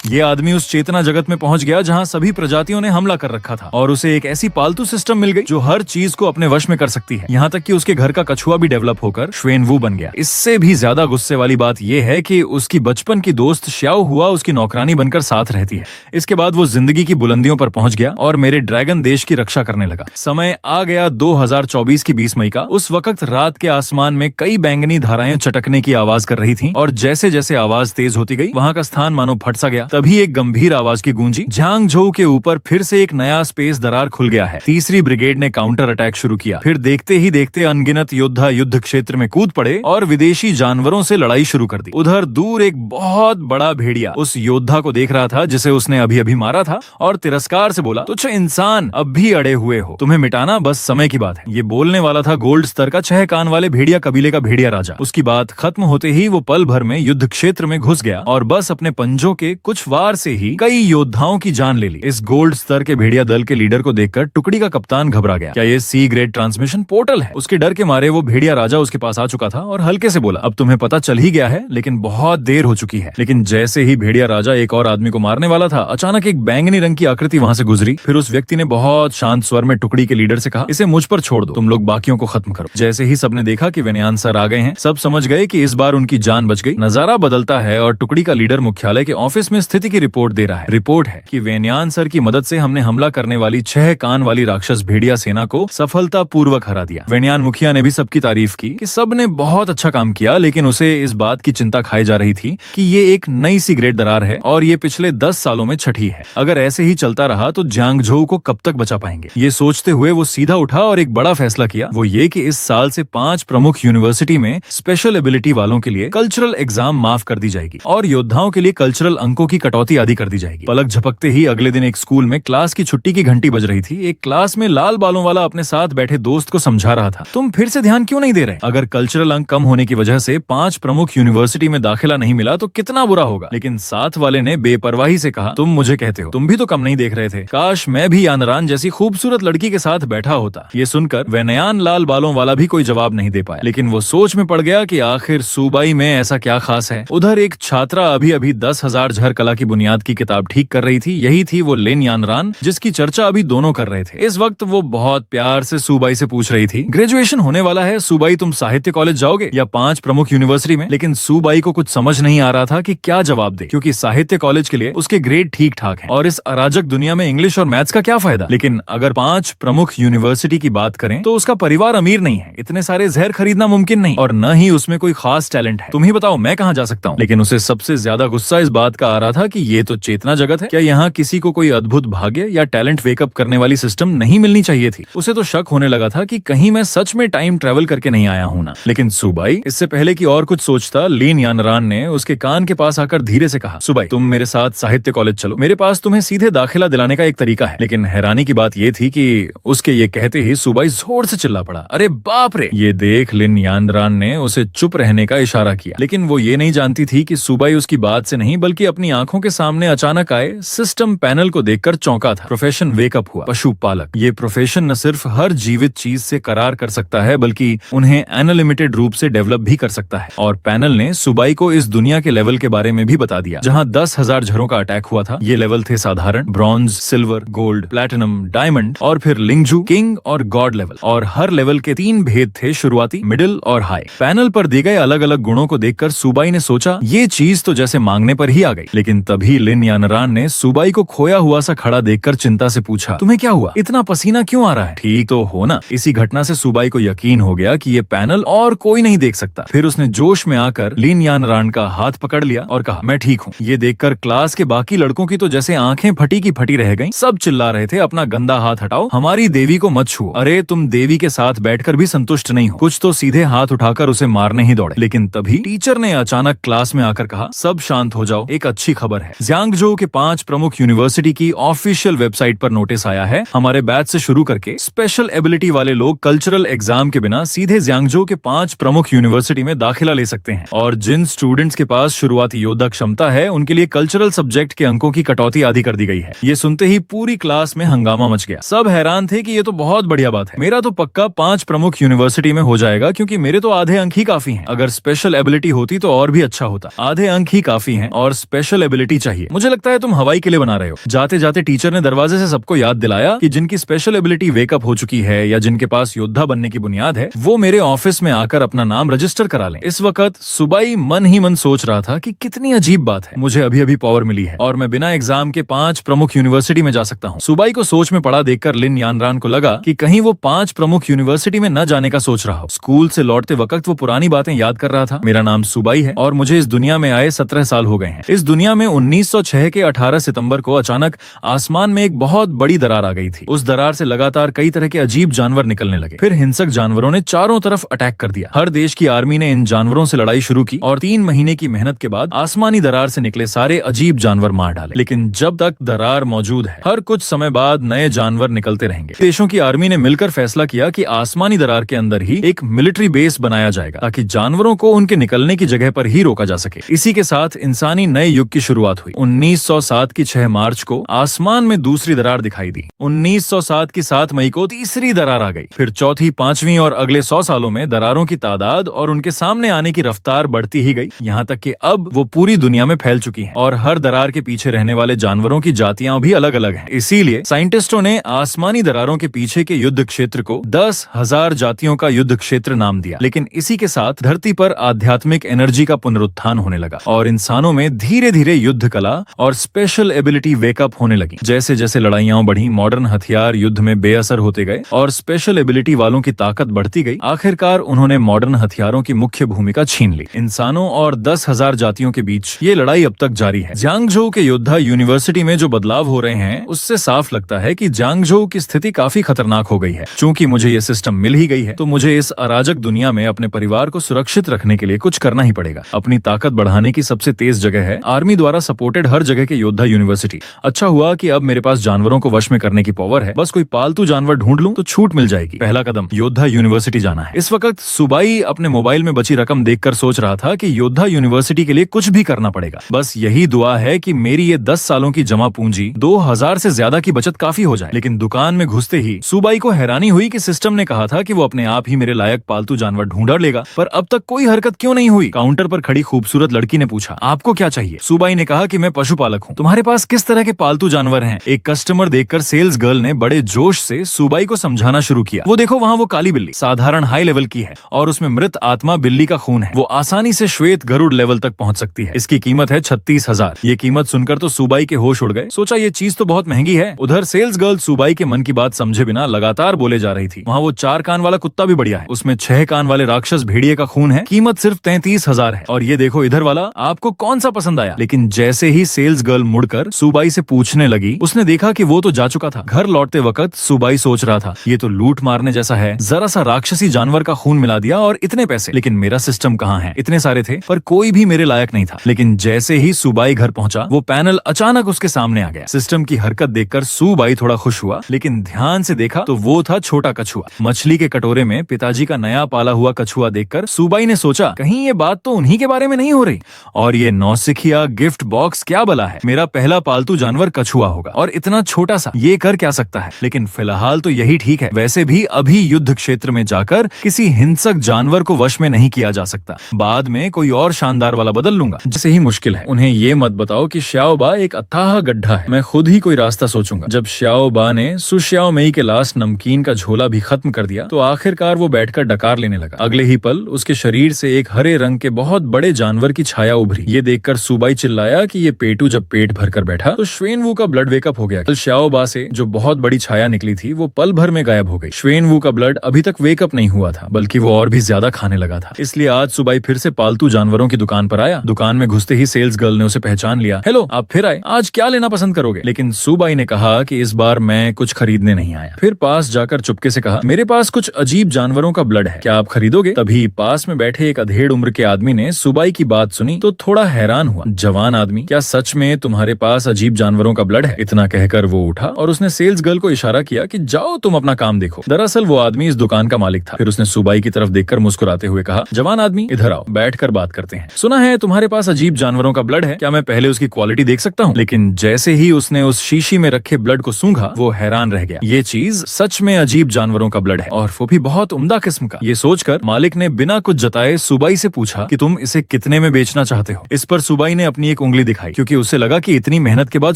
ये आदमी उस चेतना जगत में पहुंच गया जहां सभी प्रजातियों ने हमला कर रखा था और उसे एक ऐसी पालतू सिस्टम मिल गई जो हर चीज को अपने वश में कर सकती है। यहाँ तक कि उसके घर का कछुआ भी डेवलप होकर श्वेनवू बन गया। इससे भी ज्यादा गुस्से वाली बात यह है कि उसकी बचपन की दोस्त श्याओ हुआ उसकी नौकरानी बनकर साथ रहती है। इसके बाद वो जिंदगी की बुलंदियों पर पहुंच गया और मेरे ड्रैगन देश की रक्षा करने लगा। समय आ गया 2024 की 20 मई का। उस वक्त रात के आसमान में कई बैंगनी धाराएं चटकने की आवाज कर रही थीं और जैसे जैसे आवाज तेज होती गई वहां का स्थान मानो फट सा गया। तभी एक गंभीर आवाज की गूंजी। झांगझोउ के ऊपर फिर से एक नया स्पेस दरार खुल गया है। तीसरी ब्रिगेड ने काउंटर अटैक शुरू किया। फिर देखते ही देखते अनगिनत योद्धा युद्ध क्षेत्र में कूद पड़े और विदेशी जानवरों से लड़ाई शुरू कर दी। उधर दूर एक बहुत बड़ा भेड़िया उस योद्धा को देख रहा था जिसे उसने अभी अभी मारा था और तिरस्कार से बोला, तुच्छ इंसान, अब भी अड़े हुए हो, तुम्हें मिटाना बस समय की बात है। ये बोलने वाला था गोल्ड स्तर का 6 कान वाले भेड़िया कबीले का भेड़िया राजा। उसकी बात खत्म होते ही वो पल भर में युद्ध क्षेत्र में घुस गया और बस अपने पंजों के कुछ वार से ही कई योद्धाओं की जान ले ली। इस गोल्ड स्तर के भेड़िया दल के लीडर को देखकर टुकड़ी का कप्तान घबरा गया। क्या ये सी ग्रेड ट्रांसमिशन पोर्टल है? उसके डर के मारे वो भेड़िया राजा उसके पास आ चुका था और हल्के से बोला, अब तुम्हें पता चल ही गया है, लेकिन बहुत देर हो चुकी है। लेकिन जैसे ही भेड़िया राजा एक और आदमी को मारने वाला था, अचानक एक बैंगनी रंग की आकृति वहां से गुजरी। फिर उस व्यक्ति ने बहुत शांत स्वर में टुकड़ी के लीडर से कहा, इसे मुझ पर छोड़ दो, तुम लोग बाकियों को खत्म करो। जैसे ही सबने देखा कि वेन्यान सर आ गए हैं, सब समझ गए कि इस बार उनकी जान बच गई। नजारा बदलता है और टुकड़ी का लीडर मुख्यालय के ऑफिस में स्थिति की रिपोर्ट दे रहा है। रिपोर्ट है कि वेन्यान सर की मदद से हमने हमला करने वाली 6 कान वाली राक्षस भेड़िया सेना को सफलता पूर्वक हरा दिया। वेन्यान मुखिया ने भी सबकी तारीफ की कि सबने बहुत अच्छा काम किया, लेकिन उसे इस बात की चिंता खाई जा रही थी कि ये एक नई सी ग्रेड दरार है और ये पिछले 10 सालों में छठी है। अगर ऐसे ही चलता रहा तो झांगझोउ को कब तक बचा पाएंगे। ये सोचते हुए वो सीधा उठा और एक बड़ा फैसला किया। वो ये कि इस साल से 5 प्रमुख यूनिवर्सिटी में स्पेशल एबिलिटी वालों के लिए कल्चरल एग्जाम माफ कर दी जाएगी और योद्धाओं के लिए कल्चरल अंकों की कटौती आदि कर दी जाएगी। पलक झपकते ही अगले दिन एक स्कूल में क्लास की छुट्टी की घंटी बज रही थी। एक क्लास में लाल बालों वाला अपने साथ बैठे दोस्त को समझा रहा था, तुम फिर से ध्यान क्यों नहीं दे रहे? अगर कल्चरल अंक कम होने की वजह से 5 प्रमुख यूनिवर्सिटी में दाखिला नहीं मिला तो कितना बुरा होगा। लेकिन साथ वाले ने बेपरवाही से कहा, तुम मुझे कहते हो, तुम भी तो कम नहीं देख रहे थे। काश मैं भी यानरान जैसी खूबसूरत लड़की के साथ बैठा होता। ये सुनकर वेनयान लाल बालों वाला भी कोई जवाब नहीं दे पाया, लेकिन वो सोच में पड़ गया कि आखिर सूबाई में ऐसा क्या खास है। उधर एक छात्रा अभी अभी 10,000 झर कला की बुनियाद की किताब ठीक कर रही थी। यही थी वो लिन यानरान जिसकी चर्चा अभी दोनों कर रहे थे। इस वक्त वो बहुत प्यार से सूबाई से पूछ रही थी, ग्रेजुएशन होने वाला है सूबाई, तुम साहित्य कॉलेज जाओगे या 5 प्रमुख यूनिवर्सिटी में? लेकिन सूबाई को कुछ समझ नहीं आ रहा था कि क्या जवाब दे, क्योंकि साहित्य कॉलेज के लिए उसके ग्रेड ठीक ठाक है और इस अराजक दुनिया में इंग्लिश और मैथ्स का क्या फायदा। लेकिन अगर 5 प्रमुख यूनिवर्सिटी की बात करें तो उसका परिवार अमीर नहीं है, इतने सारे जहर खरीदना मुमकिन नहीं और न ही उसमें कोई खास टैलेंट है। तुम ही बताओ मैं कहाँ जा सकता हूँ। लेकिन उसे सबसे ज्यादा गुस्सा इस बात का आ रहा था कि ये तो चेतना जगत है, क्या यहाँ किसी को कोई अद्भुत भाग्य या टैलेंट वेकअप करने वाली सिस्टम नहीं मिलनी चाहिए थी। उसे तो शक होने लगा था कि कहीं मैं सच में टाइम ट्रेवल करके नहीं आया हूँ ना। लेकिन सूबाई इससे पहले कि और कुछ सोचता, लिन यानरान ने उसके कान के पास आकर धीरे से कहा, सूबाई तुम मेरे साथ साहित्य कॉलेज चलो, मेरे पास तुम्हें सीधे दाखिला दिलाने का एक तरीका है। लेकिन हैरानी की बात ये थी कि उसके ये कहते ही सूबाई जोर से चिल्ला पड़ा, अरे बाप रे। ये देख लिन यानरान ने उसे चुप रहने का इशारा किया, लेकिन वो ये नहीं जानती थी कि सूबाई उसकी बात से नहीं बल्कि अपनी आंखों के सामने अचानक आए सिस्टम पैनल को देखकर चौंका था। प्रोफेशन वेकअप हुआ, पशुपालक। ये प्रोफेशन न सिर्फ हर जीवित चीज से करार कर सकता है बल्कि उन्हें अनलिमिटेड रूप से डेवलप भी कर सकता है। और पैनल ने सूबाई को इस दुनिया के लेवल के बारे में भी बता दिया जहां 10,000 झरों का अटैक हुआ था। ये लेवल थे साधारण, bronze, silver, gold, platinum, diamond और फिर लिंगजू, किंग और गॉड लेवल। और हर लेवल के 3 भेद थे, शुरुआती, मिडिल और हाई। पैनल पर दिए गए अलग अलग गुणों को देखकर सूबाई ने सोचा ये चीज तो जैसे मांगने पर ही आ गई। लेकिन तभी लिन यानरान ने सूबाई को खोया हुआ सा खड़ा देखकर चिंता से पूछा, तुम्हें क्या हुआ? इतना पसीना क्यों आ रहा है? ठीक तो हो ना? इसी घटना से सूबाई को यकीन हो गया कि ये पैनल और कोई नहीं देख सकता। फिर उसने जोश में आकर लिन यानरान का हाथ पकड़ लिया और कहा, मैं ठीक हूँ। ये देखकर क्लास के बाकी लड़कों की तो जैसे आंखें फटी की फटी रह गईं। सब चिल्ला रहे थे, अपना गंदा हाथ हटाओ, हमारी देवी को मत छुओ। अरे तुम देवी के साथ बैठकर भी संतुष्ट नहीं हो। कुछ तो सीधे हाथ उठाकर उसे मारने ही दौड़े। लेकिन तभी टीचर ने अचानक क्लास में आकर कहा, सब शांत हो जाओ, एक अच्छी खबर है। झांगझोउ के 5 प्रमुख यूनिवर्सिटी की ऑफिशियल वेबसाइट पर नोटिस आया है। हमारे बैच से शुरू करके स्पेशल एबिलिटी वाले लोग कल्चरल एग्जाम के बिना सीधे झांगझोउ के 5 प्रमुख यूनिवर्सिटी में दाखिला ले सकते हैं। और जिन स्टूडेंट्स के पास शुरुआती योद्धा क्षमता है उनके लिए कल्चरल सब्जेक्ट के अंकों की कटौती आदि कर दी गई है। ये सुनते ही पूरी क्लास में हंगामा मच गया। सब हैरान थे कि ये तो बहुत बढ़िया बात है। मेरा तो पक्का 5 प्रमुख यूनिवर्सिटी में हो जाएगा, क्योंकि मेरे तो आधे अंक ही काफी हैं। अगर स्पेशल एबिलिटी होती तो और भी अच्छा होता। आधे अंक ही काफी हैं और स्पेशल एबिलिटी एबिलिटी चाहिए। मुझे लगता है तुम हवाई किले बना रहे हो। जाते जाते टीचर ने दरवाजे से सबको याद दिलाया कि जिनकी स्पेशल एबिलिटी वेकअप हो चुकी है या जिनके पास योद्धा बनने की बुनियाद है, वो मेरे ऑफिस में आकर अपना नाम रजिस्टर करा लें। इस वक्त सुबाई मन ही मन सोच रहा था कि कितनी अजीब बात है, मुझे अभी अभी पावर मिली है और मैं बिना एग्जाम के 5 प्रमुख यूनिवर्सिटी में जा सकता हूँ। सुबाई को सोच में पड़ा देखकर लिन यानरान को लगा कि कहीं वो 5 प्रमुख यूनिवर्सिटी में न जाने का सोच रहा हो। स्कूल से लौटते वक्त वो पुरानी बातें याद कर रहा था। मेरा नाम सुबाई है और मुझे इस दुनिया में आए 17 साल हो गए हैं। इस दुनिया में 1906 के 18 सितंबर को अचानक आसमान में एक बहुत बड़ी दरार आ गई थी। उस दरार से लगातार कई तरह के अजीब जानवर निकलने लगे। फिर हिंसक जानवरों ने चारों तरफ अटैक कर दिया। हर देश की आर्मी ने इन जानवरों से लड़ाई शुरू की और 3 महीने की मेहनत के बाद आसमानी दरार से निकले सारे अजीब जानवर मार डाले। लेकिन जब तक दरार मौजूद है, हर कुछ समय बाद नए जानवर निकलते रहेंगे। देशों की आर्मी ने मिलकर फैसला किया कि आसमानी दरार के अंदर ही एक मिलिट्री बेस बनाया जाएगा ताकि जानवरों को उनके निकलने की जगह पर ही रोका जा सके। इसी के साथ इंसानी नए युग की शुरुआत हुई। 1907 की 6 मार्च को आसमान में दूसरी दरार दिखाई दी। 1907 की 7 मई को तीसरी दरार आ गई। फिर चौथी, 5वीं और अगले 100 सालों में दरारों की तादाद और उनके सामने आने की रफ्तार बढ़ती ही गई, यहाँ तक कि अब वो पूरी दुनिया में फैल चुकी हैं और हर दरार के पीछे रहने वाले जानवरों की जातियां भी अलग अलग हैं। इसीलिए साइंटिस्टों ने आसमानी दरारों के पीछे के युद्ध क्षेत्र को 10,000 जातियों का युद्ध क्षेत्र नाम दिया। लेकिन इसी के साथ धरती पर आध्यात्मिक एनर्जी का पुनरुत्थान होने लगा और इंसानों में धीरे धीरे युद्ध कला और स्पेशल एबिलिटी वेकअप होने लगी। जैसे जैसे लड़ाइयां बढ़ी, मॉडर्न हथियार युद्ध में बेअसर होते गए और स्पेशल एबिलिटी वालों की ताकत बढ़ती गई। आखिरकार उन्होंने मॉडर्न हथियारों की मुख्य भूमिका छीन ली। इंसानों और 10,000 जातियों के बीच ये लड़ाई अब तक जारी है। जियांगझोउ के योद्धा यूनिवर्सिटी में जो बदलाव हो रहे हैं, उससे साफ लगता है कि जियांगझोउ की स्थिति काफी खतरनाक हो गई है। चूंकि मुझे ये सिस्टम मिल ही गई है, तो मुझे इस अराजक दुनिया में अपने परिवार को सुरक्षित रखने के लिए कुछ करना ही पड़ेगा। अपनी ताकत बढ़ाने की सबसे तेज जगह है आर्मी द्वारा सपोर्टेड हर जगह के योद्धा यूनिवर्सिटी। अच्छा हुआ कि अब मेरे पास जानवरों को वश में करने की पावर है। बस कोई पालतू जानवर ढूंढ लूं तो छूट मिल जाएगी। पहला कदम, योद्धा यूनिवर्सिटी जाना है। इस वक्त सुबाई अपने मोबाइल में बची रकम देखकर सोच रहा था कि योद्धा यूनिवर्सिटी के लिए कुछ भी करना पड़ेगा। बस यही दुआ है कि मेरी ये 10 सालों की जमा पूंजी 2000 से ज्यादा की बचत काफी हो जाए। लेकिन दुकान में घुसते ही सुबाई को हैरानी हुई कि सिस्टम ने कहा था कि वो अपने आप ही मेरे लायक पालतू जानवर ढूंढ लेगा, पर अब तक कोई हरकत क्यों नहीं हुई। काउंटर पर खड़ी खूबसूरत लड़की ने पूछा, आपको क्या चाहिए? सुबाई ने कहा कि मैं पशुपालक हूँ। तुम्हारे पास किस तरह के पालतू जानवर हैं? एक कस्टमर देखकर सेल्स गर्ल ने बड़े जोश से सुबाई को समझाना शुरू किया। वो देखो, वहाँ वो काली बिल्ली साधारण हाई लेवल की है और उसमें मृत आत्मा बिल्ली का खून है। वो आसानी से श्वेत गरुड़ लेवल तक पहुँच सकती है। इसकी कीमत है 36,000। ये कीमत सुनकर तो सुबाई के होश उड़ गए। सोचा ये चीज तो बहुत महंगी है। उधर सेल्स गर्ल सुबाई के मन की बात समझे बिना लगातार बोले जा रही थी। वहाँ वो 4 कान वाला कुत्ता भी बढ़िया है, उसमें 6 कान वाले राक्षस भेड़िए का खून है, कीमत सिर्फ 33,000 है। और ये देखो इधर वाला, आपको कौन सा पसंद आया? लेकिन जैसे ही सेल्स गर्ल मुड़कर सुबाई से पूछने लगी, उसने देखा कि वो तो जा चुका था। घर लौटते वक्त सुबाई सोच रहा था, ये तो लूट मारने जैसा है, जरा सा राक्षसी जानवर का खून मिला दिया और इतने पैसे। लेकिन मेरा सिस्टम कहाँ है? इतने सारे थे पर कोई भी मेरे लायक नहीं था। लेकिन जैसे ही सुबाई घर पहुंचा, वो पैनल अचानक उसके सामने आ गया। सिस्टम की हरकत देखकर सुबाई थोड़ा खुश हुआ, लेकिन ध्यान से देखा तो वो था छोटा कछुआ। मछली के कटोरे में पिताजी का नया पाला हुआ कछुआ देखकर सुबाई ने सोचा, कहीं ये बात तो उन्हीं के बारे में नहीं हो रही। और ये नौसिखिया गिफ्ट बॉक्स क्या बला है? मेरा पहला पालतू जानवर कछुआ होगा और इतना छोटा सा, ये कर क्या सकता है? लेकिन फिलहाल तो यही ठीक है। वैसे भी अभी युद्ध क्षेत्र में जाकर किसी हिंसक जानवर को वश में नहीं किया जा सकता। बाद में कोई और शानदार वाला बदल लूंगा, जिसे ही मुश्किल है। उन्हें ये मत बताओ कि श्याओबा एक अथाह गड्ढा है। मैं खुद ही कोई रास्ता सोचूंगा। जब श्याओबा ने सुश्याओ मई के लास्ट नमकीन का झोला भी खत्म कर दिया, तो आखिरकार वो बैठकर डकार लेने लगा। अगले ही पल उसके शरीर से एक हरे रंग के बहुत बड़े जानवर की छाया उभरी। ये देखकर सुबाई चिल्लाया कि ये पेटू जब पेट भरकर बैठा तो श्वेनवू का ब्लड वेकअप हो गया। कल श्याओबा से जो बहुत बड़ी छाया निकली थी, वो पल भर में गायब हो गई। श्वेनवू का ब्लड अभी तक वेकअप नहीं हुआ था, बल्कि वो और भी ज्यादा खाने लगा था। इसलिए आज सुबाई फिर से पालतू जानवरों की दुकान पर आया। दुकान में घुसते ही सेल्स गर्ल ने उसे पहचान लिया। हेलो, आप फिर आए, आज क्या लेना पसंद करोगे? लेकिन सुबाई ने कहा कि इस बार मैं कुछ खरीदने नहीं आया। फिर पास जाकर चुपके से कहा, मेरे पास कुछ अजीब जानवरों का ब्लड है, क्या आप खरीदोगे? तभी पास में बैठे एक अधेड़ उम्र के आदमी ने सुबाई की बात सुनी तो थोड़ा हैरान हुआ। जवान आदमी, क्या सच में तुम्हारे पास अजीब जानवरों का ब्लड है? इतना कहकर वो उठा और उसने सेल्स गर्ल को इशारा किया कि जाओ तुम अपना काम देखो। दरअसल वो आदमी इस दुकान का मालिक था। फिर उसने सुबाई की तरफ देखकर मुस्कुराते हुए कहा, जवान आदमी इधर आओ, बैठकर बात करते हैं। सुना है तुम्हारे पास अजीब जानवरों का ब्लड है, क्या मैं पहले उसकी क्वालिटी देख सकता हूँ? लेकिन जैसे ही उसने उस शीशी में रखे ब्लड को सूंघा, वो हैरान रह गया। ये चीज सच में अजीब जानवरों का ब्लड है और वो भी बहुत उम्दा किस्म का। ये सोचकर मालिक ने बिना कुछ जताए सुबाई से पूछा कि तुम इसे कितने में बेचना चाहते हो? इस पर सुबाई ने अपनी एक उंगली दिखाई, क्योंकि उसे लगा कि इतनी मेहनत के बाद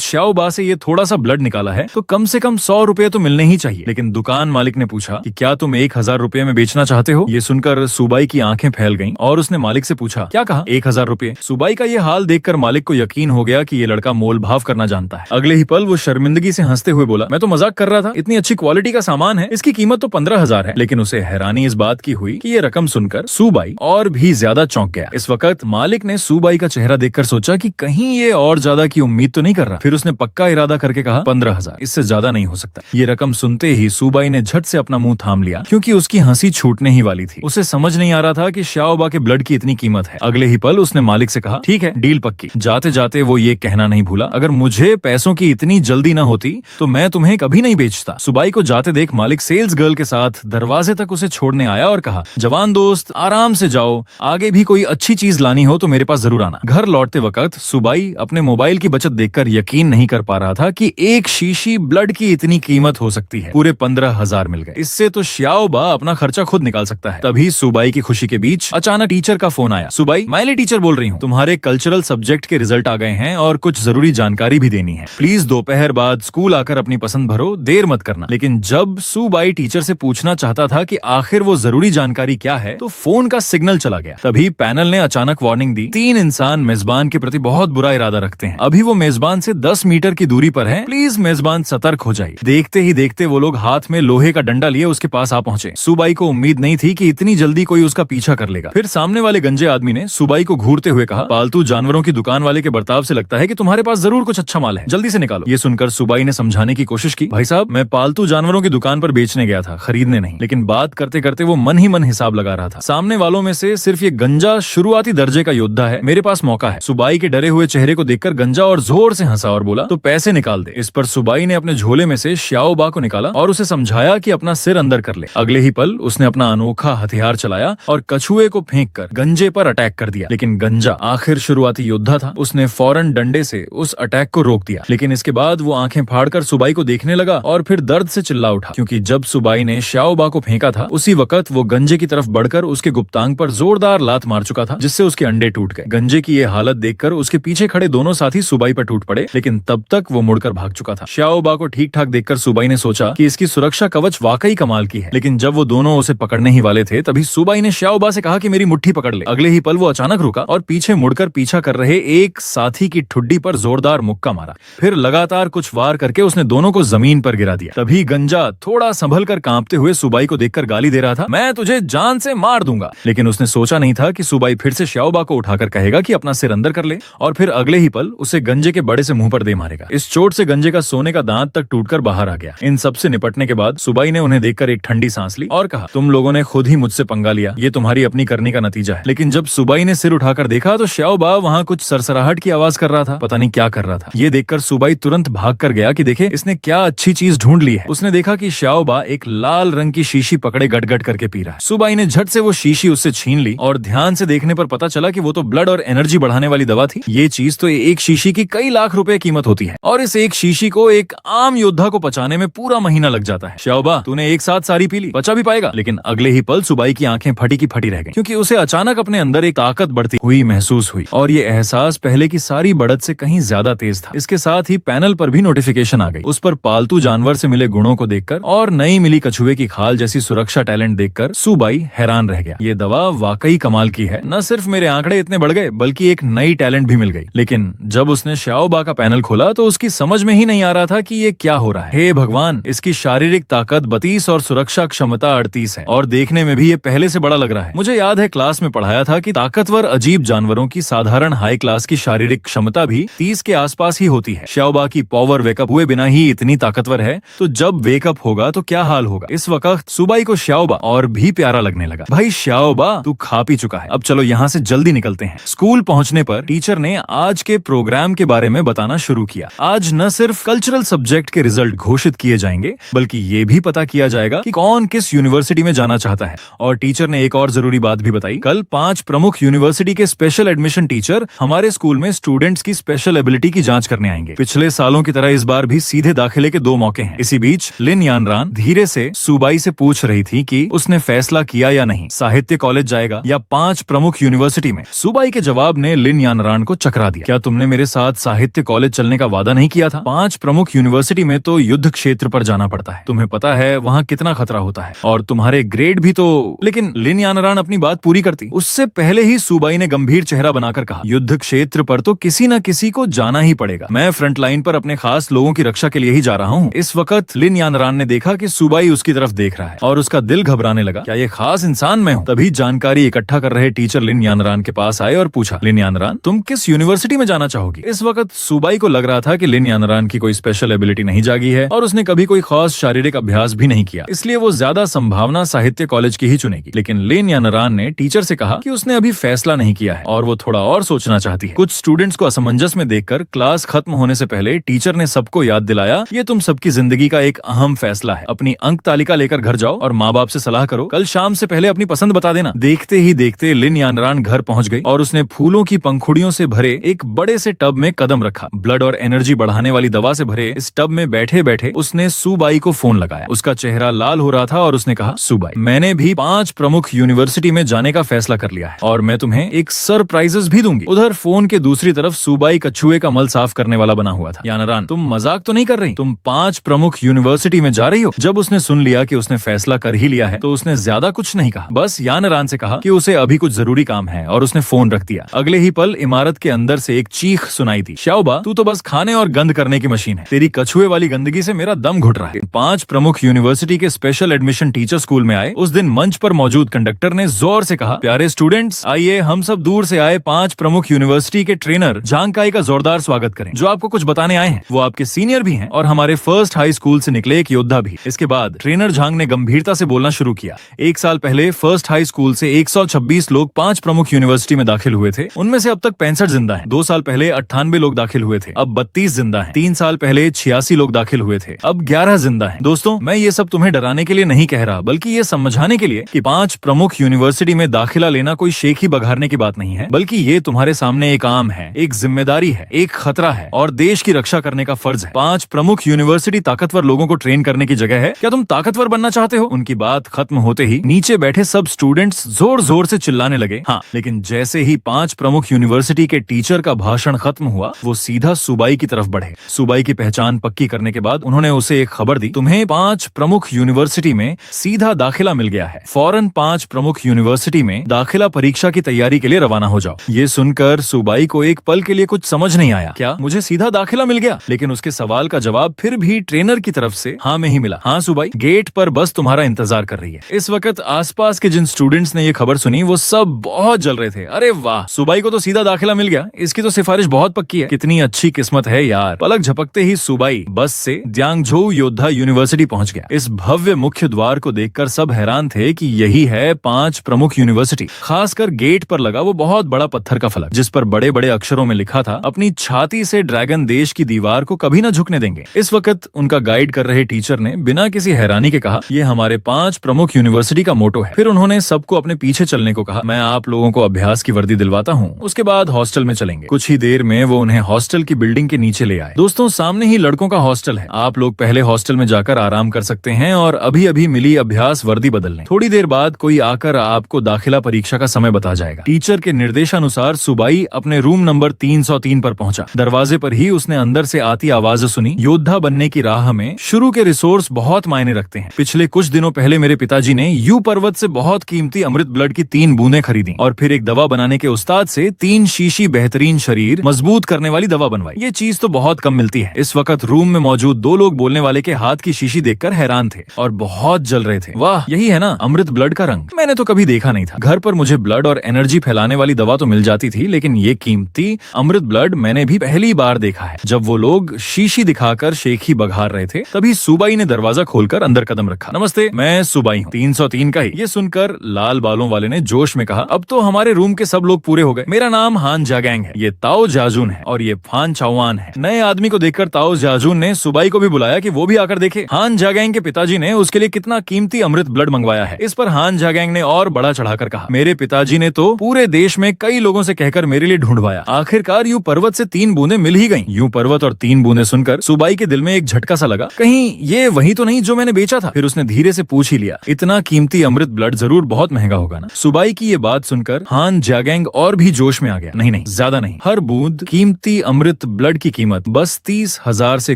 श्याओ बा से ये थोड़ा सा ब्लड निकाला है तो कम से कम 100 रुपए तो मिलने ही चाहिए। लेकिन दुकान मालिक ने पूछा कि क्या तुम 1000 रुपए में बेचना चाहते हो? ये सुनकर सुबाई की आंखें फैल गईं और उसने मालिक से पूछा, क्या कहा? 1000 रुपए? सुबाई का ये हाल देखकर मालिक को यकीन हो गया कि ये लड़का मोल भाव करना जानता है। अगले ही पल वो शर्मिंदगी से हंसते हुए बोला, मैं तो मजाक कर रहा था, इतनी अच्छी क्वालिटी का सामान है, इसकी कीमत तो 15,000 है। लेकिन उसे हैरानी इस बात की हुई कि ये रकम सुनकर सुबाई और भी ज्यादा चौंक गया। इस वक्त मालिक ने सुबाई का चेहरा देखकर सोचा कि कहीं ये और ज्यादा की उम्मीद तो नहीं कर रहा। फिर उसने पक्का इरादा करके कहा, 15,000, इससे ज्यादा नहीं हो सकता। ये रकम सुनते ही सुबाई ने झट से अपना मुंह थाम लिया, क्योंकि उसकी हंसी छूटने ही वाली थी। उसे समझ नहीं आ रहा था कि श्याओबा के ब्लड की इतनी कीमत है। अगले ही पल उसने मालिक से कहा, ठीक है, डील पक्की। जाते जाते वो ये कहना नहीं भूला, अगर मुझे पैसों की इतनी जल्दी ना होती तो मैं तुम्हें कभी नहीं बेचता। सुबाई को जाते देख मालिक सेल्स गर्ल के साथ दरवाजे तक उसे छोड़ने आया और कहा, जवान दोस्त, आराम से जाओ, आगे भी कोई अच्छी चीज लानी हो तो मेरे पास जरूर आना। घर लौटते वक्त सुबाई अपने मोबाइल की बचत देखकर यकीन नहीं कर पा रहा था कि एक शीशी ब्लड की इतनी कीमत हो सकती है। पूरे 15,000 मिल गए। इससे तो श्याओबा अपना खर्चा खुद निकाल सकता है। तभी सुबाई की खुशी के बीच अचानक टीचर का फोन आया। सुबाई, माइली टीचर बोल रही हूँ, तुम्हारे कल्चरल सब्जेक्ट के रिजल्ट आ गए हैं और कुछ जरूरी जानकारी भी देनी है। प्लीज दोपहर बाद स्कूल आकर अपनी पसंद भरो, देर मत करना। लेकिन जब सुबाई टीचर से पूछना चाहता था कि आखिर वो जरूरी जानकारी क्या है तो फोन का सिग्नल चला गया। तभी पैनल ने अचानक वार्निंग दी, 3 इंसान मेजबान के प्रति बहुत बुरा इरादा रखते हैं। अभी वो मेजबान से 10 मीटर की दूरी पर है, प्लीज मेजबान सतर्क हो जाइए। देखते ही देखते वो लोग हाथ में लोहे का डंडा लिए उसके पास आ पहुंचे। सुबाई को उम्मीद नहीं थी कि इतनी जल्दी कोई उसका पीछा कर लेगा। फिर सामने वाले गंजे आदमी ने सुबाई को घूरते हुए कहा, पालतू जानवरों की दुकान वाले के बर्ताव से लगता है कि तुम्हारे पास जरूर कुछ अच्छा माल है, जल्दी से निकालो। ये सुनकर सुबाई ने समझाने की कोशिश की, भाई साहब, मैं पालतू जानवरों की दुकान पर बेचने गया था, खरीदने नहीं। लेकिन बात करते करते वो मन ही मन हिसाब लगा रहा था। सामने वालों में से सिर्फ ये गंजा शुरुआती दर्जे का योद्धा है, मेरे पास मौका है। सुबाई के डरे हुए चेहरे को देखकर गंजा और जोर से हंसा और बोला, तो पैसे निकाल दे। इस पर सुबाई ने अपने झोले में से श्याओबा को निकाला और उसे समझाया कि अपना सिर अंदर कर ले। अगले ही पल उसने अपना अनोखा हथियार चलाया और कछुए को फेंककर गंजे पर अटैक कर दिया। लेकिन गंजा आखिर शुरुआती योद्धा था, उसने फौरन डंडे से उस अटैक को रोक दिया। लेकिन इसके बाद वो आंखें फाड़कर सुबाई को देखने लगा और फिर दर्द से चिल्ला उठा, क्योंकि जब सुबाई ने श्याओबा को फेंका था उसी वक्त वो गंजे की तरफ बढ़कर उसके गुप्तांग पर जोरदार लात मार चुका था, जिससे उसके अंडे टूट गए। गंजे की ये हालत देखकर उसके पीछे खड़े दोनों साथी सुबाई पर टूट पड़े, लेकिन तब तक वो मुड़कर भाग चुका था। श्याओबा को ठीक ठाक देखकर सुबाई ने सोचा कि इसकी सुरक्षा कवच वाकई कमाल की है। लेकिन जब वो दोनों उसे पकड़ने ही वाले थे तभी सुबाई ने श्याओबा से कहा कि मेरी मुट्ठी पकड़ ले। अगले ही पल वो अचानक रुका और पीछे मुड़कर पीछा कर रहे एक साथी की ठुड्डी पर जोरदार मुक्का मारा। फिर लगातार कुछ वार करके उसने दोनों को जमीन पर गिरा दिया। तभी गंजा थोड़ा संभल कर कांपते हुए सुबाई को देखकर गाली दे रहा था, मैं तुझे जान से मार दूंगा। लेकिन उसने सोचा नहीं था कि सुबाई फिर से श्याओबा को उठाकर कहेगा कि अपना सिर अंदर कर ले और फिर अगले ही पल उसे गंजे के बड़े से मुंह पर दे मारेगा। इस चोट से गंजे का सोने का दांत तक टूटकर बाहर आ गया। इन सब से निपटने के बाद सुबाई ने उन्हें देखकर एक ठंडी सांस ली और कहा, तुम लोगों ने खुद ही मुझसे पंगा लिया, ये तुम्हारी अपनी करनी का नतीजा है। लेकिन जब सुबाई ने सिर उठाकर देखा तो श्याओबा वहाँ कुछ सरसराहट की आवाज कर रहा था, पता नहीं क्या कर रहा था। ये देखकर सुबाई तुरंत भाग कर गया कि देखे इसने क्या अच्छी चीज ढूंढ ली है। उसने देखा कि श्याओबा एक लाल रंग की शीशी पकड़े गट-गट करके पी रहा है। सुबाई ने झट से वो शीशी उससे छीन ली और ध्यान से देखने पर पता चला कि वो तो ब्लड और एनर्जी बढ़ाने वाली दवा थी। ये चीज तो एक शीशी की कई लाख रुपए कीमत होती है और इस एक शीशी को एक आम योद्धा को पचाने में पूरा महीना लग जाता है। श्याओबा, तूने एक साथ सारी पी ली, बचा भी पाएगा? लेकिन अगले ही पल सुबाई की आंखें फटी की फटी रह गईं, क्योंकि उसे अचानक अपने अंदर एक ताकत बढ़ती हुई महसूस हुई और ये एहसास पहले की सारी बढ़त से कहीं ज्यादा तेज था। इसके साथ ही पैनल पर भी नोटिफिकेशन आ गई। उस पर पालतू जानवर से मिले गुणों को देखकर और नई मिली कछुए की खाल जैसी सुरक्षा टैलेंट देखकर सुबाई हैरान रह गया। ये दवा वाकई कमाल की है, न सिर्फ मेरे आंकड़े इतने बढ़ गए बल्कि एक नई टैलेंट भी मिल गई। लेकिन जब उसने श्याओबा का पैनल खोला तो उसकी समझ में ही नहीं आ रहा था कि ये क्या हो रहा है। हे भगवान, इसकी शारीरिक ताकत 32 और सुरक्षा क्षमता 38 है और देखने में भी ये पहले से बड़ा लग रहा है। मुझे याद है क्लास में पढ़ाया था कि ताकतवर अजीब जानवरों की साधारण हाई क्लास की शारीरिक क्षमता भी 30 के आसपास ही होती है। श्याओबा की पावर वेकअप हुए बिना ही इतनी ताकतवर है, तो जब वेकअप होगा तो क्या हाल होगा। इस वक्त सुबाई को श्याओबा और भी प्यारा लगने लगा। भाई श्याओबा, तू खा पी चुका है, अब चलो यहाँ से जल्दी निकलते हैं। स्कूल पहुँचने पर टीचर ने आज के प्रोग्राम के बारे में बताना शुरू किया। आज न सिर्फ कल्चरल सब्जेक्ट के रिजल्ट घोषित किए जाएंगे बल्कि ये भी पता किया जाएगा कि कौन किस यूनिवर्सिटी में जाना चाहता है। और टीचर ने एक और जरूरी बात भी बताई, कल 5 प्रमुख यूनिवर्सिटी के स्पेशल एडमिशन टीचर हमारे स्कूल में स्टूडेंट्स की स्पेशल एबिलिटी की जांच करने आएंगे। पिछले सालों की तरह इस बार भी सीधे दाखिले के 2 मौके हैं। इसी बीच लिन यानरान धीरे से सुबाई से पूछ रही थी कि उसने फैसला किया या नहीं, साहित्य कॉलेज जाएगा या 5 प्रमुख यूनिवर्सिटी में। सुबाई के जवाब ने लिन यानरान को चकरा दिया। क्या तुमने मेरे साथ साहित्य कॉलेज चलने का वादा नहीं किया था? 5 प्रमुख यूनिवर्सिटी में तो युद्ध क्षेत्र पर जाना पड़ता है, तुम्हें पता है वहाँ कितना खतरा होता है, और तुम्हारे ग्रेड भी तो। लेकिन लिन यानरान अपनी बात पूरी करती उससे पहले ही सुबाई ने गंभीर चेहरा बनाकर कहा, युद्ध क्षेत्र पर तो किसी न किसी को जाना ही पड़ेगा। मैं फ्रंट लाइन पर अपने खास लोगों की रक्षा के लिए ही जा रहा हूँ। इस वक्त लिन यानरान ने देखा कि सुबाई उसकी तरफ देख रहा है और उसका दिल घबराने लगा। क्या ये खास इंसान मैं हूँ? तभी जानकारी इकट्ठा कर रहे टीचर लिन यानरान के पास आए और पूछा, लिन यानरान, तुम किस यूनिवर्सिटी में जाना चाहोगी? इस वक्त सुबाई को लग रहा था कि लिन यानरान की कोई स्पेशल एबिलिटी नहीं जागी है और उसने कभी कोई खास शारीरिक अभ्यास भी नहीं किया, इसलिए वो ज्यादा संभावना साहित्य कॉलेज की ही चुनेगी। लेकिन लिन यानरान ने टीचर से कहा कि उसने अभी फैसला नहीं किया है और वो थोड़ा और सोचना चाहती है। कुछ स्टूडेंट्स को असमंजस में देखकर क्लास खत्म होने से पहले टीचर ने सबको याद दिलाया, ये तुम सबकी जिंदगी का एक अहम फैसला है। अपनी अंक तालिका लेकर घर जाओ और माँ बाप से सलाह करो। कल शाम से पहले अपनी पसंद बता देना। देखते ही देखते लिन यानरान घर पहुंच गई और उसने फूलों की पंखुड़ियों से भरे एक बड़े से टब में कदम रखा। ब्लड और एनर्जी बढ़ाने वाली दवा से भरे इस टब में बैठे बैठे उसने सुबाई को फोन लगाया। उसका चेहरा लाल हो रहा था और उसने कहा, सुबाई, मैंने भी 5 प्रमुख यूनिवर्सिटी में जाने का फैसला कर लिया है और मैं तुम्हें एक सरप्राइजेस भी दूंगी। उधर फोन के दूसरी तरफ सुबाई कछुए का मल साफ करने वाला बना हुआ था। यानरान, तुम मजाक तो नहीं कर रही? तुम 5 प्रमुख यूनिवर्सिटी में जा रही हो? जब उसने सुन लिया कि उसने फैसला कर ही लिया है तो उसने ज्यादा कुछ नहीं कहा, बस यानरान से कहा कि उसे अभी कुछ जरूरी काम है और उसने फोन रख दिया। अगले ही पल इमारत के अंदर से एक चीख सुनाई दी, शाओबा, तू तो बस खाने और गंद करने की मशीन है। तेरी कछुए वाली गंदगी से मेरा दम घुट रहा है। 5 प्रमुख यूनिवर्सिटी के स्पेशल एडमिशन टीचर स्कूल में आए। उस दिन मंच पर मौजूद कंडक्टर ने जोर से कहा, प्यारे स्टूडेंट्स, आइए हम सब दूर से आए 5 प्रमुख यूनिवर्सिटी के ट्रेनर झांगकाई का जोरदार स्वागत करें, जो आपको कुछ बताने आए हैं। वो आपके सीनियर भी हैं और हमारे फर्स्ट हाई स्कूल से निकले एक योद्धा भी। इसके बाद ट्रेनर झांग ने गंभीरता से बोलना शुरू किया। 1 साल पहले फर्स्ट हाई स्कूल से 126 लोग 5 प्रमुख यूनिवर्सिटी में दाखिल हुए थे। उनमें से अब तक 65 जिंदा हैं। 2 साल पहले 98 लोग दाखिल हुए थे, अब 32 जिंदा हैं। 3 साल पहले 86 लोग दाखिल हुए थे, अब 11 जिंदा हैं। दोस्तों, मैं ये सब तुम्हें डराने के लिए नहीं कह रहा, बल्कि ये समझाने के लिए कि 5 प्रमुख यूनिवर्सिटी में दाखिला लेना कोई शेख ही बघारने की बात नहीं है, बल्कि ये तुम्हारे सामने एक आम है, एक जिम्मेदारी है, एक खतरा है और देश की रक्षा करने का फर्ज है। 5 प्रमुख यूनिवर्सिटी ताकतवर लोगों को ट्रेन करने की जगह है। क्या तुम ताकतवर बनना चाहते हो? उनकी बात खत्म होते ही नीचे बैठे सब स्टूडेंट्स जोर जोर से चिल्लाने लगे। हाँ, लेकिन जैसे ही 5 प्रमुख यूनिवर्सिटी के टीचर का भाषण खत्म हुआ, वो सीधा सुबाई की तरफ बढ़े। सुबाई की पहचान पक्की करने के बाद उन्होंने उसे एक खबर दी, तुम्हें 5 प्रमुख यूनिवर्सिटी में सीधा दाखिला मिल गया है। फौरन 5 प्रमुख यूनिवर्सिटी में दाखिला परीक्षा की तैयारी के लिए रवाना हो जाओ। ये सुनकर सुबाई को एक पल के लिए कुछ समझ नहीं आया। क्या मुझे सीधा दाखिला मिल गया? लेकिन उसके सवाल का जवाब फिर भी ट्रेनर की तरफ से हाँ में ही मिला। हाँ सुबाई, गेट पर बस तुम्हारा इंतजार कर रही है। इस वक्त आसपास के जिन स्टूडेंट्स ने ये खबर सुनी वो सब बहुत जल रहे थे। अरे वाह, सुबाई को तो सीधा दाखिला मिल गया, इसकी तो सिफारिश बहुत पक्की है। कितनी अच्छी किस्मत है यार। पलक झपकते ही सुबाई बस से द्यांगझोउ योद्धा यूनिवर्सिटी पहुंच गया। इस भव्य मुख्य द्वार को देखकर सब हैरान थे कि यही है 5 प्रमुख यूनिवर्सिटी। खासकर गेट पर लगा वो बहुत बड़ा पत्थर का फलक, जिस पर बड़े बड़े अक्षरों में लिखा था, अपनी छाती से ड्रैगन देश की दीवार को कभी न झुकने देंगे। इस वक्त उनका गाइड कर रहे टीचर ने बिना किसी हैरानी के कहा, ये हमारे 5 प्रमुख यूनिवर्सिटी का मोटो है। फिर उन्होंने सबको अपने पीछे चलने को कहा। मैं आप लोगों को अभ्यास की वर्दी दिलवाता हूँ, उसके बाद हॉस्टल में चलेंगे। कुछ ही देर में वो उन्हें हॉस्टल की बिल्डिंग के नीचे ले आए। दोस्तों, सामने ही लड़कों का हॉस्टल है। आप लोग पहले हॉस्टल में जाकर आराम कर सकते हैं और अभी अभी मिली अभ्यास वर्दी बदल लें। थोड़ी देर बाद कोई आकर आपको दाखिला परीक्षा का समय बता जाएगा। टीचर के निर्देशानुसार सुबाई अपने रूम नंबर 303 पर पहुंचा। दरवाजे पर ही उसने अंदर से आती आवाज सुनी, योद्धा बनने की राह में शुरू के रिसोर्स बहुत मायने रखते हैं। पिछले कुछ दिनों पहले मेरे पिताजी ने यू पर्वत से बहुत कीमती अमृत ब्लड की 3 बूंदें खरीदी और फिर एक दवा बनाने के उस्ताद से 3 शीशी बेहतरीन शरीर मजबूत करने वाली दवा बनवाई। ये चीज तो बहुत कम मिलती है। इस वक्त रूम में मौजूद 2 लोग बोलने वाले के हाथ की शीशी देखकर हैरान थे और बहुत जल रहे थे। वाह, यही है ना अमृत ब्लड का रंग? मैंने तो कभी देखा नहीं था। घर पर मुझे ब्लड और एनर्जी फैलाने वाली दवा तो मिल जाती थी, लेकिन ये कीमती अमृत ब्लड मैंने भी पहली बार देखा है। जब वो लोग शीशी दिखाकर शेखी बघार रहे थे, तभी सुबाई ने दरवाजा खोलकर अंदर कदम रखा। नमस्ते, मैं सुबाई हूँ, 303 का ही। ये सुनकर लाल बालों वाले ने जोश में कहा, अब तो हमारे रूम के सब लोग पूरे हो गए। मेरा नाम हान जागैंग है, ये ताओ जाजून है और ये फान चाओवान है। नए आदमी को देखकर ताओ जाजून ने सुबाई को भी बुलाया कि वो भी आकर देखे हान जागैंग के पिताजी ने उसके लिए कितना कीमती अमृत ब्लड मंगवाया है। इस पर हान जागैंग ने और बड़ा चढ़ाकर कहा, मेरे पिताजी ने तो पूरे देश में कई लोगों से कहकर मेरे लिए ढूंढवाया। आखिरकार यूं पर्वत से 3 बूंदें मिल ही गईं। यूं पर्वत और 3 बूंदें सुनकर सुबाई के दिल में एक झटका सा लगा, कहीं ये वही तो नहीं जो मैंने बेचा था। फिर उसने धीरे से पूछ ही लिया, इतना कीमती अमृत ब्लड जरूर बहुत महंगा होगा ना? सुबाई की ये बात सुनकर हान जागैंग और भी जोश में आ गया। नहीं, नहीं, ज्यादा नहीं। हर बूंद कीमती अमृत ब्लड की कीमत बस 30,000 से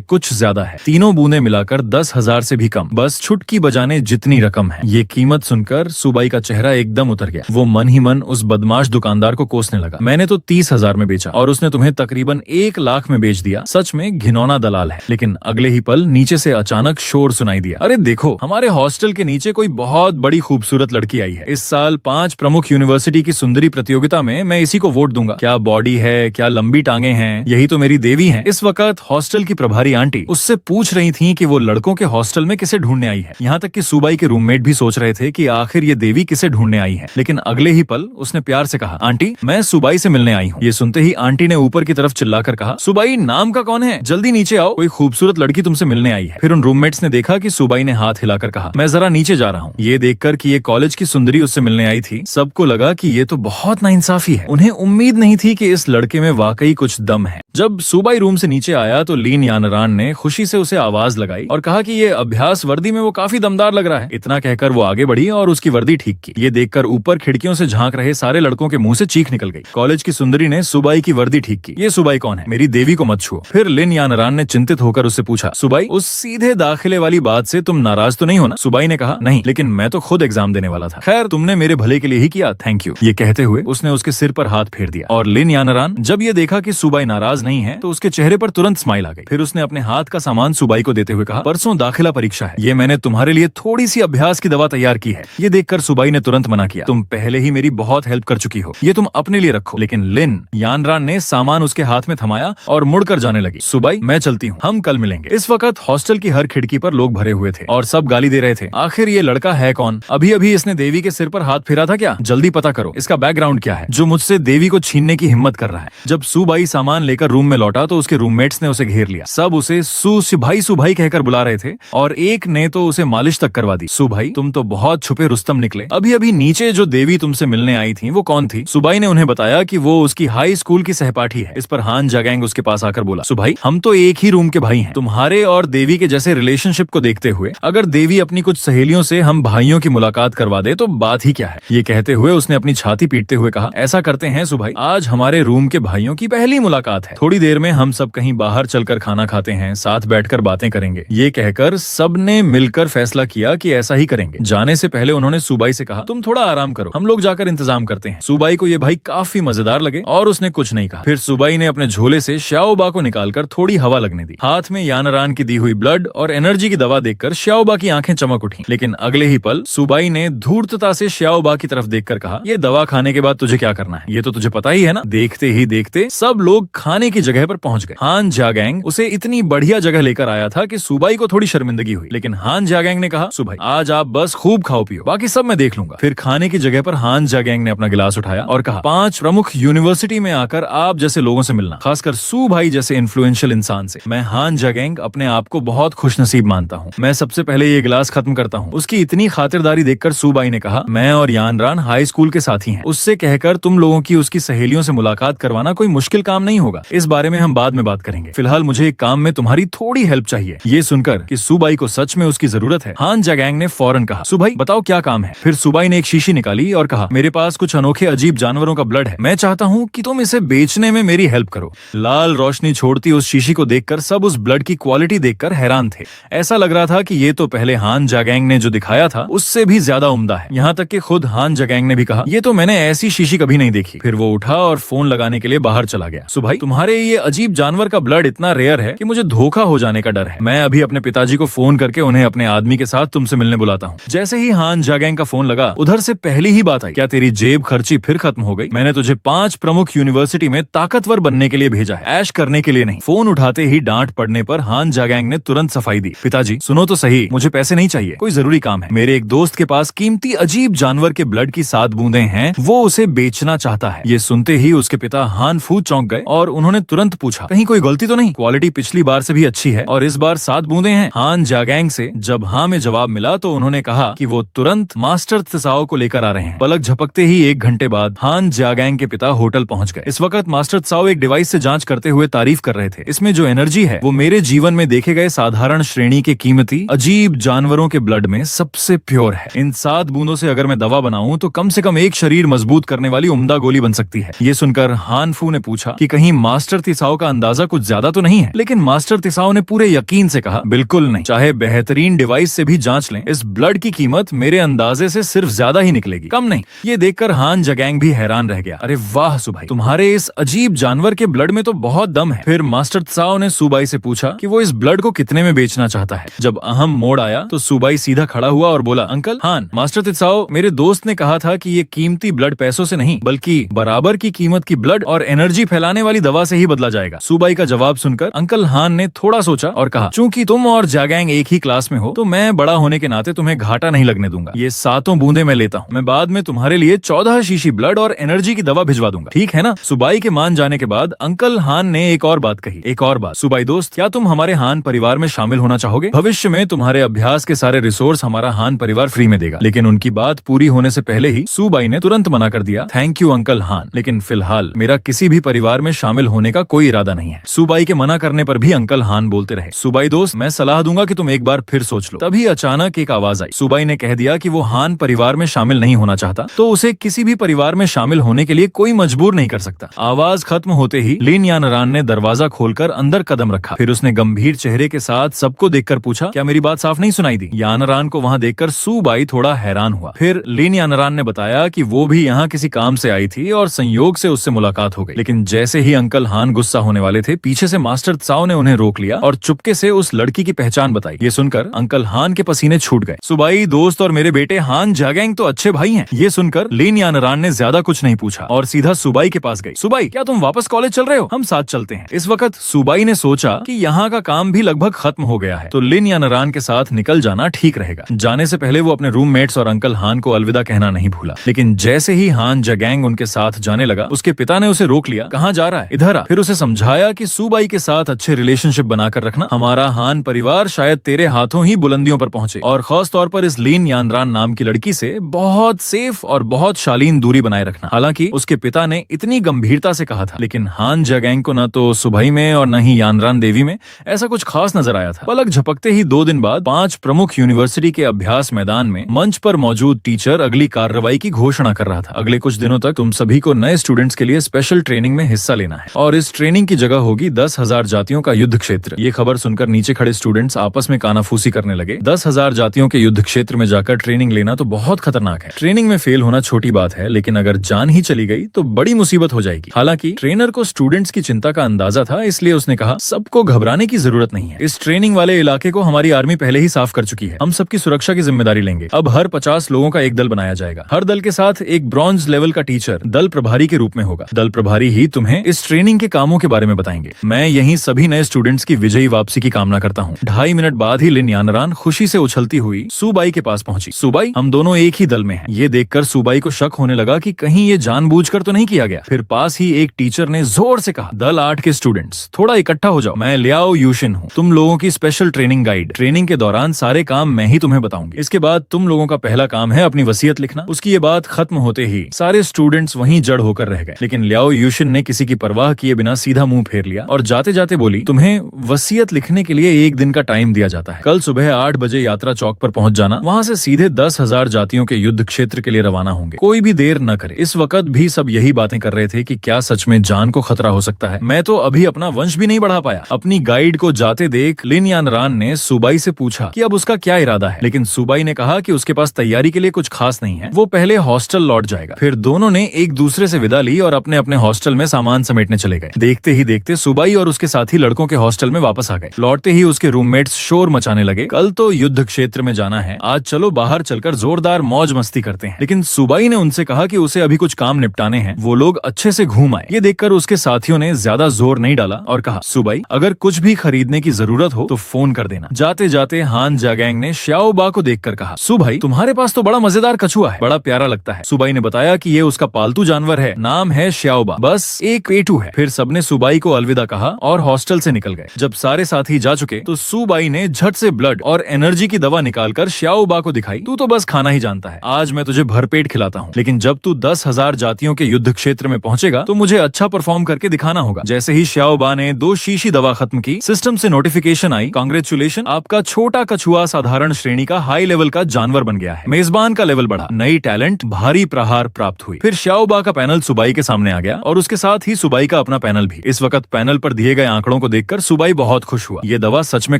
कुछ ज्यादा है। तीनों बूंदें मिलाकर 10,000 से भी कम, बस छुटकी बजाने जितनी रकम है। ये कीमत सुनकर सुबाई का चेहरा एकदम उतर गया। वो मन ही मन उस बदमाश दुकानदार को कोसने लगा। मैंने तो 30,000 में बेचा और उसने तुम्हें तकरीबन 1 लाख में बेच दिया। सच में घिनौना दलाल है। लेकिन अगले ही पल नीचे से अचानक शोर सुनाई दिया। अरे देखो, हमारे हॉस्टल के नीचे कोई बहुत बड़ी खूबसूरत लड़की आई है। इस साल 5 प्रमुख यूनिवर्सिटी की सुंदरी प्रतियोगिता में मैं इसी को वोट दूंगा। क्या बॉडी है, क्या लंबी टांगे हैं, यही तो मेरी देवी है। इस वक्त हॉस्टल की प्रभारी आंटी उससे पूछ रही थी कि वो लड़कों के हॉस्टल में किसे ढूंढने आई है। यहाँ तक कि सुबाई के रूममेट भी सोच रहे थे कि आखिर ये देवी किसे ढूंढने आई है। लेकिन अगले ही पल उसने प्यार से कहा, आंटी मैं सुबाई से मिलने आई हूँ। ये सुनते ही आंटी ने ऊपर की तरफ चिल्लाकर कहा, सुबाई नाम का कौन है, जल्दी नीचे आओ, कोई खूबसूरत लड़की तुमसे मिलने आई है। फिर उन रूममेट्स ने देखा कि सुबाई ने हाथ हिलाकर कहा, मैं जरा नीचे जा रहा हूँ। ये देखकर कि ये कॉलेज की सुंदरी उससे मिलने आई थी, सबको लगा कि ये तो बहुत नाइंसाफी है। उन्हें उम्मीद नहीं थी कि इस लड़के में वाकई कुछ दम है। जब सुबाई रूम से नीचे आया तो लीन यानरान ने खुशी से उसे आवाज लगाई और कहा कि ये अभ्यास वर्दी में वो काफी दमदार लग रहा है। इतना कहकर वो आगे बढ़ी और उसकी वर्दी ठीक की। ये देखकर ऊपर खिड़कियों से झांक रहे सारे लड़कों के मुंह से चीख निकल गई। कॉलेज की सुंदरी ने सुबाई की वर्दी ठीक की। ये सुबाई कौन है, मेरी देवी को मत छुओ। फिर लिन यानरान ने चिंतित होकर उससे पूछा, सुबाई उस सीधे दाखिले वाली बात से तुम नाराज तो नहीं हो ना? सुबाई ने कहा, नहीं, लेकिन मैं तो खुद एग्जाम देने वाला था। खैर तुमने मेरे भले के लिए ही किया, थैंक यू। ये कहते हुए उसने उसके सिर पर हाथ फेर दिया। और लिन यानरान जब ये देखा कि सुबाई नाराज नहीं है तो उसके चेहरे पर तुरंत स्माइल आ गई। फिर उसने अपने हाथ का सामान सुबाई को देते हुए कहा, परसों दाखिला परीक्षा है, ये मैंने तुम्हारे लिए थोड़ी सी अभ्यास की दवा तैयार की है। ये देखकर सुबाई ने तुरंत मना किया, तुम पहले ही मेरी बहुत हेल्प कर चुकी हो, ये तुम अपने लिए रखो। लेकिन लिन यानरान ने सामान उसके हाथ में थमाया और मुड़कर जाने लगी। सुबाई मैं चलती हूँ, हम कल मिलेंगे। इस वक्त हॉस्टल की हर खिड़की पर लोग भरे हुए थे और सब गाली दे रहे थे, आखिर ये लड़का है कौन? अभी अभी इसने देवी के सिर पर हाथ फेरा था क्या? जल्दी पता करो इसका बैकग्राउंड क्या है, जो मुझसे देवी को छीनने की हिम्मत कर रहा है। जब सुबाई सामान लेकर रूम में लौटा तो उसके रूममेट्स ने उसे घेर लिया। सब उसे सुभाई कहकर बुला रहे थे और एक ने तो उसे मालिश तक करवा दी। सुभाई तुम तो बहुत छुपे रुस्तम निकले। अभी अभी नीचे जो देवी तुमसे मिलने आई थी वो कौन थी? सुबाई ने उन्हें बताया कि वो उसकी हाई स्कूल की सहपाठी है। इस पर हान जागैंग उसके पास आकर बोला, सुभाई हम तो एक ही रूम के भाई हैं। तुम्हारे और देवी के जैसे रिलेशनशिप को देखते हुए अगर देवी अपनी कुछ सहेलियों से हम भाइयों की मुलाकात करवा दे तो बात ही क्या है। ये कहते हुए उसने अपनी छाती पीटते हुए कहा, ऐसा करते हैं सुभाई, आज हमारे रूम के भाइयों की पहली मुलाकात है। थोड़ी देर में हम सब कहीं बाहर चलकर खाना खाते हैं, साथ बैठकर बातें करेंगे। ये कहकर सबने मिलकर फैसला किया कि ऐसा ही करेंगे। जाने से पहले उन्होंने सुबाई से कहा, तुम थोड़ा आराम करो, हम लोग जाकर इंतजाम करते हैं। सुबाई को ये भाई काफी मजेदार लगे और उसने कुछ नहीं कहा। फिर सुबाई ने अपने झोले से श्याओबा को निकालकर थोड़ी हवा लगने दी। हाथ में यानरान की दी हुई ब्लड और एनर्जी की दवा देखकर श्याओबा की आंखें चमक उठी। लेकिन अगले ही पल सुबाई ने धूर्तता से श्याओबा की तरफ देखकर कहा, ये दवा खाने के बाद तुझे क्या करना है, ये तो तुझे पता ही है ना। देखते ही देखते सब लोग खाने की जगह पर पहुंच गए। हान जागैंग उसे इतनी बढ़िया जगह लेकर आया था कि सुबाई को थोड़ी शर्मिंदगी हुई। लेकिन हान जागैंग ने कहा, सुबाई आज आप बस खूब खाओ पियो, बाकी सब मैं देख लूंगा। फिर खाने की जगह पर हान जागैंग ने अपना गिलास उठाया और कहा, 5 प्रमुख यूनिवर्सिटी में आकर आप जैसे लोगों से मिलना, खासकर सू भाई जैसे इन्फ्लुएंशियल इंसान से, मैं हान जागैंग अपने आप को बहुत खुशनसीब मानता हूँ। मैं सबसे पहले ये गिलास खत्म करता हूँ। उसकी इतनी खातिरदारी देखकर सुबाई ने कहा, मैं और यानरान हाई स्कूल के साथी हैं, उससे कहकर तुम लोगों की उसकी सहेलियों से मुलाकात करवाना कोई मुश्किल काम नहीं होगा। इस बारे में हम बाद में बात करेंगे, फिलहाल मुझे एक काम में तुम्हारी थोड़ी हेल्प चाहिए। ये सुनकर कि सुबाई को सच में उसकी जरूरत है, हान जागैंग ने फौरन कहा, सुबाई बताओ क्या काम है। फिर सुबाई ने एक शीशी निकाली और कहा, मेरे पास कुछ अनोखे अजीब जानवरों का ब्लड है, मैं चाहता हूँ कि तुम इसे बेचने में मेरी हेल्प करो। लाल रोशनी छोड़ती उस शीशी को देखकर सब उस ब्लड की क्वालिटी देखकर हैरान थे। ऐसा लग रहा था कि ये तो पहले हान जागैंग ने जो दिखाया था उससे भी ज्यादा उम्दा है। यहाँ तक कि खुद हान जागैंग ने भी कहा, ये तो मैंने ऐसी शीशी कभी नहीं देखी। फिर वो उठा और फोन लगाने के लिए बाहर चला गया। सुबाई तुम्हारे ये अजीब जानवर का ब्लड इतना रेयर है कि मुझे धोखा हो जाने का डर है। मैं अभी अपने पिताजी को फोन करके उन्हें अपने आदमी के साथ तुमसे मिलने बुलाता हूँ। जैसे ही हान जागैंग का फोन लगा उधर से पहली ही बात आई, क्या तेरी जेब खर्ची फिर खत्म हो गई? मैंने तुझे 5 प्रमुख यूनिवर्सिटी में ताकतवर बनने के लिए भेजा है, ऐश करने के लिए नहीं। फोन उठाते ही डांट पड़ने पर हान जागैंग ने तुरंत सफाई दी, पिताजी सुनो तो सही, मुझे पैसे नहीं चाहिए, कोई जरूरी काम है। मेरे एक दोस्त के पास कीमती अजीब जानवर के ब्लड की 7 बूंदें हैं, वो उसे बेचना चाहता है। ये सुनते ही उसके पिता हान फू चौंक गए और उन्होंने तुरंत पूछा, कहीं कोई गलती तो नहीं? क्वालिटी पिछली बार से भी अच्छी है और इस बार 7 बूंदें हैं। हान जागैंग से जब हाँ में जवाब मिला तो उन्होंने कहा कि वो तुरंत मास्टर त्साओ को लेकर आ रहे हैं। पलक झपकते ही 1 घंटे बाद हान जागैंग के पिता होटल पहुंच गए। इस वक्त मास्टर त्साओ एक डिवाइस से जांच करते हुए तारीफ कर रहे थे, इसमें जो एनर्जी है वो मेरे जीवन में देखे गए साधारण श्रेणी के कीमती अजीब जानवरों के ब्लड में सबसे प्योर है। इन 7 बूंदों से अगर मैं दवा बनाऊं तो कम से कम एक शरीर मजबूत करने वाली उम्दा गोली बन सकती है। ये सुनकर हान फू ने पूछा कि कहीं मास्टर तिसाओ का अंदाजा कुछ ज्यादा तो नहीं है, लेकिन मास्टर तिसाओ ने पूरे यकीन से कहा, बिल्कुल नहीं, चाहे बेहतरीन डिवाइस से भी जांच लें, इस ब्लड की कीमत मेरे अंदाजे से सिर्फ ज्यादा ही निकलेगी, कम नहीं। ये देखकर हान जगैंग भी हैरान रह गया। अरे वाह सुबाई, तुम्हारे इस अजीब जानवर के ब्लड में तो बहुत दम है। फिर मास्टर त्साओ ने सुबाई से पूछा कि वो इस ब्लड को कितने में बेचना चाहता है। जब अहम मोड़ आया तो सुबाई सीधा खड़ा हुआ और बोला, अंकल हान, मास्टर त्साओ, मेरे दोस्त ने कहा था कि ये कीमती ब्लड पैसों से नहीं बल्कि बराबर की कीमत की ब्लड और एनर्जी फैलाने वाली दवा से ही बदला जाएगा। सुबाई का जवाब सुनकर अंकल हान ने थोड़ा सोचा और कहा, चूंकि तुम और जागैंग एक ही क्लास में हो तो मैं बड़ा होने के नाते तुम्हें घाटा नहीं लगने दूंगा। ये 7 बूंदे मैं लेता हूँ। मैं बाद में तुम्हारे लिए 14 शीशी ब्लड और एनर्जी की दवा भिजवा दूंगा, ठीक है ना? सुबाई के मान जाने के बाद अंकल हान ने एक और बात कही, एक और बात, सुबाई दोस्त, क्या तुम हमारे हान परिवार में शामिल होना चाहोगे? भविष्य में तुम्हारे अभ्यास के सारे रिसोर्स हमारा हान परिवार फ्री में देगा। लेकिन उनकी बात पूरी होने से पहले ही सुबाई ने तुरंत मना कर दिया, थैंक यू अंकल हान, लेकिन फिलहाल मेरा किसी भी परिवार में शामिल होने का कोई इरादा नहीं है। सुबाई के मना करने पर भी अंकल हान बोलते रहे, सुबाई दोस्त, मैं सलाह दूंगा कि तुम एक बार फिर सोच लो। तभी अचानक एक आवाज आई। सुबाई ने कह दिया कि वो हान परिवार में शामिल नहीं होना चाहता तो उसे किसी भी परिवार में शामिल होने के लिए कोई मजबूर नहीं कर सकता। आवाज खत्म होते ही लिन यानरान ने दरवाजा खोलकर अंदर कदम रखा। फिर उसने गंभीर चेहरे के साथ सबको देखकर पूछा, क्या मेरी बात साफ नहीं सुनाई दी? यानरान को वहाँ देखकर सुबाई थोड़ा हैरान हुआ। फिर लिन यानरान ने बताया कि वो भी यहाँ किसी काम से आई थी और संयोग से उससे मुलाकात हो गई। लेकिन जैसे ही अंकल हान गुस्सा होने वाले थे, पीछे से मास्टर त्साओ ने उन्हें रोक लिया और चुपके से उस लड़की की पहचान बताई। ये सुनकर अंकल हान के पसीने छूट गए। सुबाई दोस्त और मेरे बेटे हान जागैंग तो अच्छे भाई हैं। ये सुनकर लिन यानरान ने ज्यादा कुछ नहीं पूछा और सीधा सुबाई के पास गई। सुबाई, क्या तुम वापस कॉलेज चल रहे हो? हम साथ चलते हैं। इस वक्त सुबाई ने सोचा कि यहाँ का काम भी लगभग खत्म हो गया है तो लिन यानरान के साथ निकल जाना ठीक रहेगा। जाने से पहले वो अपने रूममेट्स और अंकल हान को अलविदा कहना नहीं भूला। लेकिन जैसे ही हान जगैंग उनके साथ जाने लगा, उसके पिता ने उसे रोक लिया। कहाँ जा रहा है? इधर आ। फिर उसे समझाया कि सुबाई के साथ अच्छे रिलेशनशिप बनाकर रखना। हमारा हान परिवार शायद तेरे हाथों ही बुलंदियों पर पहुंचे और खास तौर पर इस लिन यानरान नाम की लड़की से बहुत सेफ और बहुत शालीन दूरी बनाए रखना। हालांकि उसके पिता ने इतनी गंभीरता से कहा था, लेकिन हान जगैंग को न तो सुबाई में और न ही यानरान देवी में ऐसा कुछ खास नजर आया था। पलक झपकते ही 2 दिन बाद 5 प्रमुख यूनिवर्सिटी के अभ्यास मैदान में मंच पर मौजूद टीचर अगली कार्रवाई की घोषणा कर रहा था। अगले कुछ दिनों तक तुम सभी को नए स्टूडेंट्स के लिए स्पेशल ट्रेनिंग में हिस्सा लेना है और इस ट्रेनिंग की जगह होगी 10,000 जातियों का युद्ध क्षेत्र। ये खबर सुनकर नीचे खड़े स्टूडेंट्स आपस में कानाफूसी करने लगे। 10,000 जातियों के युद्ध क्षेत्र में जाकर ट्रेनिंग लेना तो बहुत खतरनाक है। ट्रेनिंग में फेल होना छोटी बात है, लेकिन अगर जान ही चली गई तो बड़ी मुसीबत हो जाएगी। हालांकि ट्रेनर को स्टूडेंट्स की चिंता का अंदाजा था, इसलिए उसने कहा, सबको घबराने की जरूरत नहीं है। इस ट्रेनिंग वाले इलाके को हमारी आर्मी पहले ही साफ कर चुकी है। हम सबकी सुरक्षा की जिम्मेदारी लेंगे। अब हर 50 लोगों का एक दल बनाया जाएगा। हर दल के साथ एक ब्रॉन्ज लेवल का टीचर दल प्रभारी के रूप में होगा। दल प्रभारी ही तुम्हें इस ट्रेनिंग के कामों के बारे में बताएंगे। मैं यहीं सभी नए स्टूडेंट्स की विजयी वापसी की कामना करता हूँ। 2.5 मिनट बाद ही लिन यानरान खुशी से उछलती हुई सुबाई के पास पहुंची। सुबाई, हम दोनों एक ही दल में हैं। ये देखकर सुबाई को शक होने लगा कि कहीं ये जानबूझकर तो नहीं किया गया। फिर पास ही एक टीचर ने जोर से कहा, दल 8 के स्टूडेंट्स थोड़ा इकट्ठा हो जाओ। मैं लियाओ यूशिन हूँ, तुम लोगों की स्पेशल ट्रेनिंग गाइड। ट्रेनिंग के दौरान सारे काम मैं ही तुम्हें बताऊंगी। इसके बाद तुम लोगों का पहला काम है अपनी वसीयत लिखना। उसकी ये बात खत्म होते ही सारे स्टूडेंट्स वहीं जड़ होकर रह गए। लेकिन लियाओ यूशिन ने किसी की परवाह किए बिना सीधा मुंह फेर लिया और जाते जाते बोली, तुम्हें वसीयत लिखने के लिए 1 दिन का टाइम दिया जाता है। कल सुबह 8 बजे यात्रा चौक पर पहुंच जाना। वहां से सीधे 10,000 जातियों के युद्ध क्षेत्र के लिए रवाना होंगे। कोई भी देर न करे। इस वक्त भी सब यही बातें कर रहे थे कि क्या सच में जान को खतरा हो सकता है। मैं तो अभी अपना वंश भी नहीं बढ़ा पाया। अपनी गाइड को जाते देख लिन यानरान ने सुबाई से पूछा कि अब उसका क्या इरादा है, लेकिन सुबाई ने कहा कि उसके पास तैयारी के लिए कुछ खास नहीं है, वो पहले हॉस्टल लौट जाएगा। फिर दोनों ने एक दूसरे से विदा ली और अपने अपने हॉस्टल में सामान समेटने चले गए। देखते ही देखते सुबाई और उसके साथी लड़कों के हॉस्टल में वापस आ गए। लौटते ही उसके रूममेट्स शोर मचाने लगे, कल तो युद्ध क्षेत्र में जाना है, आज चलो बाहर चलकर जोरदार मौज मस्ती करते हैं। लेकिन सुबाई ने उनसे कहा कि उसे अभी कुछ काम निपटाने हैं, वो लोग अच्छे से घूम आए। ये देखकर उसके साथियों ने ज्यादा जोर नहीं डाला और कहा, सुबाई अगर कुछ भी खरीदने की जरूरत हो तो फोन कर देना। जाते जाते हान जागैंग ने श्याओबा को देखकर कहा, सुबाई तुम्हारे पास तो बड़ा मजेदार कछुआ है, बड़ा प्यारा लगता है। सुबाई ने बताया कि ये उसका पालतू जानवर है, नाम है श्याओबा, बस एक पेटू है। फिर सबने सुबाई को अलविदा कहा और हॉस्टल से निकल गए। जब सारे साथी जा चुके तो सुबाई ने झट से ब्लड और एनर्जी की दवा निकालकर श्याओबा को दिखाई। तू तो बस खाना ही जानता है, आज मैं तुझे भरपेट खिलाता हूँ, लेकिन जब तू 10,000 जातियों के युद्ध क्षेत्र में पहुंचेगा तो मुझे अच्छा परफॉर्म करके दिखाना होगा। जैसे ही श्याओबा ने 2 शीशी दवा खत्म की, सिस्टम से नोटिफिकेशन आई, कांग्रेचुलेशन, आपका छोटा कछुआ साधारण श्रेणी का हाई लेवल का जानवर बन गया है। मेजबान का लेवल बढ़ा, नई टैलेंट भारी प्रहार प्राप्त हुई। फिर श्याओबा का पैनल सुबाई सुबाई के सामने आ गया और उसके साथ ही सुबाई का अपना पैनल भी। इस वक्त पैनल पर दिए गए आंकड़ों को देखकर सुबाई बहुत खुश हुआ। ये दवा सच में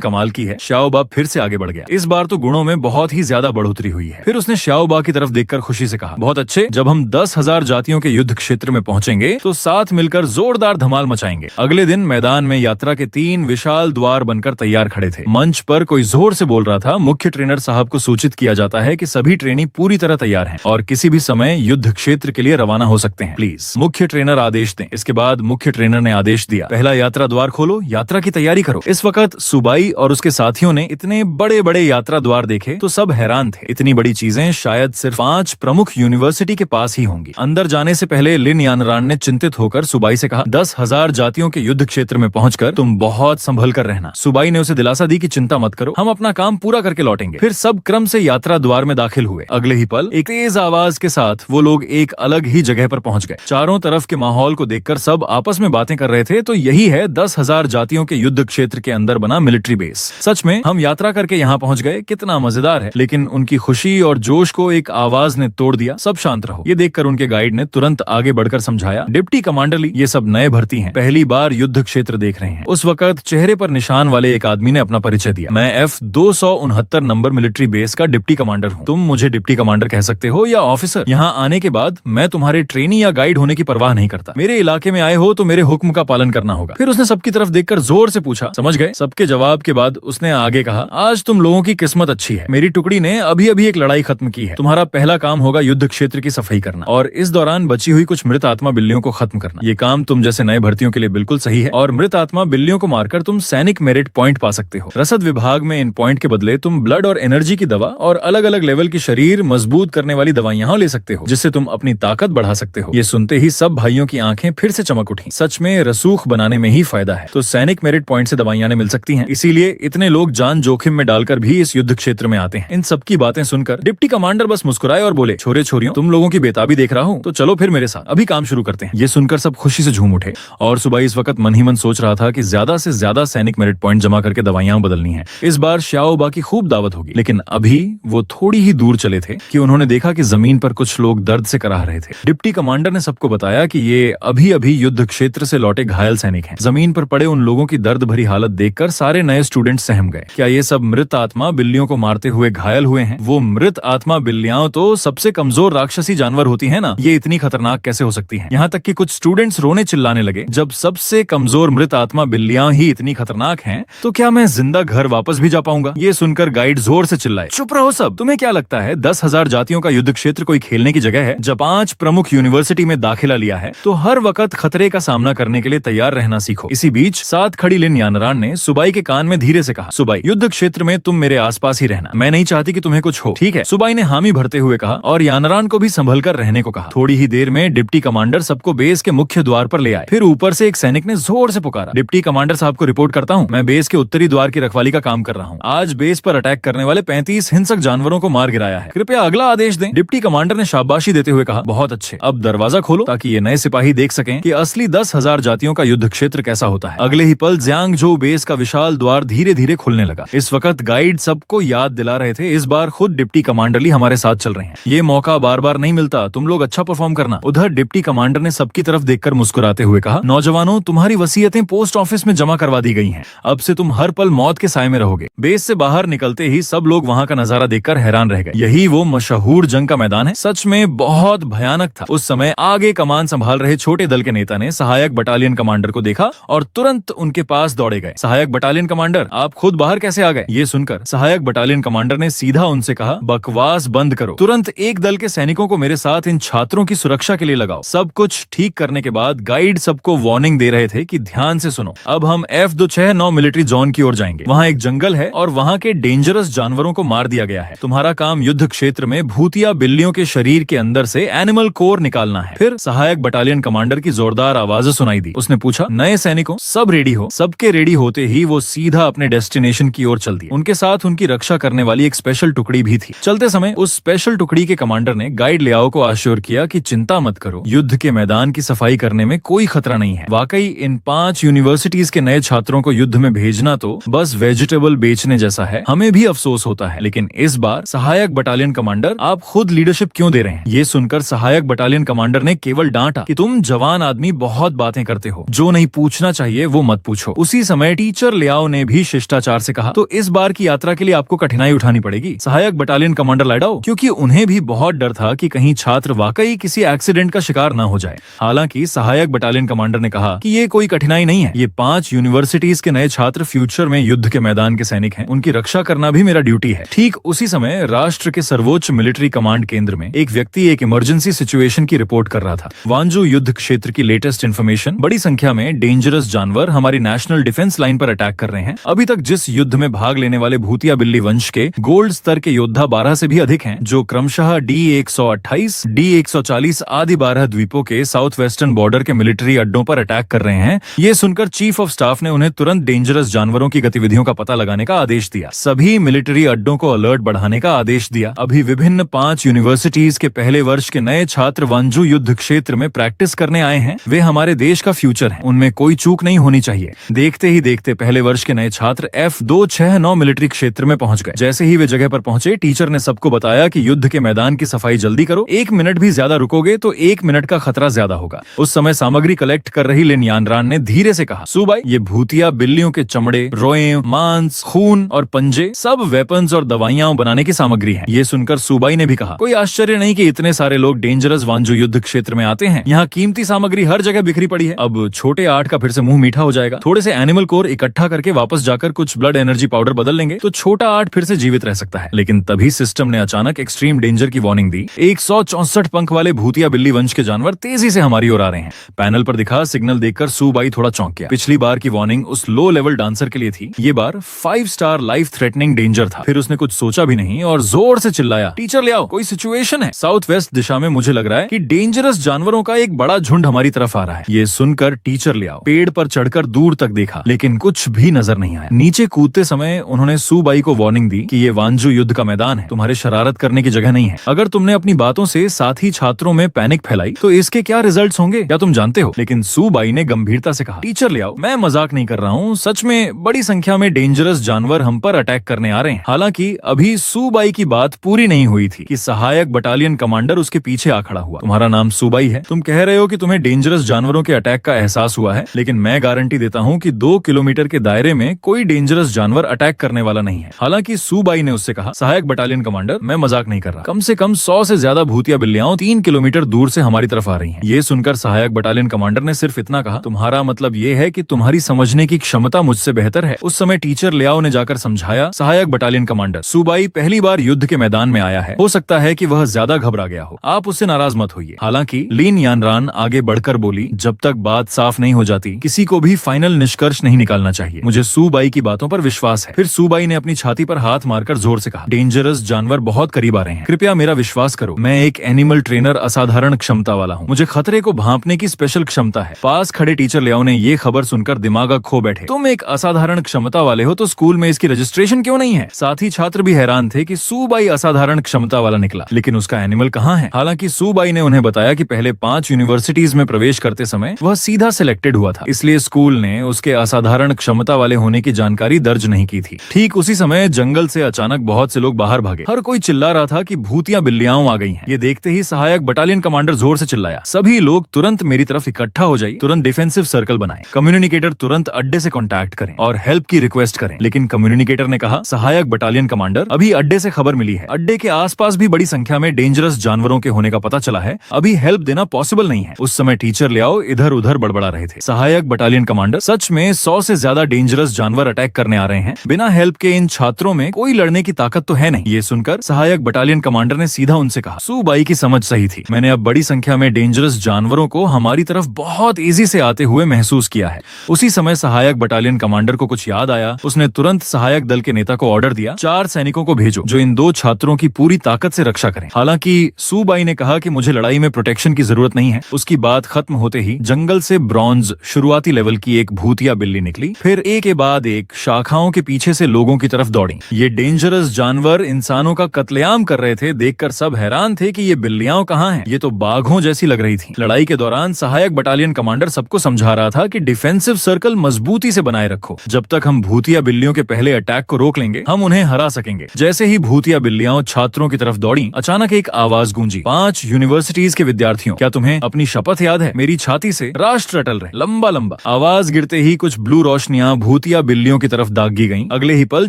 कमाल की है। श्याओबा फिर से आगे बढ़ गया। इस बार तो गुणों में बहुत ही ज्यादा बढ़ोतरी हुई है। फिर उसने श्याओबा की तरफ देखकर खुशी से कहा, बहुत अच्छे, जब हम 10,000 जातियों के युद्ध क्षेत्र में पहुंचेंगे तो साथ मिलकर जोरदार धमाल मचाएंगे। अगले दिन मैदान में यात्रा के 3 विशाल द्वार बनकर तैयार खड़े थे। मंच पर कोई जोर से बोल रहा था, मुख्य ट्रेनर साहब को सूचित किया जाता है कि सभी ट्रेनी पूरी तरह तैयार हैं और किसी भी समय युद्ध क्षेत्र के लिए रवाना हो सकते हैं। प्लीज मुख्य ट्रेनर आदेश दें। इसके बाद मुख्य ट्रेनर ने आदेश दिया, पहला यात्रा द्वार खोलो, यात्रा की तैयारी करो। इस वक्त सुबाई और उसके साथियों ने इतने बड़े बड़े यात्रा द्वार देखे तो सब हैरान थे। इतनी बड़ी चीजें शायद सिर्फ 5 प्रमुख यूनिवर्सिटी के पास ही होंगी। अंदर जाने से पहले लिन यानरान ने चिंतित होकर सुबाई से कहा, 10,000 जातियों के युद्ध क्षेत्र में पहुंचकर तुम बहुत संभल कर रहना। सुबाई ने उसे दिलासा दी कि चिंता मत करो, हम अपना काम पूरा करके लौटेंगे। फिर सब क्रम से यात्रा द्वार में दाखिल हुए। अगले ही पल एक तेज आवाज के साथ वो लोग एक अलग ही जगह पर पहुंच गए। चारों तरफ के माहौल को देखकर सब आपस में बातें कर रहे थे, तो यही है 10,000 जातियों के युद्ध क्षेत्र के अंदर बना मिलिट्री बेस। सच में हम यात्रा करके यहाँ पहुंच गए, कितना मजेदार है। लेकिन उनकी खुशी और जोश को एक आवाज ने तोड़ दिया, सब शांत रहो। ये देखकर उनके गाइड ने तुरंत आगे बढ़कर समझाया, डिप्टी कमांडर ली, ये सब नए भर्ती हैं, पहली बार युद्ध क्षेत्र देख रहे हैं। उस वक्त चेहरे पर निशान वाले एक आदमी ने अपना परिचय दिया, मैं F-269 नंबर मिलिट्री बेस का डिप्टी कमांडर हूँ। तुम मुझे डिप्टी कमांडर कह सकते हो या ऑफिसर। यहाँ आने के बाद मैं तुम्हारे ट्रेनी या गाइड होने की परवाह नहीं करता। मेरे इलाके में आए हो तो मेरे हुक्म का पालन करना होगा। फिर उसने सबकी तरफ देखकर जोर से पूछा, समझ गए? सबके जवाब के बाद उसने आगे कहा, आज तुम लोगों की किस्मत अच्छी है, मेरी टुकड़ी ने अभी अभी एक लड़ाई खत्म की है। तुम्हारा पहला काम होगा युद्ध क्षेत्र की सफाई करना और इस दौरान बची हुई कुछ मृत आत्मा बिल्लियों को खत्म करना। ये काम तुम जैसे नए भर्तियों के लिए बिल्कुल सही है और मृत आत्मा बिल्लियों को मारकर तुम सैनिक मेरिट पॉइंट पा सकते हो। रसद विभाग में इन पॉइंट के बदले तुम ब्लड और एनर्जी की दवा और अलग अलग लेवल की शरीर मजबूत करने वाली दवाइयां ले सकते हो, जिससे तुम अपनी ताकत बढ़ा सकते हो। ये सुनते ही सब भाइयों की आंखें फिर से चमक उठी। सच में रसूख बनाने में ही फायदा है। तो सैनिक मेरिट पॉइंट से दवाइयां मिल सकती हैं, इसीलिए इतने लोग जान जोखिम में डालकर भी इस युद्ध क्षेत्र में आते हैं। इन सबकी बातें सुनकर डिप्टी कमांडर बस मुस्कुराए और बोले, छोरे छोरियों, तुम लोगों की बेताबी देख रहा हूँ, तो चलो फिर मेरे साथ, अभी काम शुरू करते हैं। ये सुनकर सब खुशी से झूम उठे और सुबाई इस वक्त मन ही मन सोच रहा था कि ज्यादा से ज्यादा सैनिक मेरिट पॉइंट जमा करके दवाइयां बदलनी है। इस बार श्याओबा की खूब दावत होगी। लेकिन अभी वो थोड़ी ही दूर चले थे कि उन्होंने देखा कि जमीन पर कुछ लोग दर्द से कराह रहे थे। डिप्टी कमांडर ने सबको बताया कि ये अभी अभी युद्ध क्षेत्र से लौटे घायल सैनिक हैं। जमीन पर पड़े उन लोगों की दर्द भरी हालत देखकर सारे नए स्टूडेंट सहम गए। क्या ये सब मृत आत्मा बिल्लियों को मारते हुए घायल हुए हैं? वो मृत आत्मा बिल्लियां तो सबसे कमजोर राक्षसी जानवर होती है ना, ये इतनी खतरनाक कैसे हो सकती हैं? यहाँ तक कि कुछ स्टूडेंट्स रोने चिल्लाने लगे, जब सबसे कमजोर मृत आत्मा बिल्लियां ही इतनी खतरनाक हैं, तो क्या मैं जिंदा घर वापस भी जा पाऊंगा? ये सुनकर गाइड जोर से चिल्लाए, चुप रहो सब। तुम्हें क्या लगता है 10,000 जातियों का युद्ध क्षेत्र कोई खेलने की जगह है? जब 5 प्रमुख यूनिवर्सिटी में दाखिला लिया है तो हर वक्त खतरे का सामना करने के लिए तैयार रहना सीखो। इसी बीच साथ खड़ी लिन यानरान ने सुबाई के कान में धीरे से कहा, सुबाई, युद्ध क्षेत्र में तुम मेरे आसपास ही रहना, मैं नहीं चाहती कि तुम्हें कुछ हो, ठीक है? सुबाई ने हामी भरते हुए कहा और यानरान को भी संभल कर रहने को कहा। थोड़ी ही देर में डिप्टी कमांडर सबको बेस के मुख्य द्वार पर ले आए। फिर ऊपर से एक सैनिक ने जोर से पुकारा, डिप्टी कमांडर साहब को रिपोर्ट करता हूँ, मैं बेस के उत्तरी द्वार की रखवाली का काम कर रहा हूँ। आज बेस पर अटैक करने वाले 35 हिंसक जानवरों को मार गिराया है, कृपया अगला आदेश दें। डिप्टी कमांडर ने शाबाशी देते हुए कहा, बहुत अच्छे, अब दरवाजा खोलो ताकि ये नए सिपाही देख सकें कि असली 10,000 जातियों का युद्ध क्षेत्र कैसा होता है। अगले ही पल ज़ियांगझोउ बेस का विशाल द्वार धीरे धीरे खुलने लगा। इस वक्त गाइड सबको याद दिला रहे थे, इस बार खुद डिप्टी कमांडर ली हमारे साथ चल रहे हैं, ये मौका बार बार नहीं मिलता, तुम लोग अच्छा परफॉर्म करना। उधर डिप्टी कमांडर ने सबकी तरफ देखकर मुस्कुराते हुए कहा, नौजवानों, तुम्हारी वसीयतें पोस्ट ऑफिस में जमा करवा दी गई हैं, अब से तुम हर पल मौत के साए में रहोगे। बेस से बाहर निकलते ही सब लोग वहाँ का नजारा देखकर हैरान रह गए। यही वो मशहूर जंग का मैदान है, सच में बहुत भयानक था। उस समय आगे कमान संभाल रहे छोटे दल के नेता ने सहायक बटालियन कमांडर को देखा और तुरंत उनके पास दौड़े गए। सहायक बटालियन कमांडर, आप खुद बाहर कैसे आ गए? ये सुनकर सहायक बटालियन कमांडर ने सीधा उनसे कहा, बकवास बंद करो, तुरंत एक दल के सैनिकों को मेरे साथ इन छात्रों की सुरक्षा के लिए लगाओ। सब कुछ ठीक करने के बाद गाइड सबको वार्निंग दे रहे थे कि ध्यान से सुनो, अब हम F-269 मिलिट्री जोन की ओर जाएंगे। वहाँ एक जंगल है और वहाँ के डेंजरस जानवरों को मार दिया गया है। तुम्हारा काम युद्ध क्षेत्र में भूतिया बिल्लियों के शरीर के अंदर से एनिमल कोर निकालना है। फिर सहायक बटालियन कमांडर की जोरदार आवाज सुनाई दी। उसने पूछा, नए सैनिकों, सब रेडी हो? सबके रेडी होते ही वो सीधा अपने डेस्टिनेशन की ओर चल दिए। उनके साथ उनकी रक्षा करने वाली एक स्पेशल टुकड़ी भी थी। चलते समय उस स्पेशल टुकड़ी के कमांडर ने गाइड लियाओ को आश्योर किया कि चिंता मत करो, युद्ध के मैदान की सफाई करने में कोई खतरा नहीं है। वाकई इन 5 यूनिवर्सिटीज के नए छात्रों को युद्ध में भेजना तो बस वेजिटेबल बेचने जैसा है, हमें भी अफसोस होता है, लेकिन इस बार सहायक बटालियन कमांडर आप खुद लीडरशिप क्यों दे रहे हैं? ये सुनकर सहायक बटालियन कमांडर ने केवल डांटा कि तुम जवान आदमी बहुत बातें करते हो, जो नहीं पूछना चाहिए वो मत पूछो। उसी समय टीचर लियाओ ने भी शिष्टाचार से कहा, तो इस बार की यात्रा के लिए आपको कठिनाई उठानी पड़ेगी सहायक बटालियन कमांडर लाइडाओ, क्योंकि उन्हें भी बहुत डर था कि कहीं छात्र वाकई किसी एक्सीडेंट का शिकार न हो जाए। हालांकि सहायक बटालियन कमांडर ने कहा कि ये कोई कठिनाई नहीं है, ये 5 यूनिवर्सिटीज के नए छात्र फ्यूचर में युद्ध के मैदान के सैनिक हैं, उनकी रक्षा करना भी मेरा ड्यूटी है। ठीक उसी समय राष्ट्र के सर्वोच्च मिलिट्री कमांड केंद्र में एक व्यक्ति एक इमरजेंसी सिचुएशन की रिपोर्ट कर रहा था। वांजू युद्ध क्षेत्र की लेटेस्ट इन्फॉर्मेशन, बड़ी संख्या में डेंजरस जानवर हमारी नेशनल डिफेंस लाइन पर अटैक कर रहे हैं। अभी तक जिस युद्ध में भाग लेने वाले भूतिया बिल्ली वंश के गोल्ड स्तर के योद्धा 12 से भी अधिक हैं, जो क्रमशः D-128, D-140 आदि 12 द्वीपों के साउथ वेस्टर्न बॉर्डर के मिलिट्री अड्डों पर अटैक कर रहे हैं। ये सुनकर चीफ ऑफ स्टाफ ने उन्हें तुरंत डेंजरस जानवरों की गतिविधियों का पता लगाने का आदेश दिया। सभी मिलिट्री अड्डों को अलर्ट बढ़ाने का आदेश दिया। अभी विभिन्न 5 यूनिवर्सिटीज के पहले वर्ष के नए छात्र वांजू युद्ध क्षेत्र में प्रैक्टिस करने आए हैं। वे हमारे देश का फ्यूचर हैं, उनमें कोई चूक नहीं होनी चाहिए। देखते ही देखते पहले वर्ष के नए छात्र F269 मिलिट्री क्षेत्र में पहुंच गए। जैसे ही वे जगह पर पहुंचे, टीचर ने सबको बताया कि युद्ध के मैदान की सफाई जल्दी करो, 1 मिनट भी ज्यादा रुकोगे तो 1 मिनट का खतरा ज्यादा होगा। उस समय सामग्री कलेक्ट कर रही लिन यानरान ने धीरे से कहा, सुबाई, ये भूतिया बिल्लियों के चमड़े, रोए, मांस, खून और पंजे सब वेपन्स और दवाइयां बनाने की सामग्री है। ये सुनकर सुबाई ने भी कहा, कोई आश्चर्य नहीं कि इतने सारे लोग डेंजरस वांजू युद्ध क्षेत्र में आते हैं। यहाँ कीमती सामग्री हर जगह बिखरी पड़ी है। अब छोटे 8 का फिर से मुंह मीठा हो जाएगा। थोड़े से एनिमल कोर इकट्ठा करके वापस जाकर कुछ ब्लड एनर्जी पाउडर बदल लेंगे तो छोटा 8 फिर से जीवित रह सकता है। लेकिन तभी सिस्टम ने अचानक एक्सट्रीम डेंजर की वार्निंग दी। 164 पंख वाले भूतिया बिल्ली वंश के जानवर तेजी से हमारी ओर आ रहे हैं। पैनल पर दिखा सिग्नल देखकर सुबाई थोड़ा चौंक गया। पिछली बार की वार्निंग उस लो लेवल डांसर के लिए थी, ये बार 5 स्टार लाइफ थ्रेटनिंग डेंजर था। फिर उसने कुछ सोचा भी नहीं और जोर से चिल्लाया, टीचर ले आओ, कोई सिचुएशन है। साउथ वेस्ट दिशा में मुझे लग रहा है कि डेंजरस जानवरों का एक बड़ा झुंड हमारी तरफ आ रहा है। ये सुनकर टीचर ले आओ पेड़ पर चढ़कर दूर तक देखा, लेकिन कुछ भी नजर नहीं आया। नीचे कूदते समय उन्होंने सुबाई को वार्निंग दी कि ये वांजू युद्ध का मैदान है, तुम्हारे शरारत करने की जगह नहीं है। अगर तुमने अपनी बातों से साथी छात्रों में पैनिक फैलाई तो इसके क्या रिजल्ट्स होंगे, क्या तुम जानते हो? लेकिन सुबाई ने गंभीरता से कहा, टीचर ले आओ, मैं मजाक नहीं कर रहा हूँ, सच में बड़ी संख्या में डेंजरस जानवर हम पर अटैक करने आ रहे हैं। हालांकि अभी सुबाई की बात पूरी नहीं हुई थी कि सहायक बटालियन कमांडर उसके पीछे आ खड़ा हुआ। तुम्हारा नाम सुबाई है, तुम कह रहे हो कि तुम्हें डेंजरस जानवरों के अटैक का एहसास हुआ है, लेकिन मैं गारंटी देता हूँ कि 2 किलोमीटर के दायरे में कोई डेंजरस जानवर अटैक करने वाला नहीं है। हालांकि सुबाई ने उससे कहा, सहायक बटालियन कमांडर, मैं मजाक नहीं कर रहा, कम से कम 100 से ज्यादा भूतिया बिल्लियां 3 किलोमीटर दूर से हमारी तरफ आ रही हैं। ये सुनकर सहायक बटालियन कमांडर ने सिर्फ इतना कहा, तुम्हारा मतलब ये है कि तुम्हारी समझने की क्षमता मुझसे बेहतर है। उस समय टीचर लियाओ ने जाकर समझाया, सहायक बटालियन कमांडर, सुबाई पहली बार युद्ध के मैदान में आया है, हो सकता है कि वह ज्यादा घबरा गया हो, आप उससे नाराज मत होइए। हालांकि लिन यानरान आगे बढ़कर बोली, जब तक बात साफ नहीं हो जाती किसी को भी फाइनल निष्कर्ष नहीं निकालना चाहिए। मुझे सुबाई की बातों पर विश्वास है। फिर सुबाई ने अपनी छाती पर हाथ मारकर जोर से कहा, डेंजरस जानवर बहुत करीब आ रहे हैं, कृपया मेरा विश्वास करो, मैं एक एनिमल ट्रेनर असाधारण क्षमता वाला हूँ, मुझे खतरे को भांपने की स्पेशल क्षमता है। पास खड़े टीचर लियाओ ने ये खबर सुनकर दिमाग खो बैठे। तुम एक असाधारण क्षमता वाले हो तो स्कूल में इसकी रजिस्ट्रेशन क्यों नहीं है? साथी छात्र भी हैरान थे कि सुबाई असाधारण क्षमता वाला निकला, लेकिन उसका एनिमल कहाँ है? हालांकि सुबाई ने उन्हें बताया कि पहले 5 यूनिवर्सिटीज में प्रवेश करते समय वह सीधा सिलेक्टेड हुआ था, इसलिए स्कूल ने उसके असाधारण क्षमता वाले होने की जानकारी दर्ज नहीं की थी। ठीक उसी समय जंगल से अचानक बहुत से लोग बाहर भागे। हर कोई चिल्ला रहा था कि भूतिया बिल्लियां आ गई हैं। ये देखते ही सहायक बटालियन कमांडर जोर से चिल्लाया, सभी लोग तुरंत मेरी तरफ इकट्ठा हो जाइए, तुरंत डिफेंसिव सर्कल बनाएं, कम्युनिकेटर तुरंत अड्डे से कांटेक्ट करें और हेल्प की रिक्वेस्ट करें। लेकिन कम्युनिकेटर ने कहा, सहायक बटालियन कमांडर, अभी अड्डे से खबर मिली है, अड्डे के आसपास भी बड़ी संख्या में डेंजरस जानवरों के होने का पता चला है, अभी हेल्प देना पॉसिबल नहीं है। उस समय टीचर लियाओ इधर उधर बड़बड़ा रहे थे। सहायक बटालियन कमांडर, सच में 100 से ज्यादा डेंजरस जानवर अटैक करने आ रहे हैं, बिना हेल्प के इन छात्रों में कोई लड़ने की ताकत तो है नहीं। ये सुनकर सहायक बटालियन कमांडर ने सीधा उनसे कहा, सुबाई की समझ सही थी, मैंने अब बड़ी संख्या में डेंजरस जानवरों को हमारी तरफ बहुत इजी से आते हुए महसूस किया है। उसी समय सहायक बटालियन कमांडर को कुछ याद आया। उसने तुरंत सहायक दल के नेता को ऑर्डर दिया, 4 सैनिकों को भेजो जो इन 2 छात्रों की पूरी ताकत से रक्षा करें। हालांकि सुबाई ने कहा कि मुझे लड़ाई में प्रोटेक्शन की जरूरत नहीं है। उसकी बात खत्म होते ही जंगल से ब्रॉन्ज शुरुआती लेवल की एक भूतिया बिल्ली निकली, फिर एक के बाद एक शाखाओं के पीछे से लोगों की तरफ दौड़ी। ये डेंजरस जानवर इंसानों का कत्लेआम कर रहे थे। देखकर सब हैरान थे कि ये बिल्लियां कहाँ हैं? ये तो बाघों जैसी लग रही थी। लड़ाई के दौरान सहायक बटालियन कमांडर सबको समझा रहा था कि डिफेंसिव सर्कल मजबूती से बनाए रखो, जब तक हम भूतिया बिल्लियों के पहले अटैक को रोक लेंगे हम उन्हें हरा सकेंगे। जैसे ही भूतिया बिल्लियां छात्रों की तरफ दौड़ी, अचानक एक आवाज गूंजी। 5 यूनिवर्सिटीज के विद्यार्थी विद्यार्थियों, क्या तुम्हें अपनी शपथ याद है? मेरी छाती से राष्ट्र अटल रहे, लंबा लंबा। आवाज गिरते ही कुछ ब्लू रोशनियां भूतिया बिल्लियों की तरफ दागी गईं। अगले ही पल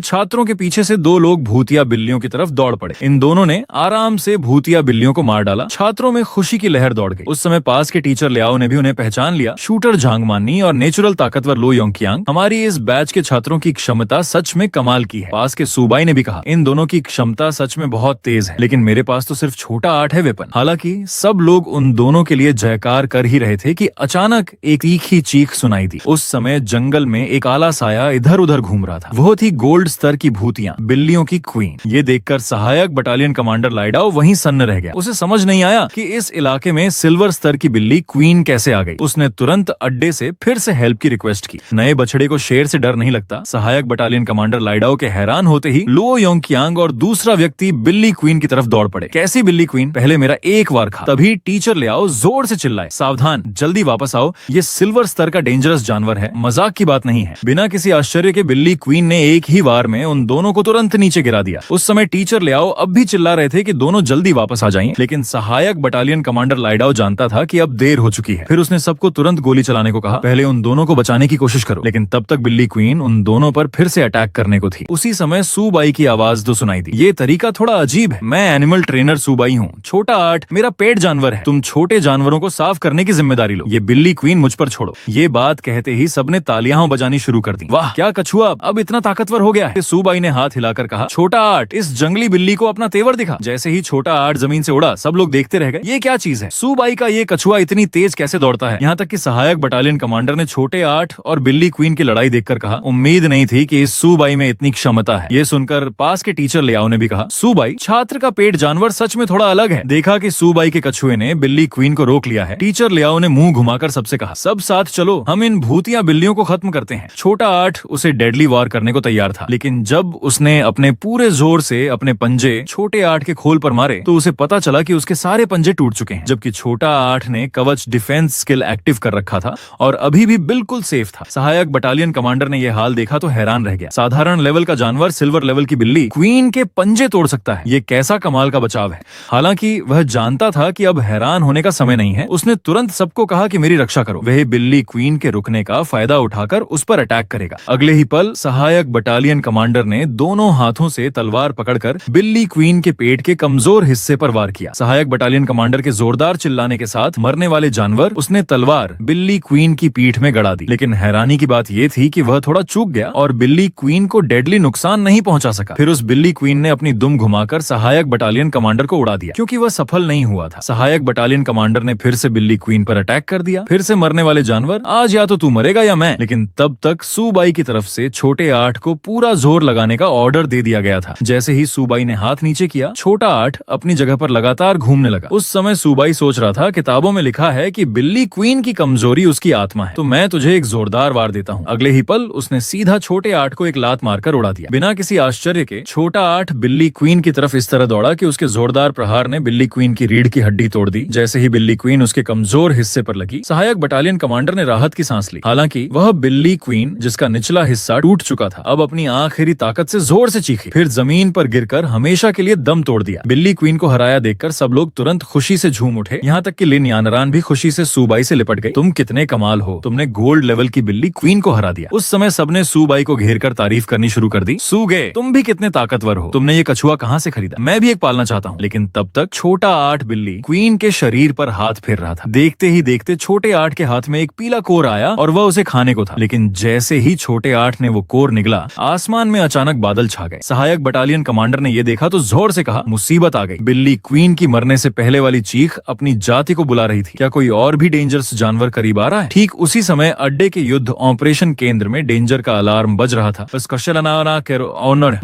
छात्रों के पीछे से दो लोग भूतिया बिल्लियों की तरफ दौड़ पड़े। इन दोनों ने आराम से भूतिया बिल्लियों को मार डाला। छात्रों में खुशी की लहर दौड़ गई। उस समय पास के टीचर लियाओ ने भी उन्हें पहचान लिया। शूटर झांगमानी और नेचुरल ताकतवर लो योंगकियांग, हमारी इस बैच के छात्रों की क्षमता सच में कमाल की है। पास के सूबाई ने भी कहा, इन दोनों की क्षमता सच में बहुत तेज है, लेकिन मेरे पास तो सिर्फ छोटा 8 है वेपन। हालांकि सब लोग उन दोनों के लिए जयकार कर ही रहे थे कि अचानक एक तीखी चीख सुनाई दी। उस समय जंगल में एक आला साया इधर उधर घूम रहा था। वो थी गोल्ड स्तर की भूतियां, बिल्लियों की क्वीन। ये देखकर सहायक बटालियन कमांडर लाइडाओ वहीं सन्न रह गया। उसे समझ नहीं आया कि इस इलाके में सिल्वर स्तर की बिल्ली क्वीन कैसे आ गई। उसने तुरंत अड्डे से फिर से हेल्प की रिक्वेस्ट की। नए बछड़े को शेर से डर नहीं लगता। सहायक बटालियन कमांडर लाइडाओ के हैरान होते ही लो योंगकियांग और दूसरा व्यक्ति बिल्ली क्वीन की तरफ दौड़ पड़े। कैसी बिल्ली क्वीन? पहले मेरा एक वार खा। तभी टीचर लियाओ जोर से चिल्लाए, सावधान, जल्दी वापस आओ, ये सिल्वर स्तर का डेंजरस जानवर है, मजाक की बात नहीं है। बिना किसी आश्चर्य के बिल्ली क्वीन ने एक ही वार में उन दोनों को तुरंत नीचे गिरा दिया। उस समय टीचर लियाओ अब भी चिल्ला रहे थे कि दोनों जल्दी वापस आ जाएं, लेकिन सहायक बटालियन कमांडर लाइडाओ जानता था कि अब देर हो चुकी है। फिर उसने सबको तुरंत गोली चलाने को कहा। पहले उन दोनों को बचाने की कोशिश करो, लेकिन तब तक बिल्ली क्वीन उन दोनों पर फिर से अटैक करने को थी। उसी समय सूबाई की आवाज तो सुनाई दी। ये तरीका थोड़ा अजीब है, मैं एनिमल ट्रेनर सूबाई हूँ, छोटा 8 मेरा पेट जानवर है, तुम छोटे जानवरों को साफ करने की जिम्मेदारी लो, ये बिल्ली क्वीन मुझ पर छोड़ो। ये बात कहते ही सबने तालियां बजानी शुरू कर दी। वाह, क्या कछुआ अब इतना ताकतवर हो गया है। सूबाई ने हाथ हिलाकर कहा, छोटा 8, इस जंगली बिल्ली को अपना तेवर दिखा। जैसे ही छोटा 8 जमीन से उड़ा, सब लोग देखते रह गए। ये क्या चीज है? सूबाई का ये कछुआ इतनी तेज कैसे दौड़ता है? यहाँ तक कि सहायक बटालियन कमांडर ने छोटे 8 और बिल्ली क्वीन की लड़ाई देखकर कहा, उम्मीद नहीं थी कि इस सूबाई में इतनी क्षमता है। ये सुनकर पास के टीचर लियाओ ने भी कहा, सूबाई, छात्र का पेट जानवर सच में थोड़ा अलग है। देखा कि सूबाई के कछुए ने बिल्ली क्वीन को रोक लिया है। टीचर लियाओ ने मुंह घुमाकर सबसे कहा, सब साथ चलो, हम इन भूतिया बिल्लियों को खत्म करते हैं। छोटा 8 उसे डेडली वार करने को तैयार था, लेकिन जब उसने अपने पूरे जोर से अपने पंजे छोटे 8 के खोल पर मारे तो उसे पता चला कि उसके सारे पंजे टूट चुके हैं, जबकि छोटा 8 ने कवच डिफेंस स्किल एक्टिव कर रखा था और अभी भी बिल्कुल सेफ था। सहायक बटालियन कमांडर ने यह हाल देखा तो हैरान रह गया। साधारण लेवल का जानवर सिल्वर लेवल की बिल्ली क्वीन के पंजे तोड़ सकता है, ये कैसा कमाल का बचाव है। हालांकि वह जानता था कि अब हैरान होने का समय नहीं है। उसने तुरंत सबको कहा कि मेरी रक्षा करो। वह बिल्ली क्वीन के रुकने का फायदा उठाकर उस पर अटैक करेगा। अगले ही पल सहायक बटालियन कमांडर ने दोनों हाथों से तलवार पकड़कर बिल्ली क्वीन के पेट के कमजोर हिस्से पर वार किया। सहायक बटालियन कमांडर के जोरदार चिल्लाने के साथ मरने वाले जानवर उसने तलवार बिल्ली क्वीन की पीठ में गड़ा दी। लेकिन हैरानी की बात यह थी कि वह थोड़ा चूक गया और बिल्ली क्वीन को डेडली नुकसान नहीं पहुंचा सका। फिर उस बिल्ली क्वीन ने अपनी दुम घुमाकर सहायक बटालियन कमांडर को उड़ा दिया, क्योंकि वह सफल नहीं हुआ था। सहायक बटालियन कमांडर ने फिर से बिल्ली क्वीन पर अटैक कर दिया। फिर से मरने वाले जानवर, आज या तो तू मरेगा या मैं। लेकिन तब तक सूबाई की तरफ से छोटे 8 को पूरा जोर लगाने का ऑर्डर दे दिया गया था। जैसे ही सूबाई ने हाथ नीचे किया, छोटा 8 अपनी जगह पर लगातार घूमने लगा। उस समय सूबाई सोच रहा था, किताबों में लिखा है कि बिल्ली क्वीन की कमजोरी उसकी आत्मा है, तो मैं तुझे एक जोरदार वार देता हूँ। अगले ही पल उसने सीधा छोटे 8 को एक लात मारकर उड़ा दिया। बिना किसी आश्चर्य के छोटा 8 बिल्ली क्वीन की तरफ इस तरह दौड़ा कि उसके जोरदार प्रहार ने बिल्ली क्वीन की रीढ़ की हड्डी तोड़ दी। जैसे ही बिल्ली क्वीन उसके कमजोर हिस्से पर लगी, सहायक बटालियन कमांडर ने राहत की सांस ली। हालांकि वह बिल्ली क्वीन, जिसका निचला हिस्सा टूट चुका था, अब अपनी आखिरी ताकत से जोर से चीखी, फिर जमीन पर गिरकर हमेशा के लिए दम तोड़ दिया। बिल्ली क्वीन को हराया देखकर सब लोग तुरंत खुशी से झूम उठे। यहाँ तक कि लिन यानरान भी खुशी से सूबाई से लिपट गई। तुम कितने कमाल हो, तुमने गोल्ड लेवल की बिल्ली क्वीन को हरा दिया। उस समय सबने सूबाई को घेर कर तारीफ करनी शुरू कर दी। सूगे, तुम भी कितने ताकतवर हो, तुमने ये कछुआ कहाँ से खरीदा? मैं भी एक पालना चाहता हूँ। लेकिन तब तक छोटा 8 बिल्ली क्वीन के शरीर पर हाथ फेर रहा था। देखते ही देखते छोटे 8 के हाथ में एक पीला कोर आया और वह उसे खाने को था। लेकिन जैसे ही छोटे 8 ने वो कोर निगला, आसमान में अचानक बादल छा गए। सहायक बटालियन कमांडर ने यह देखा तो जोर से कहा, मुसीबत आ गई। बिल्ली क्वीन की मरने से पहले वाली चीख अपनी जाति को बुला रही थी। क्या कोई और भी डेंजरस जानवर करीब आ रहा है? ठीक उसी समय अड्डे के युद्ध ऑपरेशन केंद्र में डेंजर का अलार्म बज रहा था।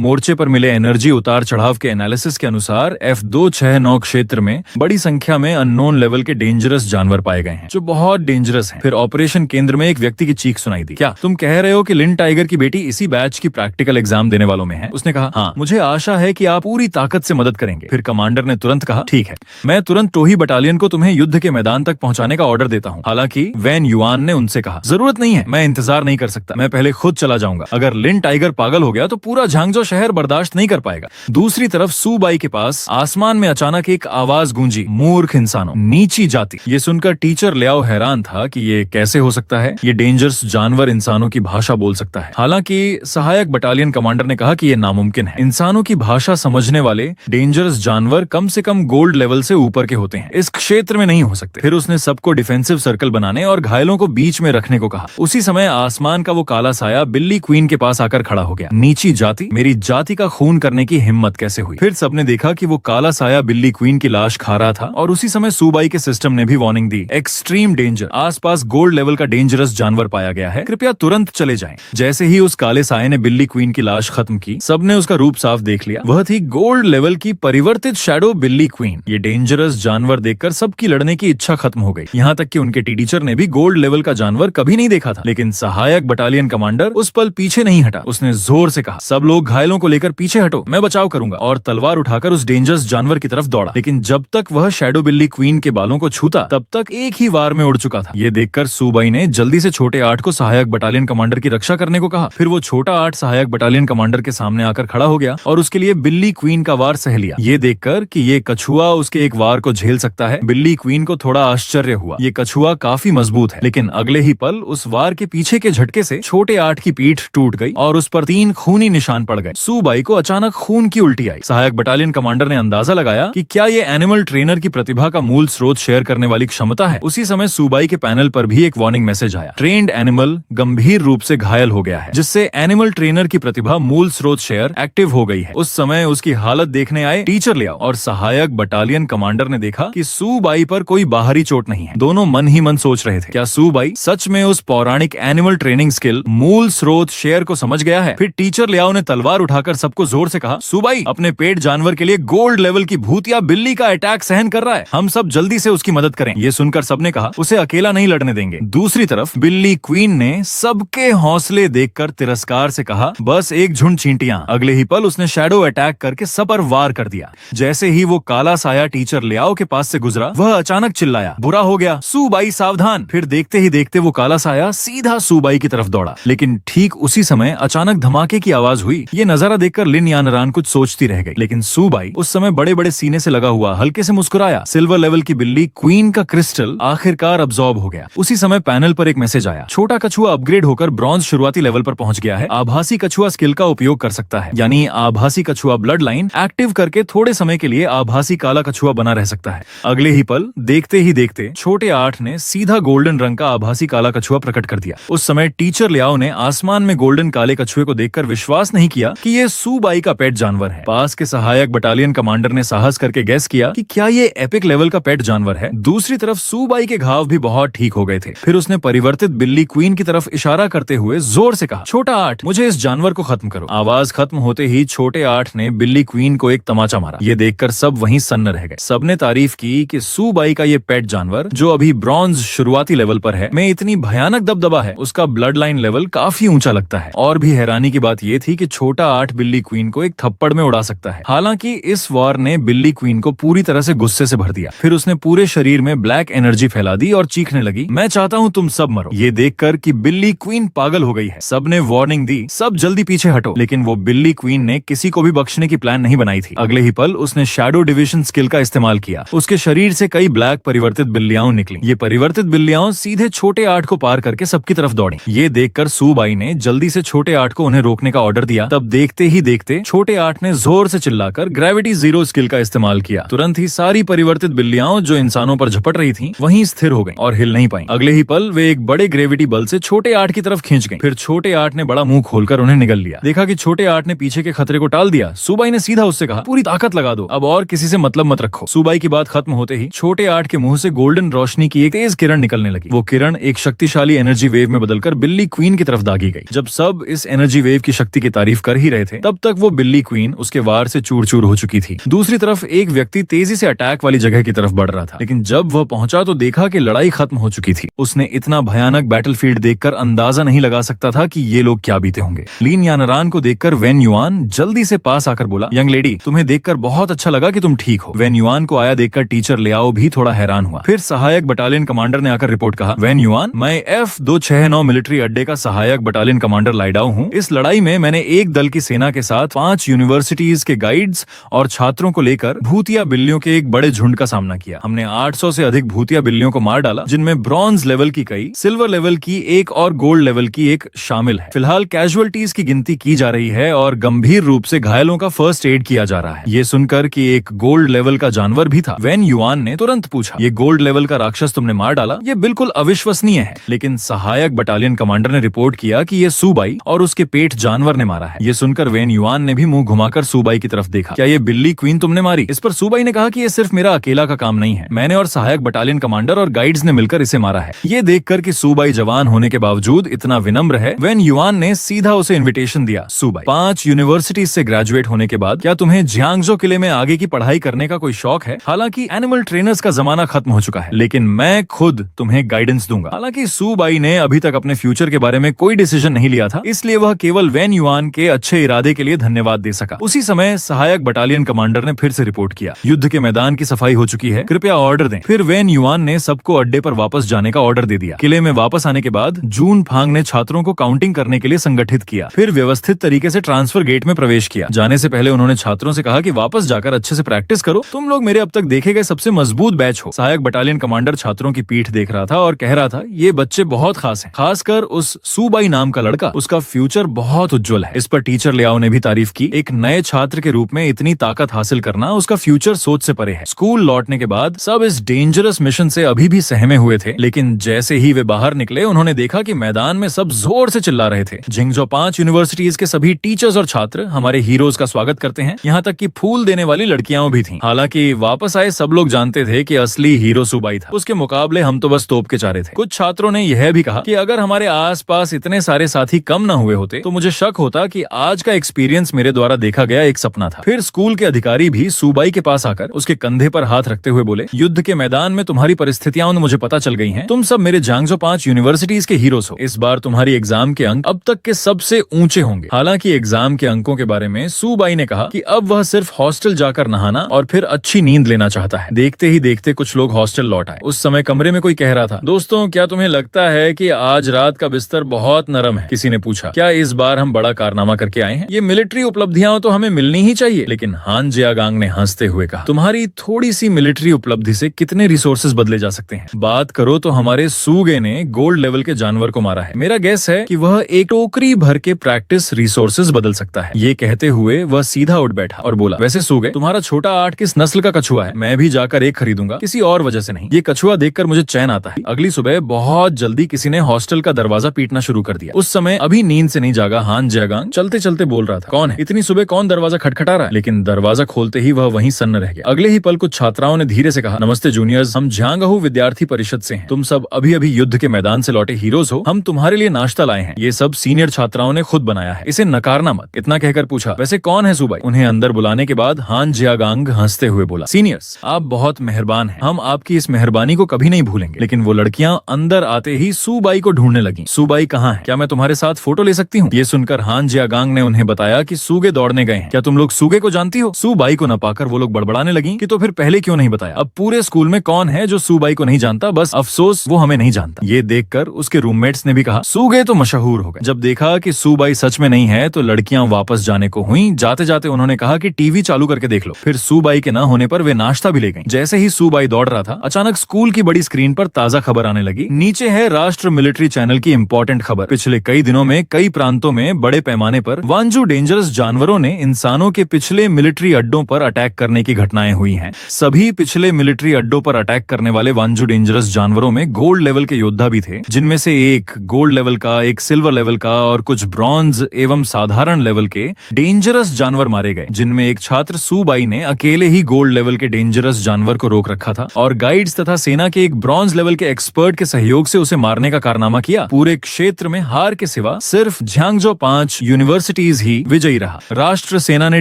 मोर्चे पर मिले एनर्जी उतार चढ़ाव के एनालिसिस के अनुसार F269 क्षेत्र में बड़ी संख्या में अननोन लेवल के डेंजरस जानवर पाए गए हैं, जो बहुत डेंजरस हैं। फिर ऑपरेशन केंद्र में एक व्यक्ति की चीख सुनाई दी। क्या तुम कह रहे हो कि लिन टाइगर की बेटी इसी बैच की प्रैक्टिकल एग्जाम देने वालों में है? उसने कहा, हाँ, मुझे आशा है कि आप पूरी ताकत से मदद करेंगे। फिर कमांडर ने तुरंत कहा, ठीक है, मैं तुरंत टोही बटालियन को तुम्हें युद्ध के मैदान तक पहुंचाने का ऑर्डर देता हूँ। हालांकि वैन युआन ने उनसे कहा, जरूरत नहीं है, मैं इंतजार नहीं कर सकता, मैं पहले खुद चला जाऊंगा। अगर लिन टाइगर पागल हो गया तो पूरा झांगजो शहर बर्दाश्त नहीं कर पाएगा। दूसरी तरफ सूबाई के पास आसमान में अचानक एक आवाज गूंजी, मूर्ख मूर्ख इंसानों, नीची जाति। ये सुनकर टीचर लियाओ हैरान था कि ये कैसे हो सकता है, ये डेंजरस जानवर इंसानों की भाषा बोल सकता है। हालांकि सहायक बटालियन कमांडर ने कहा कि ये नामुमकिन है। इंसानों की भाषा समझने वाले डेंजरस जानवर कम से कम गोल्ड लेवल से ऊपर के होते हैं, इस क्षेत्र में नहीं हो सकते। फिर उसने सबको डिफेंसिव सर्कल बनाने और घायलों को बीच में रखने को कहा। उसी समय आसमान का वो काला साया बिल्ली क्वीन के पास आकर खड़ा हो गया। नीची जाति, मेरी जाति का खून करने की हिम्मत कैसे हुई? फिर सबने देखा कि वो काला साया बिल्ली क्वीन की लाश खा रहा था और उसी समय सूबाई के सिस्टम ने भी वार्निंग दी, एक्सट्रीम डेंजर, आसपास गोल्ड लेवल का डेंजरस जानवर पाया गया है, कृपया तुरंत चले जाएं। जैसे ही उस काले साये ने बिल्ली क्वीन की लाश खत्म की, सबने उसका रूप साफ देख लिया। वह थी गोल्ड लेवल की परिवर्तित शैडो बिल्ली क्वीन। ये डेंजरस जानवर देखकर सबकी लड़ने की इच्छा खत्म हो गई। यहाँ तक कि उनके टीचर ने भी गोल्ड लेवल का जानवर कभी नहीं देखा था। लेकिन सहायक बटालियन कमांडर उस पल पीछे नहीं हटा। उसने जोर से कहा, सब लोग घायलों को लेकर पीछे हटो, मैं बचाव करूंगा, और तलवार उठाकर उस डेंजरस जानवर की तरफ दौड़ा। लेकिन जब तक वह शैडो बिल्ली क्वीन के बालों को छूता, तब तक एक ही वार में उड़ चुका था। ये देखकर सूबाई ने जल्दी से छोटे 8 को सहायक बटालियन कमांडर की रक्षा करने को कहा। फिर वो छोटा 8 सहायक बटालियन कमांडर के सामने आकर खड़ा हो गया और उसके लिए बिल्ली क्वीन का वार सह लिया। ये देखकर कि ये कछुआ उसके एक वार को झेल सकता है, बिल्ली क्वीन को थोड़ा आश्चर्य हुआ। ये कछुआ काफी मजबूत है। लेकिन अगले ही पल उस वार के पीछे के झटके से छोटे 8 की पीठ टूट गई और उस पर 3 खूनी निशान पड़ गए। सूबाई को अचानक खून की उल्टी आई। सहायक बटालियन कमांडर ने अंदाजा लगाया कि क्या ये एनिमल ट्रेनर की प्रतिभा का मूल स्रोत शेयर करने वाली क्षमता है। उसी समय सूबाई के पैनल पर भी एक वार्निंग मैसेज आया, ट्रेन्ड एनिमल गंभीर रूप से घायल हो गया है, जिससे एनिमल ट्रेनर की प्रतिभा मूल स्रोत शेयर एक्टिव हो गई है। उस समय उसकी हालत देखने आए टीचर लियाओ और सहायक बटालियन कमांडर ने देखा कि सूबाई पर कोई बाहरी चोट नहीं है। दोनों मन ही मन सोच रहे थे, क्या सूबाई सच में उस पौराणिक एनिमल ट्रेनिंग स्किल मूल स्रोत शेयर को समझ गया है? फिर टीचर लियाओ ने तलवार उठाकर सबको जोर से कहा, सूबाई अपने पेट जानवर के लिए गोल्ड लेवल की भूतिया बिल्ली का अटैक सहन कर रहा है, हम सब जल्दी से उसकी मदद करें। ये सुनकर सबने कहा, उसे अकेला नहीं लड़ने देंगे। दूसरी तरफ बिल्ली क्वीन ने सबके हौसले देखकर तिरस्कार से कहा, बस एक झुंड चींटियां। अगले ही पल उसने शैडो अटैक करके सब पर वार कर दिया। जैसे ही वो काला साया टीचर लियाओ के पास से गुजरा, वह अचानक चिल्लाया, बुरा हो गया, सूबाई सावधान। फिर देखते ही देखते वो काला साया सीधा सूबाई की तरफ दौड़ा। लेकिन ठीक उसी समय अचानक धमाके की आवाज हुई। ये नजारा देखकर लिन यानरान कुछ सोचती रह गई। लेकिन सूबाई उस समय बड़े बड़े सीने से लगा हुआ हल्के से मुस्कुराया। सिल्वर लेवल की बिल्ली क्वीन का क्रिस्टल आखिरकार अब्सॉर्ब हो गया। उसी समय पैनल पर एक मैसेज आया, छोटा कछुआ अपग्रेड होकर ब्रॉन्ज शुरुआती लेवल पर पहुंच गया है, आभासी कछुआ स्किल का उपयोग कर सकता है, यानी आभासी कछुआ ब्लड लाइन एक्टिव करके थोड़े समय के लिए आभासी काला कछुआ बना रह सकता है। अगले ही पल देखते ही देखते छोटे 8 ने सीधा गोल्डन रंग का आभासी काला कछुआ प्रकट कर दिया। उस समय टीचर लियाओ ने आसमान में गोल्डन काले कछुए को देखकर विश्वास नहीं किया कि ये सूबाई का पेट जानवर है। पास के सहायक बटालियन कमांडर ने साहस करके गैस किया कि क्या ये एपिक लेवल का पेट जानवर है। दूसरी तरफ सूबाई के घाव भी बहुत ठीक हो गए थे। फिर उसने परिवर्तित बिल्ली क्वीन की तरफ इशारा करते हुए जोर से कहा, छोटा 8 मुझे इस जानवर को खत्म करो। आवाज खत्म होते ही छोटे 8 ने बिल्ली क्वीन को एक तमाचा मारा। ये देखकर सब वहीं सन्न रह गए। सबने तारीफ की कि सूबाई का ये पेट जानवर, जो अभी ब्रॉन्ज शुरुआती लेवल पर है, में इतनी भयानक दबदबा है, उसका ब्लड लाइन लेवल काफी ऊंचा लगता है। और भी हैरानी की बात ये थी कि छोटा 8 बिल्ली क्वीन को एक थप्पड़ में उड़ा सकता है। हालांकि इस वार ने बिल्ली क्वीन को पूरी तरह से गुस्से से भर दिया। फिर उसने पूरे शरीर में ब्लैक एनर्जी फैला दी और चीखने लगी, मैं चाहता हूँ तुम सब मरो। ये देखकर कि बिल्ली क्वीन पागल हो गई है, सबने वार्निंग दी, सब जल्दी पीछे हटो। लेकिन वो बिल्ली क्वीन ने किसी को भी बख्शने की प्लान नहीं बनाई थी। अगले ही पल उसने शैडो डिविजन स्किल का इस्तेमाल किया। उसके शरीर से कई ब्लैक परिवर्तित बिल्लियां निकली। ये परिवर्तित बिल्लियां सीधे छोटे 8 को पार करके सबकी तरफ दौड़ी। ये देखकर सूबाई ने जल्दी से छोटे 8 को उन्हें रोकने का ऑर्डर दिया। तब देखते ही देखते छोटे 8 ने जोर से चिल्लाकर ग्रेविटी 0 स्किल का इस्तेमाल किया। तुरंत ही सारी परिवर्तित बिल्लियां जो इंसानों पर झपट रही थीं, वहीं स्थिर हो गईं और हिल नहीं पाईं। अगले ही पल वे एक बड़े ग्रेविटी बल से छोटे 8 की तरफ खींच गईं। फिर छोटे 8 ने बड़ा मुंह खोलकर उन्हें निगल लिया। देखा कि छोटे 8 ने पीछे के खतरे को टाल दिया। सूबाई ने सीधा उससे कहा, पूरी ताकत लगा दो, अब और किसी से मतलब मत रखो। सूबाई की बात खत्म होते ही छोटे 8 के मुंह से गोल्डन रोशनी की एक तेज किरण निकलने लगी। वो किरण एक शक्तिशाली एनर्जी वेव में बदलकर बिल्ली क्वीन की तरफ दागी गई। जब सब इस एनर्जी वेव की शक्ति की तारीफ कर ही रहे थे, तब तक वो बिल्ली क्वीन उसके वार से चूर चूर हो चुकी थी। दूसरी तरफ एक व्यक्ति तेजी से अटैक वाली जगह की तरफ बढ़ रहा था, लेकिन जब वह पहुंचा तो देखा कि लड़ाई खत्म हो चुकी थी। उसने इतना भयानक बैटलफील्ड देखकर अंदाजा नहीं लगा सकता था कि ये लोग क्या बीते होंगे। लिन यानरान को देखकर वेन युआन जल्दी से पास आकर बोला, यंग लेडी, तुम्हें देखकर बहुत अच्छा लगा कि तुम ठीक हो। वेन युआन को आया देखकर टीचर लियाओ भी थोड़ा हैरान हुआ। फिर सहायक बटालियन कमांडर ने आकर रिपोर्ट कहा, वेन युआन, मैं F269 मिलिट्री अड्डे का सहायक बटालियन कमांडर लाइडाओ हूँ। इस लड़ाई में मैंने एक दल की सेना के साथ 5 यूनिवर्सिटीज के गाइड्स और छात्रों को लेकर भूतिया बिल्लियों के एक बड़े झुंड का का सामना किया। हमने 800 से अधिक भूतिया बिल्लियों को मार डाला, जिनमें ब्रॉन्ज लेवल की कई, सिल्वर लेवल की एक और गोल्ड लेवल की एक शामिल है। फिलहाल कैजुअलिटीज की गिनती की जा रही है और गंभीर रूप से घायलों का फर्स्ट एड किया जा रहा है। ये सुनकर कि एक गोल्ड लेवल का जानवर भी था, वेन युआन ने तुरंत पूछा, ये गोल्ड लेवल का राक्षस तुमने मार डाला? ये बिल्कुल अविश्वसनीय है। लेकिन सहायक बटालियन कमांडर ने रिपोर्ट किया कि ये सूबाई और उसके पेट जानवर ने मारा है। ये सुनकर वेन युआन ने भी मुंह घुमाकर सूबाई की तरफ देखा। क्या ये बिल्ली क्वीन तुमने मारी? इस पर सूबाई ने कहा कि ये सिर्फ मेरा अकेला का काम नहीं है, मैंने और सहायक बटालियन कमांडर और गाइड्स ने मिलकर इसे मारा है। ये देखकर कि सूबाई जवान होने के बावजूद इतना विनम्र है, वेन युआन ने सीधा उसे इन्विटेशन दिया। सूबाई, 5 यूनिवर्सिटीज से ग्रेजुएट होने के बाद क्या तुम्हें जियांगजो किले में आगे की पढ़ाई करने का कोई शौक है? हालांकि एनिमल ट्रेनर्स का जमाना खत्म हो चुका है, लेकिन मैं खुद तुम्हें गाइडेंस दूंगा। हालांकि सूबाई ने अभी तक अपने फ्यूचर के बारे में कोई डिसीजन नहीं लिया था, इसलिए वह केवल वेन युआन के अच्छे इरादे के लिए धन्यवाद दे सका। उसी समय सहायक बटालियन कमांडर ने फिर से रिपोर्ट किया, युद्ध के मैदान की सफाई हो चुकी है, कृपया ऑर्डर दें। फिर वेन युआन ने सबको अड्डे पर वापस जाने का ऑर्डर दे दिया। किले में वापस आने के बाद जून फांग ने छात्रों को काउंटिंग करने के लिए संगठित किया, फिर व्यवस्थित तरीके से ट्रांसफर गेट में प्रवेश किया। जाने से पहले उन्होंने छात्रों से कहा कि वापस जाकर अच्छे से प्रैक्टिस करो, तुम लोग मेरे अब तक देखे गए सबसे मजबूत बैच हो। सहायक बटालियन कमांडर छात्रों की पीठ देख रहा था और कह रहा था, ये बच्चे बहुत खास हैं, खासकर उस सूबाई नाम का लड़का, उसका फ्यूचर बहुत उज्जवल है। इस पर टीचर लियाओ ने भी तारीफ की। एक नए छात्र के रूप में इतनी ताकत हासिल करना उसका फ्यूचर सोच से परे है। स्कूल लौटने के बाद सब इस डेंजरस मिशन से अभी भी सहमे हुए थे, लेकिन जैसे ही वे बाहर निकले उन्होंने देखा कि मैदान में सब जोर से चिल्ला रहे थे, जिंगजो 5 यूनिवर्सिटीज के सभी टीचर्स और छात्र हमारे हीरोज का स्वागत करते हैं। यहाँ तक कि फूल देने वाली लड़कियां भी थीं। हालांकि वापस आए सब लोग जानते थे कि असली हीरो सूबाई था, उसके मुकाबले हम तो बस तोप के चारे थे। कुछ छात्रों ने यह भी कहा कि अगर हमारे आसपास इतने सारे साथी कम न हुए होते तो मुझे शक होता कि आज का एक्सपीरियंस मेरे द्वारा देखा गया एक सपना था। फिर स्कूल के अधिकारी भी सूबाई के पास आकर उसके कंधे पर हाथ रखते हुए बोले, युद्ध के मैदान में तुम्हारी परिस्थितियां मुझे पता चल गई हैं। तुम सब मेरे जियांगजो 5 यूनिवर्सिटीज के हीरोज हो। इस बार तुम्हारी एग्जाम के अंक अब तक के सबसे ऊंचे होंगे। हालांकि एग्जाम के अंकों के बारे में सूबाई ने कहा कि अब वह सिर्फ हॉस्टल जाकर नहाना और फिर अच्छी नींद लेना चाहता है। देखते ही देखते कुछ लोग हॉस्टल लौट आए। उस समय कमरे में कोई कह रहा था, दोस्तों क्या तुम्हें लगता है कि आज रात का बिस्तर बहुत नरम है? किसी ने पूछा, क्या इस बार हम बड़ा कारनामा करके आए हैं? ये मिलिट्री उपलब्धियां तो हमें मिलनी ही चाहिए। लेकिन हान जियागांग ने हंसते हुए कहा, तुम्हारी थोड़ी सी मिलिट्री उपलब्धि से कितने रिसोर्सेज बदले जा सकते हैं? बात करो तो हमारे सूगे ने गोल्ड लेवल के जानवर को मारा है। मेरा गेस है कि वह एक टोकरी भर के प्रैक्टिस रिसोर्सेज बदल सकता है। ये कहते हुए वह सीधा उठ बैठा और बोला, वैसे सूगे तुम्हारा छोटा 8 किस नस्ल का कछुआ है? मैं भी जाकर एक खरीदूंगा, किसी और वजह से नहीं। ये कछुआ देखकर मुझे चैन आता है। अगली सुबह बहुत जल्दी किसी ने हॉस्टल का दरवाजा पीटना शुरू कर दिया। उस समय अभी नींद से नहीं जागा हान जियागांग चलते चलते बोल रहा था, कौन है? इतनी सुबह कौन दरवाजा खटखटा रहा है? लेकिन दरवाजा खोलते ही वह वहीं सन्न रह गया। अगले ही पल कुछ छात्राओं ने धीरे से कहा, नमस्ते जूनियर्स, हम जियांगहू विद्यार्थी परिषद से हैं। तुम सब अभी अभी युद्ध के मैदान से लौटे हीरोज हो, हम तुम्हारे लिए नाश्ता लाए हैं। ये सब सीनियर छात्राओं ने खुद बनाया है, इसे नकारना मत। इतना कहकर पूछा, वैसे कौन है सूबाई? उन्हें अंदर बुलाने के बाद हान जियागांग हंसते हुए बोला, सीनियर्स आप बहुत मेहरबान हैं, हम आपकी इस मेहरबानी को कभी नहीं भूलेंगे। लेकिन वो लड़कियां अंदर आते ही सूबाई को ढूंढने लगी। सूबाई कहाँ है? क्या मैं तुम्हारे साथ फोटो ले सकती हूँ? ये सुनकर हान जियागांग ने उन्हें बताया कि सूगे दौड़ने गए हैं। क्या तुम लोग सूगे को जानती हो? सूबाई को न पाकर वो लोग बड़बड़ाने लगी कि तो फिर पहले क्यों नहीं बताया? अब पूरे स्कूल में कौन है जो सूबाई को नहीं जानता? बस अफसोस वो हमें नहीं जानता। ये देखकर उसके रूममेट्स ने भी कहा, सूगे तो मशहूर हो गए। जब देखा कि सूबाई सच में नहीं है तो लड़कियां वापस जाने को हुई। जाते जाते उन्होंने कहा कि टीवी चालू करके देख लो। फिर सूबाई के न होने पर वे नाश्ता भी ले गईं। जैसे ही सूबाई दौड़ रहा था, अचानक स्कूल की बड़ी स्क्रीन पर ताजा खबर आने लगी। नीचे है राष्ट्र मिलिट्री चैनल की इंपॉर्टेंट खबर। पिछले कई दिनों में कई प्रांतों में बड़े पैमाने पर वांजू डेंजरस जानवरों ने इंसानों के पिछले मिलिट्री अड्डों पर अटैक करने की घटनाएं हुई हैं। सभी पिछले मिलिट्री अड्डों पर अटैक करने वाले वांजू डेंजरस जानवरों में गोल्ड लेवल के योद्धा भी थे, जिनमें से एक गोल्ड लेवल का, एक सिल्वर लेवल का और कुछ ब्रॉन्ज एवं साधारण लेवल के डेंजरस जानवर मारे गए, जिनमें एक छात्र सूबाई ने अकेले ही गोल्ड लेवल के डेंजरस जानवर को रोक रखा था और गाइड्स तथा सेना के एक ब्रॉन्ज लेवल के एक्सपर्ट के सहयोग से उसे मारने का कारनामा किया। पूरे क्षेत्र में हार के सिवा सिर्फ जियांगजो 5 यूनिवर्सिटीज ही विजयी रहा। राष्ट्र सेना ने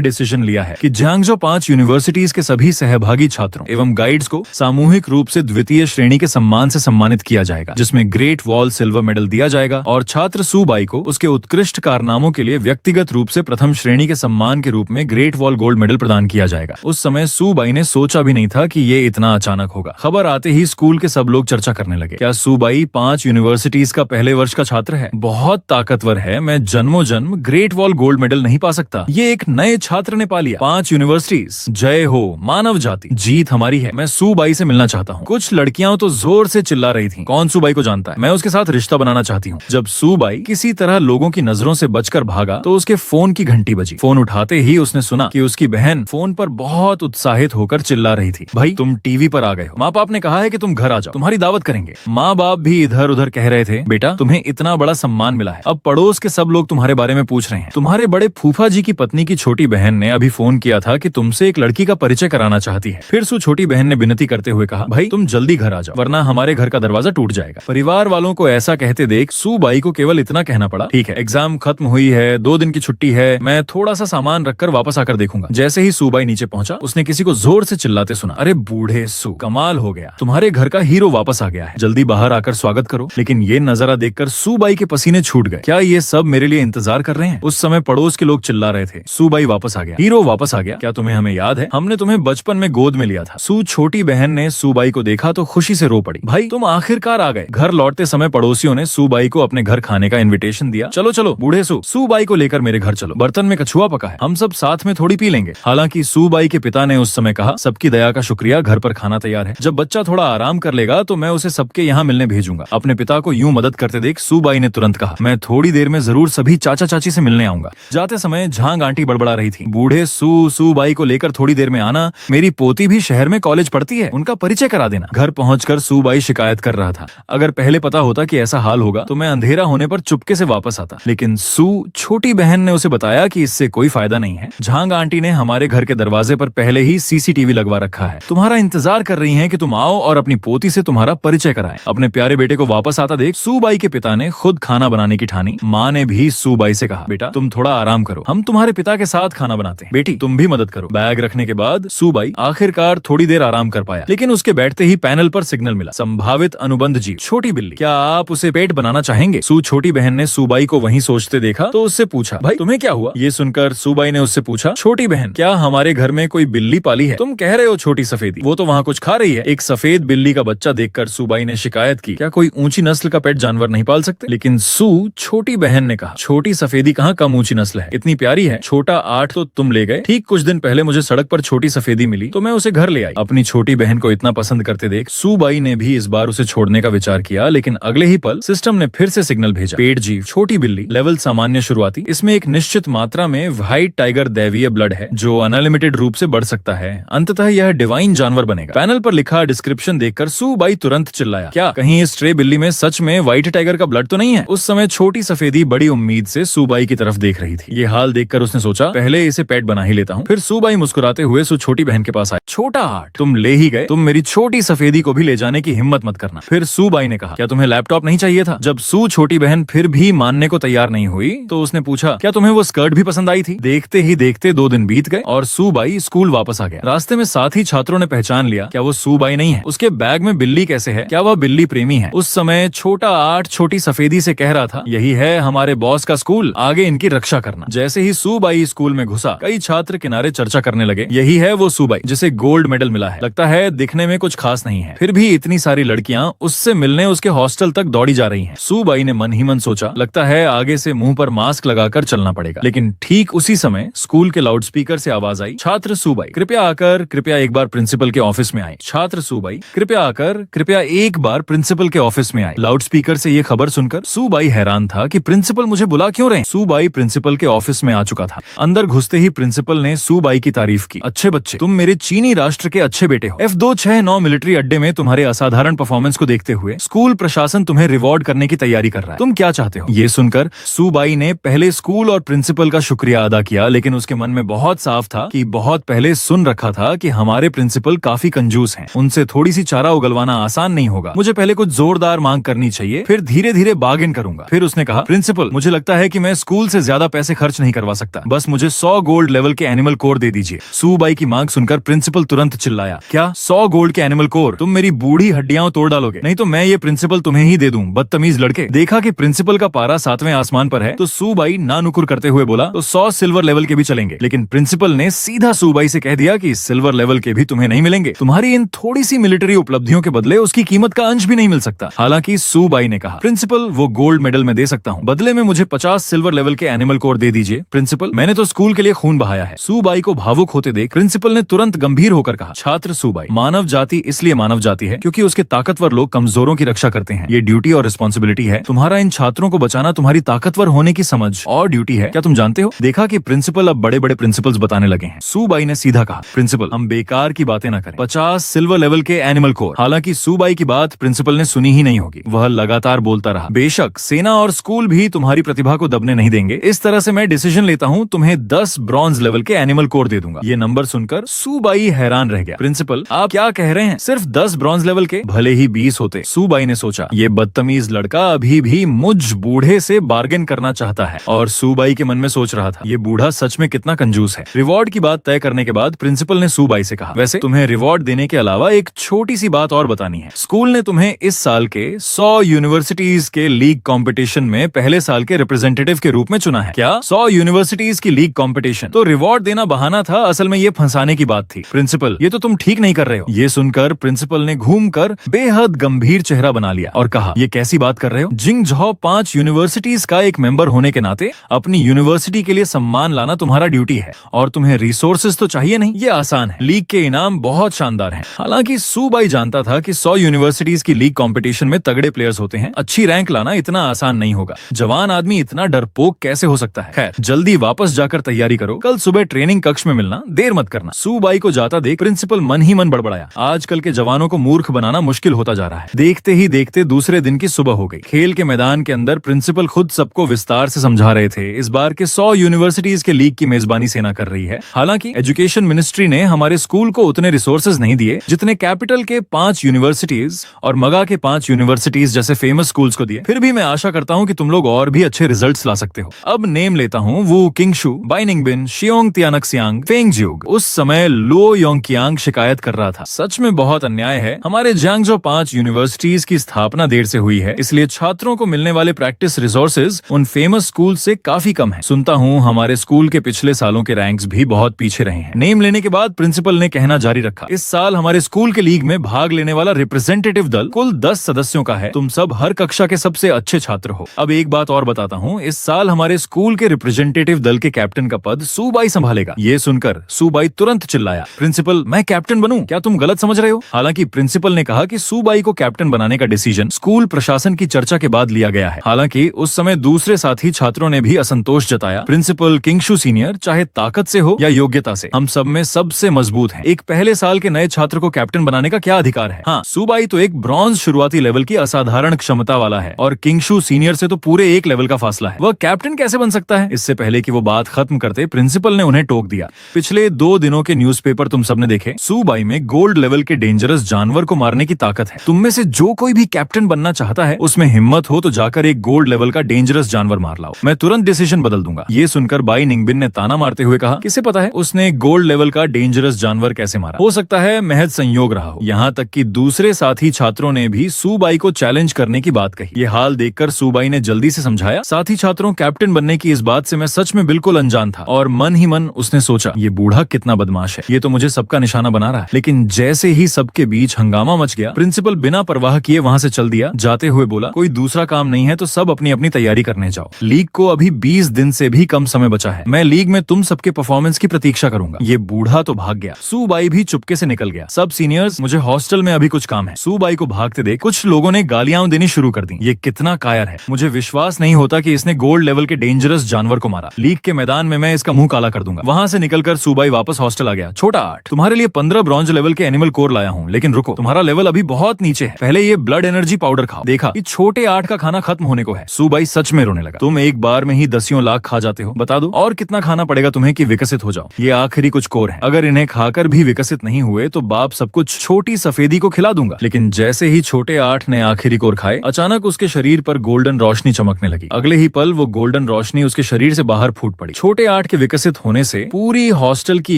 डिसीजन लिया है कि जियांगजो 5 यूनिवर्सिटीज के सभी सहभागी छात्रों एवं गाइड्स को सामूहिक रूप से द्वितीय श्रेणी के सम्मान से सम्मानित किया जाएगा, जिसमें ग्रेट वॉल सिल्वर मेडल दिया जाएगा और छात्र सूबाई को उसके उत्कृष्ट कारनामों के लिए व्यक्तिगत रूप से प्रथम श्रेणी के सम्मान के रूप में ग्रेट वॉल गोल्ड मेडल प्रदान किया जाएगा। उस समय सूबाई ने सोचा भी नहीं था कि ये इतना अचानक होगा। खबर आते ही स्कूल के सब लोग चर्चा करने लगे, क्या सूबाई 5 यूनिवर्सिटीज का पहले वर्ष का छात्र है? बहुत ताकतवर है, मैं जन्मों जन्म ग्रेट वॉल गोल्ड मेडल नहीं पा सकता। ये एक नए छात्र ने पा लिया। 5 यूनिवर्सिटीज, जय हो मानव जाति। जी जीत हमारी है। मैं सू बाई से मिलना चाहता हूँ। कुछ लड़कियां तो जोर से चिल्ला रही थी, कौन सू बाई को जानता है, मैं उसके साथ रिश्ता बनाना चाहती हूँ। जब सू बाई किसी तरह लोगों की नजरों से बचकर भागा तो उसके फोन की घंटी बजी। फोन उठाते ही उसने सुना कि उसकी बहन फोन पर बहुत उत्साहित होकर चिल्ला रही थी, भाई तुम टीवी पर आ गए हो, माँ बाप ने कहा है कि तुम घर आ जाओ, तुम्हारी दावत करेंगे। माँ बाप भी इधर उधर कह रहे थे, बेटा तुम्हें इतना बड़ा सम्मान मिला है, अब पड़ोस के सब लोग तुम्हारे बारे में पूछ रहे हैं। तुम्हारे बड़े फूफा जी की पत्नी की छोटी बहन ने अभी फोन किया था कि तुमसे एक लड़की का परिचय कराना चाहती है। फिर सू छोटी बहन ने विनती करते हुए कहा, भाई तुम जल्दी घर आ जाओ वरना हमारे घर का दरवाजा टूट जाएगा। परिवार वालों को ऐसा कहते देख सू बाई को केवल इतना कहना पड़ा, ठीक है एग्जाम खत्म हुई है, 2 दिन की छुट्टी है, मैं थोड़ा सा सामान रखकर वापस आकर देखूंगा। जैसे ही सू बाई नीचे पहुंचा उसने किसी को जोर से चिल्लाते सुना, अरे बूढ़े सू, कमाल हो गया, तुम्हारे घर का हीरो वापस आ गया है, जल्दी बाहर आकर स्वागत करो। लेकिन ये नजारा देखकर सू बाई के पसीने छूट गए, क्या ये सब मेरे लिए इंतजार कर रहे हैं? उस समय पड़ोस के लोग चिल्ला रहे थे, सू बाई वापस आ गया, हीरो वापस आ गया, क्या तुम्हें हमें याद है? हमने तुम्हें बचपन में गोद में लिया था। सू छोटी बहन ने सू बाई को देखा तो खुशी से रो पड़ी, भाई तुम आखिरकार आ गए। घर लौटते समय पड़ोसियों ने सू बाई को अपने घर खाने का इन्विटेशन दिया, चलो चलो बूढ़े सू बाई को लेकर मेरे घर चलो, बर्तन में कछुआ पका है, हम सब साथ में थोड़ी पी लेंगे। हालांकि सू बाई के पिता ने उस समय कहा, सबकी दया का शुक्रिया, घर पर खाना तैयार है, जब बच्चा थोड़ा आराम कर लेगा तो मैं उसे सबके यहाँ मिलने भेजूंगा। अपने पिता को यूं मदद करते देख सू बाई ने तुरंत कहा, मैं थोड़ी देर में जरूर सभी चाचा चाची से मिलने आऊंगा। जाते समय झांग आंटी बड़बड़ा रही थी, बूढ़े सू बाई को लेकर थोड़ी देर में आना, मेरी पोती भी शहर में कॉलेज पढ़ती है, उनका परिचय करा देना। घर पहुंचकर सू बाई शिकायत कर रहा था, अगर पहले पता होता कि ऐसा हाल होगा तो मैं अंधेरा होने पर चुपके से वापस आता। लेकिन सू छोटी बहन ने उसे बताया कि इससे कोई फायदा नहीं है, झांग आंटी ने हमारे घर के दरवाजे पर पहले ही सीसीटीवी लगवा रखा है, तुम्हारा इंतजार कर रही हैं कि तुम आओ और अपनी पोती से तुम्हारा परिचय कराएं। अपने प्यारे बेटे को वापस आता देख सू बाई के पिता ने खुद खाना बनाने की ठानी। माँ ने भी सू बाई से कहा, बेटा तुम थोड़ा आराम करो, हम तुम्हारे पिता के साथ खाना बनाते हैं, बेटी तुम भी मदद करो। बैग रखने के बाद सू बाई आखिरकार थोड़ी देर आराम कर पाया, लेकिन उसके बैठते ही पैनल पर सिग्नल मिला, संभावित अनुबंध जीव छोटी बिल्ली, क्या आप उसे पेट बनाना चाहेंगे? सू छोटी बहन ने सू बाई को वहीं सोचते देखा तो उससे पूछा, भाई तुम्हें क्या हुआ? ये सुनकर सू बाई ने उससे पूछा, छोटी बहन क्या हमारे घर में कोई बिल्ली पाली है? तुम कह रहे हो छोटी सफेदी, वो तो वहाँ कुछ खा रही है। एक सफेद बिल्ली का बच्चा देखकर सू बाई ने शिकायत की, क्या कोई ऊंची नस्ल का पेट जानवर नहीं पाल सकते? लेकिन सू छोटी बहन ने कहा, छोटी सफेदी कहाँ कम ऊंची नस्ल है, इतनी प्यारी है, छोटा 8 तो तुम ले गए, ठीक कुछ दिन पहले मुझे सड़क पर छोटी सफेदी मिली तो मैं उसे घर ले आई। अपनी छोटी बहन को इतना पसंद करते देख सू बाई ने भी इस बार उसे छोड़ने का विचार किया, लेकिन अगले ही पल सिस्टम ने फिर से सिग्नल भेजा, पेट जीव छोटी बिल्ली, लेवल सामान्य शुरुआती, इसमें एक निश्चित मात्रा में व्हाइट टाइगर दैवीय ब्लड है जो अनलिमिटेड रूप से बढ़ सकता है, अंततः यह डिवाइन जानवर बनेगा। पैनल पर लिखा डिस्क्रिप्शन देखकर सू बाई तुरंत चिल्लाया, क्या कहीं इस स्ट्रे बिल्ली में सच में व्हाइट टाइगर का ब्लड तो नहीं है? उस समय छोटी सफेदी बड़ी उम्मीद से सू बाई की तरफ देख रही थी। ये हाल देखकर उसने सोचा, पहले इसे पेट बना ही लेता हूँ। फिर सू बाई मुस्कुराते हुए सू छोटी बहन के पास आए, छोटा 8 तुम ले ही गए, तुम मेरी छोटी सफेदी को भी ले जाने की हिम्मत मत करना। फिर सू बाई ने कहा, क्या तुम्हें लैपटॉप नहीं चाहिए था? जब सू छोटी बहन फिर भी मानने को तैयार नहीं हुई तो उसने पूछा, क्या तुम्हें वो स्कर्ट भी पसंद आई थी? देखते ही देखते 2 दिन बीत गए और सू बाई स्कूल वापस आ गया। रास्ते में साथी छात्रों ने पहचान लिया, क्या वो सू बाई नहीं है? उसके बैग में बिल्ली कैसे है? क्या वह बिल्ली प्रेमी है? उस समय छोटा 8 छोटी सफेदी से कह रहा था, यही है हमारे बॉस का स्कूल, आगे इनकी रक्षा करना। जैसे ही सू बाई स्कूल में घुसा कई छात्र किनारे चर्चा करने लगे, यही है वो सू बाई जिसे गोल्ड मेडल मिला है, लगता है दिखने में कुछ खास नहीं है, फिर भी इतनी सारी लड़कियां उससे मिलने उसके हॉस्टल तक दौड़ी जा रही हैं। सू बाई ने मन ही मन सोचा, लगता है आगे से मुंह पर मास्क लगाकर चलना पड़ेगा। लेकिन ठीक उसी समय स्कूल के लाउडस्पीकर से आवाज आई, छात्र सू बाई कृपया आकर कृपया एक बार प्रिंसिपल के ऑफिस में आए। छात्र सू बाई कृपया आकर कृपया एक बार प्रिंसिपल के ऑफिस में आए। लाउडस्पीकर से ये खबर सुनकर सू बाई हैरान था कि प्रिंसिपल मुझे बुला क्यों रहे? सू बाई प्रिंसिपल के ऑफिस में आ चुका था। अंदर घुसते ही प्रिंसिपल ने सू बाई की तारीफ की, अच्छे बच्चे, तुम मेरे चीनी राष्ट्र के अच्छे बेटे हो। F269 मिलिट्री अड्डे में तुम्हारे असाधारण परफॉर्मेंस को देखते हुए स्कूल प्रशासन तुम्हें रिवॉर्ड करने की तैयारी कर रहा है, तुम क्या चाहते हो? ये सुनकर सू बाई ने पहले स्कूल और प्रिंसिपल का शुक्रिया अदा किया, लेकिन उसके मन में बहुत साफ था कि बहुत पहले सुन रखा था कि हमारे प्रिंसिपल काफी कंजूस हैं, उनसे थोड़ी सी चारा उगलवाना आसान नहीं होगा, मुझे पहले कुछ जोरदार मांग करनी चाहिए, फिर धीरे धीरे बार्गेन करूंगा। फिर उसने कहा, प्रिंसिपल मुझे लगता है कि मैं स्कूल से ज्यादा पैसे खर्च नहीं करवा सकता, बस मुझे 100 गोल्ड लेवल के एनिमल कोर दे दीजिए। सू बाई की मांग सुनकर प्रिंसिपल तुरंत चिल्लाया, क्या 100 गोल्ड के एनिमल कोर? तुम मेरी बूढ़ी हड्डियां तोड़ डालोगे, नहीं तो मैं ये प्रिंसिपल तुम्हें ही दे दूं, बदतमीज लड़के। देखा कि प्रिंसिपल का पारा 7वें आसमान पर है तो सू बाई ना नुकुर करते हुए बोला, तो 100 सिल्वर लेवल के भी चलेंगे। लेकिन प्रिंसिपल ने सीधा सू बाई से कह दिया कि सिल्वर लेवल के भी तुम्हें नहीं मिलेंगे, तुम्हारी इन थोड़ी सी मिलिट्री उपलब्धियों के बदले उसकी कीमत का अंश भी नहीं मिल सकता। हालांकि सू बाई ने कहा, प्रिंसिपल वो गोल्ड मेडल मैं दे सकता हूँ, बदले में मुझे 50 सिल्वर लेवल के एनिमल कोर दे दीजिए। प्रिंसिपल मैंने तो स्कूल के लिए खून बहाया है। सू बाई को भावुक होते देख प्रिंसिपल ने तुरंत गंभीर होकर होकर कहा, छात्र सुबाई, मानव जाति इसलिए मानव जाति है क्योंकि उसके ताकतवर लोग कमजोरों की रक्षा करते हैं। ये ड्यूटी और रिस्पॉन्सिबिलिटी है। तुम्हारा इन छात्रों को बचाना तुम्हारी ताकतवर होने की समझ और ड्यूटी है। क्या तुम जानते हो? देखा कि प्रिंसिपल अब बड़े बड़े प्रिंसिपल्स बताने लगे हैं। सुबाई ने सीधा कहा, प्रिंसिपल हम बेकार की बातें ना करें। 50 सिल्वर लेवल के एनिमल कोर। हालांकि सुबाई की बात प्रिंसिपल ने सुनी ही नहीं होगी। वह लगातार बोलता रहा, बेशक सेना और स्कूल भी तुम्हारी प्रतिभा को दबने नहीं देंगे। इस तरह से मैं डिसीजन लेता हूँ, तुम्हें 10 ब्रॉन्ज लेवल के एनिमल कोर दे दूंगा। ये नंबर सुनकर सुबाई हैरान रह गया। प्रिंसिपल आप क्या कह रहे हैं? सिर्फ 10 ब्रॉन्ज लेवल के? भले ही 20 होते। सुबाई ने सोचा, ये बदतमीज लड़का अभी भी मुझ बूढ़े से बार्गेन करना चाहता है। और सुबाई के मन में सोच रहा था, ये बूढ़ा सच में कितना कंजूस है। रिवॉर्ड की बात तय करने के बाद प्रिंसिपल ने सुबाई से कहा, वैसे तुम्हें रिवॉर्ड देने के अलावा एक छोटी सी बात और बतानी है। स्कूल ने तुम्हें इस साल के 100 यूनिवर्सिटीज के लीग कंपटीशन में पहले साल के रिप्रेजेंटेटिव के रूप में चुना है। क्या 100 यूनिवर्सिटीज की लीग कंपटीशन? तो रिवॉर्ड देना बहाना था, असल में ये फंसाने की बात थी। प्रिंसिपल ये तो तुम ठीक नहीं कर रहे हो। ये सुनकर प्रिंसिपल ने घूमकर बेहद गंभीर चेहरा बना लिया और कहा, ये कैसी बात कर रहे हो? जिंगझौ 5 यूनिवर्सिटीज का एक मेंबर होने के नाते अपनी यूनिवर्सिटी के लिए सम्मान लाना तुम्हारा ड्यूटी है और तुम्हें रिसोर्सेज तो चाहिए नहीं। ये आसान है। लीग के इनाम बहुत शानदार हैं। हालांकि सुबाई जानता था कि 100 यूनिवर्सिटीज की लीग कंपटीशन में तगड़े प्लेयर्स होते हैं। अच्छी रैंक लाना इतना आसान नहीं होगा। जवान आदमी इतना डरपोक कैसे हो सकता है? खैर जल्दी वापस जाकर तैयारी करो। कल सुबह ट्रेनिंग कक्ष में मिलना, देर मत करना। सुबाई को जाता देख प्रिंसिपल मन ही मन बड़बड़ाया। आजकल के जवानों को मूर्ख बनाना मुश्किल होता जा रहा है। देखते ही देखते दूसरे दिन की सुबह हो गई। खेल के मैदान के अंदर प्रिंसिपल खुद सबको विस्तार से समझा रहे थे। इस बार के 100 यूनिवर्सिटीज के लीग की मेजबानी सेना कर रही है। हालांकि एजुकेशन मिनिस्ट्री ने हमारे स्कूल को उतने रिसोर्सेज नहीं दिए जितने कैपिटल के 5 यूनिवर्सिटीज और मगा के 5 यूनिवर्सिटीज जैसे फेमस स्कूल्स को दिए। फिर भी मैं आशा करता हूँ कि तुम लोग और भी अच्छे रिजल्ट्स ला सकते हो। अब नेम लेता हूँ, वू किंगशु, बाइनिंगबिन, शियोंग तियानक्सियांग, फेंगज्यूग। उस समय लो योंगकियांग शिकायत कर रहा था, सच में बहुत अन्याय है। हमारे जियांगजो 5 यूनिवर्सिटीज की स्थापना देर से हुई है, इसलिए छात्रों को मिलने वाले प्रैक्टिस रिसोर्सेज उन फेमस स्कूल से काफी कम है। सुनता हूँ हमारे स्कूल के पिछले सालों के रैंक्स भी बहुत पीछे रहे हैं। नेम लेने के बाद प्रिंसिपल ने कहना जारी रखा, इस साल हमारे स्कूल के लीग में भाग लेने वाला रिप्रेजेंटेटिव दल कुल 10 सदस्यों का है। तुम सब हर कक्षा के सबसे अच्छे छात्र हो। अब एक बात और बताता हूँ, इस साल हमारे स्कूल के रिप्रेजेंटेटिव दल के कैप्टन का पद सुबाई संभालेगा। ये सुनकर सुबाई तुरंत चिल्लाया, प्रिंसिपल मैं कैप्टन बनूं? क्या तुम गलत समझ रहे हो? हालांकि प्रिंसिपल ने कहा कि सुबाई को कैप्टन बनाने का डिसीजन स्कूल प्रशासन की चर्चा के बाद लिया गया है। हालांकि उस समय दूसरे साथी छात्रों ने भी असंतोष जताया। प्रिंसिपल किंगशु सीनियर चाहे ताकत से हो या योग्यता से, हम सब में सबसे मजबूत हैं। एक पहले साल के नए छात्र को कैप्टन बनाने का क्या अधिकार है? हाँ, सुबाई तो एक ब्रॉन्ज शुरुआती लेवल की असाधारण क्षमता वाला है और किंगशु सीनियर से तो पूरे एक लेवल का फासला है। वह कैप्टन कैसे बन सकता है? इससे पहले कि वो बात खत्म करते प्रिंसिपल ने उन्हें टोक दिया। पिछले 2 दिनों के न्यूज़पेपर तुम सबने देखे। सुबाई में गोल्ड लेवल के डेंजरस जानवर को मारने की ताकत है। तुम में से जो कोई भी कैप्टन बनना चाहता है, उसमें हिम्मत हो तो जाकर एक गोल्ड लेवल का डेंजरस जानवर मार लाओ। मैं तुरंत डिसीजन बदल दूंगा। ये सुनकर बाई निंगबिन ने ताना मारते हुए कहा, किसे पता है उसने गोल्ड लेवल का डेंजरस जानवर कैसे मारा? हो सकता है महज संयोग रहा हो। यहाँ तक कि दूसरे साथी छात्रों ने भी सुबाई को चैलेंज करने की बात कही। ये हाल देखकर सुबाई ने जल्दी से समझाया, साथी छात्रों कैप्टन बनने की इस बात से मैं सच में बिल्कुल अनजान था। और मन ही मन उसने सोचा, ये बूढ़ा कितना बदमाश है, ये तो मुझे सबका निशाना बना रहा है। लेकिन जैसे ही सबके बीच हंगामा मच गया, प्रिंसिपल बिना परवाह किए वहाँ से चल दिया। जाते हुए बोला, कोई दूसरा काम नहीं है तो सब अपनी अपनी तैयारी करने जाओ। लीग को अभी 20 दिन से भी कम समय बचा है। मैं लीग में तुम सबके परफॉर्मेंस की प्रतीक्षा करूंगा। ये बूढ़ा तो भाग गया। सुबाई भी चुपके से निकल गया। सब सीनियर्स, मुझे हॉस्टल में अभी कुछ काम है। सुबाई को भागते देख कुछ लोगों ने गालियां देनी शुरू कर दी। ये कितना कायर है, मुझे विश्वास नहीं होता कि इसने गोल्ड लेवल के डेंजरस जानवर को मारा। लीग के मैदान में मैं इसका मुंह काला कर दूंगा। वहां से निकलकर सुबाई वापस हॉस्टल आ गया। छोटा 8, तुम्हारे लिए 15 ब्रॉन्ज लेवल के एनिमल कोर लाया हूँ, लेकिन रुको, तुम्हारा लेवल अभी बहुत नीचे है। पहले ये ब्लड एनर्जी पाउडर खाओ। देखा कि छोटे 8 का खाना खत्म होने को है। सुबाई सच में रोने लगा। तुम एक बार में ही 10 लाख खा जाते हो, बता दो और कितना खाना पड़ेगा तुम्हें कि विकसित हो जाओ? ये आखिरी कुछ कोर है, अगर इन्हें खाकर भी विकसित नहीं हुए तो बाप सब कुछ छोटी सफेदी को खिला दूंगा। लेकिन जैसे ही छोटे 8 ने आखिरी कोर खाए, अचानक उसके शरीर पर गोल्डन रोशनी चमकने लगी। अगले ही पल वो गोल्डन रोशनी उसके शरीर से बाहर फूट पड़ी। छोटे 8 के विकसित होने से पूरी हॉस्टल की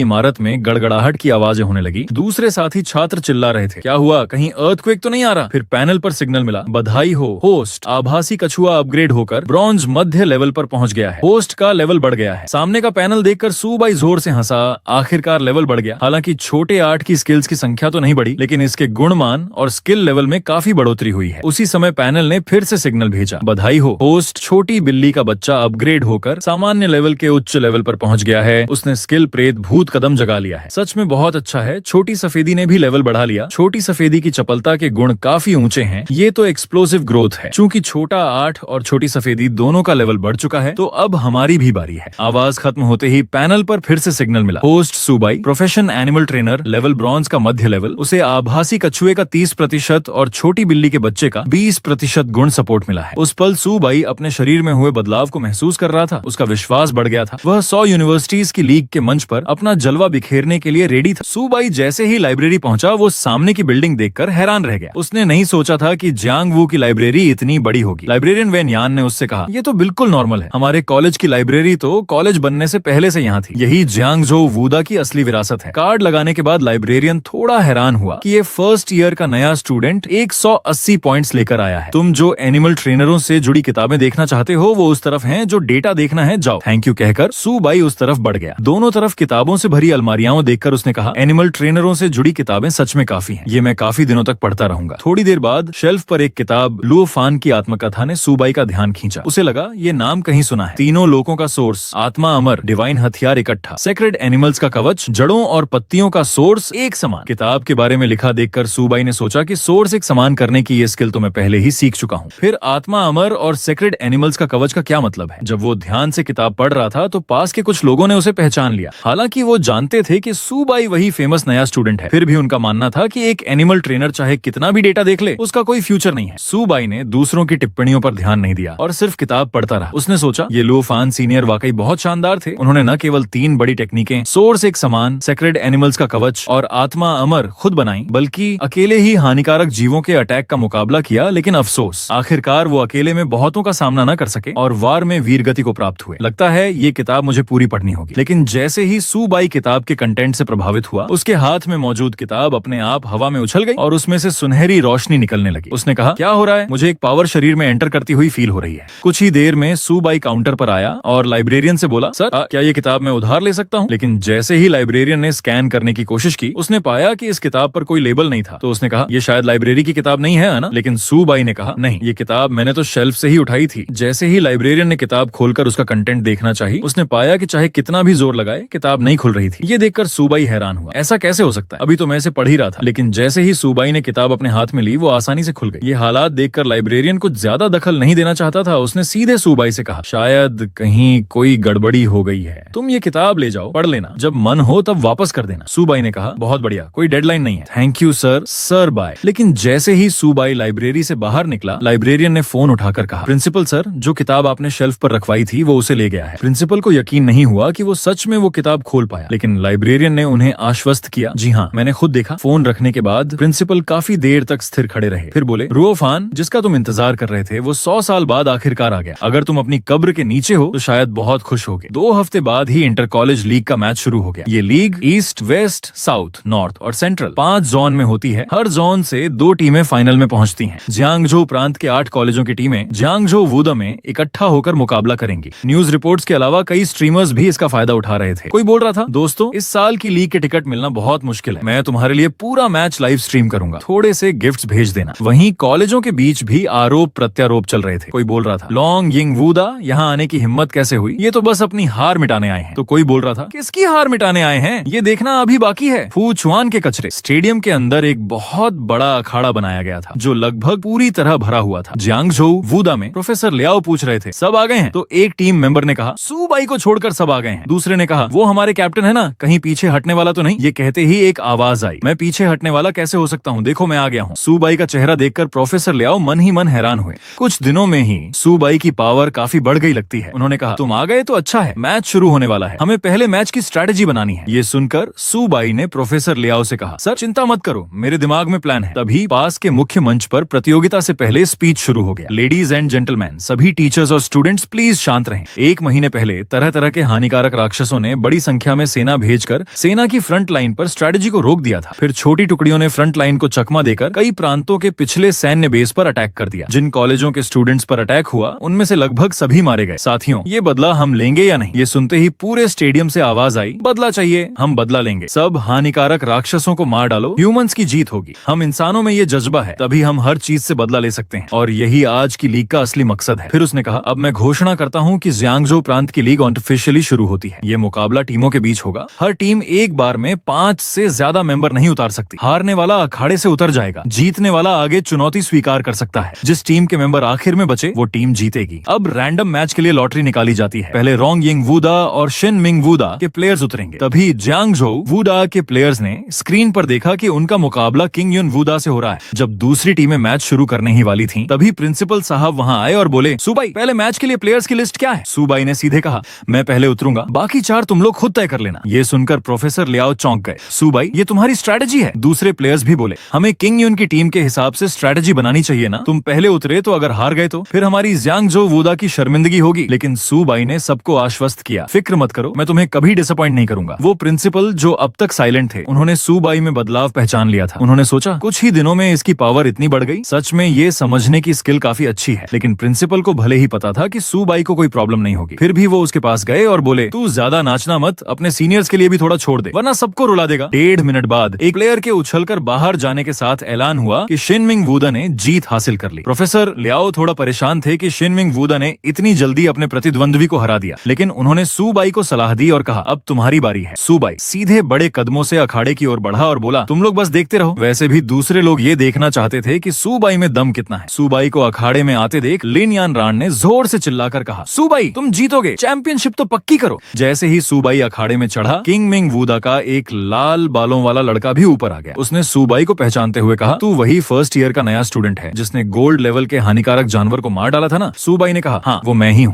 इमारत में गड़गड़ाहट की आवाजें होने लगी। दूसरे साथी छात्र चिल्ला रहे थे, क्या हुआ, कहीं अर्थक्वेक तो नहीं आ रहा? फिर पैनल पर सिग्नल मिला, बधाई हो होस्ट, आभासी कछुआ अपग्रेड होकर ब्रॉन्ज मध्य लेवल पर पहुंच गया है। होस्ट का लेवल बढ़ गया है। सामने का पैनल देखकर सुबाई जोर से हंसा। आखिरकार लेवल बढ़ गया। हालांकि छोटे 8 की स्किल्स की संख्या तो नहीं बढ़ी, लेकिन इसके गुणमान और स्किल लेवल में काफी बढ़ोतरी हुई है। उसी समय पैनल ने फिर से सिग्नल भेजा, बधाई हो होस्ट, छोटी बिल्ली का बच्चा अपग्रेड होकर सामान्य लेवल के उच्च लेवल पर पहुंच गया है। उसने स्किल प्रेत भूत कदम जगा लिया है। सच में बहुत अच्छा है। छोटी सफेदी ने भी लेवल बढ़ा लिया। छोटी सफेदी की चपलता के गुण काफी ऊंचे हैं। ये तो एक्सप्लोसिव ग्रोथ है। चूंकि छोटा 8 और छोटी सफेदी दोनों का लेवल बढ़ चुका है, तो अब हमारी भी बारी है। आवाज खत्म होते ही पैनल पर फिर से सिग्नल मिला। होस्ट सुबाई, profession animal trainer, level bronze का मध्य लेवल। उसे आभासी कछुए का 30% और छोटी बिल्ली के बच्चे का 20% गुण सपोर्ट मिला है। उस पल सुबाई अपने शरीर में हुए बदलाव को महसूस कर रहा था। उसका विश्वास बढ़ गया था। वह 100 यूनिवर्सिटीज की लीग के मंच पर अपना जलवा बिखेरने के लिए रेडी था। सुबाई जैसे ही लाइब्रेरी पहुंचा, वो सामने की बिल्डिंग देखकर हैरान रह गया। उसने नहीं सोचा था कि जियांग वू की लाइब्रेरी इतनी बड़ी होगी। लाइब्रेरियन वेन यान ने उससे कहा, ये तो बिल्कुल नॉर्मल है। हमारे कॉलेज की लाइब्रेरी तो कॉलेज बनने से पहले से यहाँ थी। यही जियांगजो वूदा की असली विरासत है। कार्ड लगाने के बाद लाइब्रेरियन थोड़ा हैरान हुआ कि ये फर्स्ट ईयर का नया स्टूडेंट 180 पॉइंट्स लेकर आया है। तुम जो एनिमल ट्रेनरों से जुड़ी किताबें देखना चाहते हो, वो उस तरफ हैं। जो डेटा देखना है, जाओ। थैंक यू कहकर सुबाई उस तरफ बढ़ गया। दोनों तरफ किताबों से भरी अलमारियां देखकर उसने कहा, एनिमल ट्रेनरों से जुड़ी किताबें सच में काफी हैं। ये मैं काफी दिनों तक पढ़ता रहूंगा। थोड़ी देर बाद शेल्फ पर एक किताब लुओ फान की आत्मकथा ने सुबाई का ध्यान खींचा। उसे लगा ये नाम कहीं सुना है। तीनों लोगों का सोर्स, आत्मा अमर, डिवाइन हथियार इकट्ठा, सेक्रेड एनिमल्स का कवच, जड़ों और पत्तियों का सोर्स एक समान। किताब के बारे में लिखा देखकर सुबाई ने सोचा कि सोर्स एक समान करने की ये स्किल तो मैं पहले ही सीख चुका हूँ। फिर आत्मा अमर और सेक्रेड एनिमल्स का कवच का क्या मतलब है? जब वो ध्यान से किताब पढ़ रहा था तो पास के कुछ लोगों ने उसे पहचान लिया। हालांकि वो जानते थे कि सुबाई वही फेमस नया स्टूडेंट है, फिर भी उनका मानना था कि एक एनिमल ट्रेनर चाहे कितना भी डेटा देख ले, उसका कोई फ्यूचर नहीं है। सुबाई ने दूसरों की टिप्पणियों पर ध्यान नहीं दिया और सिर्फ किताब पढ़ता रहा। उसने सोचा, ये लुओ फान सीनियर वाकई बहुत शानदार थे। उन्होंने न केवल 3 बड़ी टेक्निकें, सोर्स एक समान, सेक्रेड एनिमल्स का कवच और आत्मा अमर खुद बनाई, बल्कि अकेले ही हानिकारक जीवों के अटैक का मुकाबला किया। लेकिन अफसोस, आखिरकार वो अकेले में बहुतों का सामना न कर सके और वार में वीरगति को प्राप्त हुए। लगता है ये किताब मुझे पूरी पढ़नी होगी। लेकिन जैसे ही सुबाई किताब के कंटेंट से प्रभावित हुआ, उसके हाथ में मौजूद किताब अपने आप हवा में उछल गई और उसमें से सुनहरी रोशनी निकलने लगी। उसने कहा, क्या हो रहा है? मुझे एक पावर शरीर में एंटर करती हुई फील हो रही है। कुछ ही देर में सुबाई काउंटर पर आया और लाइब्रेरियन से बोला, सर क्या ये किताब मैं उधार ले सकता हूँ? लेकिन जैसे ही लाइब्रेरियन ने स्कैन करने की कोशिश की, उसने पाया कि इस किताब पर कोई लेबल नहीं था। तो उसने कहा, ये शायद लाइब्रेरी की किताब नहीं है ना? लेकिन सुबाई ने कहा, नहीं, ये किताब मैंने तो शेल्फ से ही उठाई थी। जैसे ही लाइब्रेरियन ने किताब खोलकर उसका कंटेंट देखना चाहिए, उसने पाया कि चाहे कितना भी जोर लगाए, किताब नहीं खुल रही थी। ये देखकर सुबाई हैरान हुआ। ऐसा कैसे हो सकता है? अभी तो मैं इसे पढ़ ही रहा था। लेकिन जैसे ही सुबाई ने किताब अपने हाथ में ली, वो आसानी से खुल गई। ये हालात देखकर लाइब्रेरियन कुछ ज्यादा दखल नहीं देना चाहता था। उसने सीधे सुबाई से कहा, शायद कहीं कोई गड़बड़ी हो गई है। तुम ये किताब ले जाओ, पढ़ लेना, जब मन हो तब वापस कर देना। सुबाई ने कहा, बहुत बढ़िया, कोई डेडलाइन नहीं है। Thank you sir bye. लेकिन जैसे ही सुबाई लाइब्रेरी से बाहर निकला, लाइब्रेरियन ने फोन उठाकर कहा, प्रिंसिपल सर, जो किताब आपने शेल्फ पर रखवाई थी वो उसे ले गया है। प्रिंसिपल को यकीन नहीं हुआ कि वो सच में वो किताब खोल पाया। लेकिन लाइब्रेरियन ने उन्हें आश्वस्त किया, जी हाँ, मैंने खुद देखा। फोन रखने के बाद प्रिंसिपल काफी देर तक स्थिर खड़े रहे। फिर बोले, लुओ फान, जिसका तुम इंतजार कर रहे थे, वो 100 साल बाद आखिरकार आ गया। अगर तुम अपनी कब्र के नीचे हो तो शायद बहुत खुश होगे। 2 हफ्ते बाद ही इंटर कॉलेज लीग का मैच शुरू हो गया। ये league east, west, south, north और सेंट्रल 5 जोन में होती है। हर जोन से 2 टीमें फाइनल में पहुंचती हैं। जियांगजो प्रांत के 8 कॉलेजों की टीमें जियांगजो वूदा में इकट्ठा होकर मुकाबला करेंगी। न्यूज रिपोर्ट्स के अलावा कई स्ट्रीमर्स भी इसका फायदा उठा रहे थे। कोई बोल रहा था, दोस्तों, इस साल की लीग के टिकट मिलना बहुत मुश्किल है। मैं तुम्हारे लिए पूरा मैच लाइव स्ट्रीम करूंगा, थोड़े से गिफ्ट्स भेज देना। वहीं कॉलेजों के बीच भी आरोप प्रत्यारोप चल रहे थे। कोई बोल रहा था, लॉन्ग यिंग वूदा यहाँ आने की हिम्मत कैसे हुई? ये तो बस अपनी हार मिटाने आए हैं। तो कोई बोल रहा था, किसकी हार मिटाने आए हैं? ये देखना अभी बाकी है। फू चुआन के कचरे। स्टेडियम के अंदर एक बहुत बड़ा अखाड़ा बनाया गया था, जो लगभग पूरी तरह भरा हुआ था। जियांगजो वूदा में प्रोफेसर लियाओ पूछ रहे थे, सब आ गए हैं? तो एक टीम मेंबर ने कहा, सुबाई को छोड़कर सब आ गए हैं। दूसरे ने कहा, वो हमारे कैप्टन है ना, कहीं पीछे हटने वाला तो नहीं? ये कहते ही एक आवाज आई, मैं पीछे हटने वाला कैसे हो सकता हूँ? देखो मैं आ गया हूँ। सुबाई का चेहरा देखकर प्रोफेसर लियाओ मन ही मन हैरान हुए। कुछ दिनों में ही सुबाई की पावर काफी बढ़ गई लगती है। उन्होंने कहा, तुम आ गए तो अच्छा है, मैच शुरू होने वाला है, हमें पहले मैच की स्ट्रेटेजी बनानी है। ये सुनकर सुबाई ने प्रोफेसर लियाओ से कहा, सर चिंता मत करो, मेरे दिमाग में प्लान है। तभी पास के मुख्य मंच पर प्रतियोगिता से पहले स्पीच शुरू हो गया। लेडीज एंड जेंटलमैन, सभी टीचर्स और स्टूडेंट्स प्लीज शांत रहें। 1 महीने पहले तरह तरह के हानिकारक राक्षसों ने बड़ी संख्या में सेना भेजकर सेना की फ्रंट लाइन पर स्ट्रेटेजी को रोक दिया था। फिर छोटी टुकड़ियों ने फ्रंट लाइन को चकमा देकर कई प्रांतों के पिछले सैन्य बेस पर अटैक कर दिया। जिन कॉलेजों के स्टूडेंट्स पर अटैक हुआ, उनमें से लगभग सभी मारे गए। साथियों, ये बदला हम लेंगे या नहीं? ये सुनते ही पूरे स्टेडियम से आवाज आई, बदला चाहिए, हम बदला लेंगे। सब हानिकारक राक्षसों को मार डालो, ह्यूमंस की जीत होगी। हम इंसानों में ये जज्बा है, तभी हम हर चीज से बदला ले सकते हैं, और यही आज की लीग का असली मकसद है। फिर उसने कहा, अब मैं घोषणा करता हूँ कि जियांगजो प्रांत की लीग ऑफिशियली शुरू होती है। ये मुकाबला टीमों के बीच होगा। हर टीम एक बार में 5 से ज्यादा मेंबर नहीं उतार सकती। हारने वाला अखाड़े से उतर जाएगा, जीतने वाला आगे चुनौती स्वीकार कर सकता है। जिस टीम के मेंबर आखिर में बचे वो टीम जीतेगी। अब रैंडम मैच के लिए लॉटरी निकाली जाती है। पहले रोंग यिंग वूदा और शिन मिंग वूदा के प्लेयर्स उतरेंगे। तभी जियांगझोउ वूदा के प्लेयर्स ने स्क्रीन पर देखा कि उनका मुकाबला किंग युन वूदा से हो रहा है। जब दूसरी टीमें मैच शुरू करने ही वाली थीं, तभी प्रिंसिपल साहब वहां आए और बोले, सुबाई पहले मैच के लिए प्लेयर्स की लिस्ट क्या है? सुबाई ने सीधे कहा, मैं पहले उतरूंगा, बाकी 4 तुम लोग खुद तय कर लेना। ये सुनकर प्रोफेसर लियाओ चौंक गए। सुबाई, ये तुम्हारी स्ट्रेटेजी है? दूसरे प्लेयर्स भी बोले, हमें किंग युन की टीम के हिसाब से स्ट्रेटेजी बनानी चाहिए ना। तुम पहले उतरे तो अगर हार गए तो फिर हमारी जियांगझोउ वूदा की शर्मिंदगी होगी। लेकिन सुबाई ने सबको आश्वस्त किया, फिक्र मत करो, मैं तुम्हें कभी डिसअपॉइंट नहीं करूंगा। वो प्रिंसिपल जो अब तक साइलेंट थे, उन्होंने सुबाई में बदलाव पहचान लिया था। उन्होंने सोचा, कुछ ही दिनों में इसकी पावर इतनी बढ़ गई। सच में ये समझने की स्किल काफी अच्छी है। लेकिन प्रिंसिपल को भले ही पता था कि सुबाई को कोई प्रॉब्लम नहीं होगी, फिर भी वो उसके पास गए और बोले, तू ज्यादा नाचना मत, अपने सीनियर्स के लिए भी थोड़ा छोड़ दे, वरना सबको रुला देगा। 1.5 मिनट बाद एक प्लेयर के उछलकर बाहर जाने के साथ ऐलान हुआ कि शिन मिंग वूदा ने जीत हासिल कर ली। प्रोफेसर लियाओ थोड़ा परेशान थे कि शिन मिंग वूदा ने इतनी जल्दी अपने प्रतिद्वंद्वी को हरा दिया, लेकिन उन्होंने सुबाई को सलाह दी और कहा, अब तुम्हारी बारी है। सुबाई सीधे बड़े कदमों से अखाड़े की ओर बढ़ा और बोला, तुम लोग बस देखते रहो। वैसे भी दूसरे लोग ये देखना चाहते थे कि सुबाई में दम कितना है। सुबाई को अखाड़े में आते देख लिन यान रान ने जोर से चिल्लाकर कहा, सुबाई तुम जीतोगे, चैंपियनशिप तो पक्की करो। जैसे ही सुबाई अखाड़े में चढ़ा, किंग मिंग वूदा का एक लाल बालों वाला लड़का भी ऊपर आ गया। उसने सुबाई को पहचानते हुए कहा, तू वही फर्स्ट ईयर का नया स्टूडेंट है जिसने गोल्ड लेवल के हानिकारक जानवर को मार डाला था ना? सुबाई ने कहा, हाँ वो मैं ही हूँ।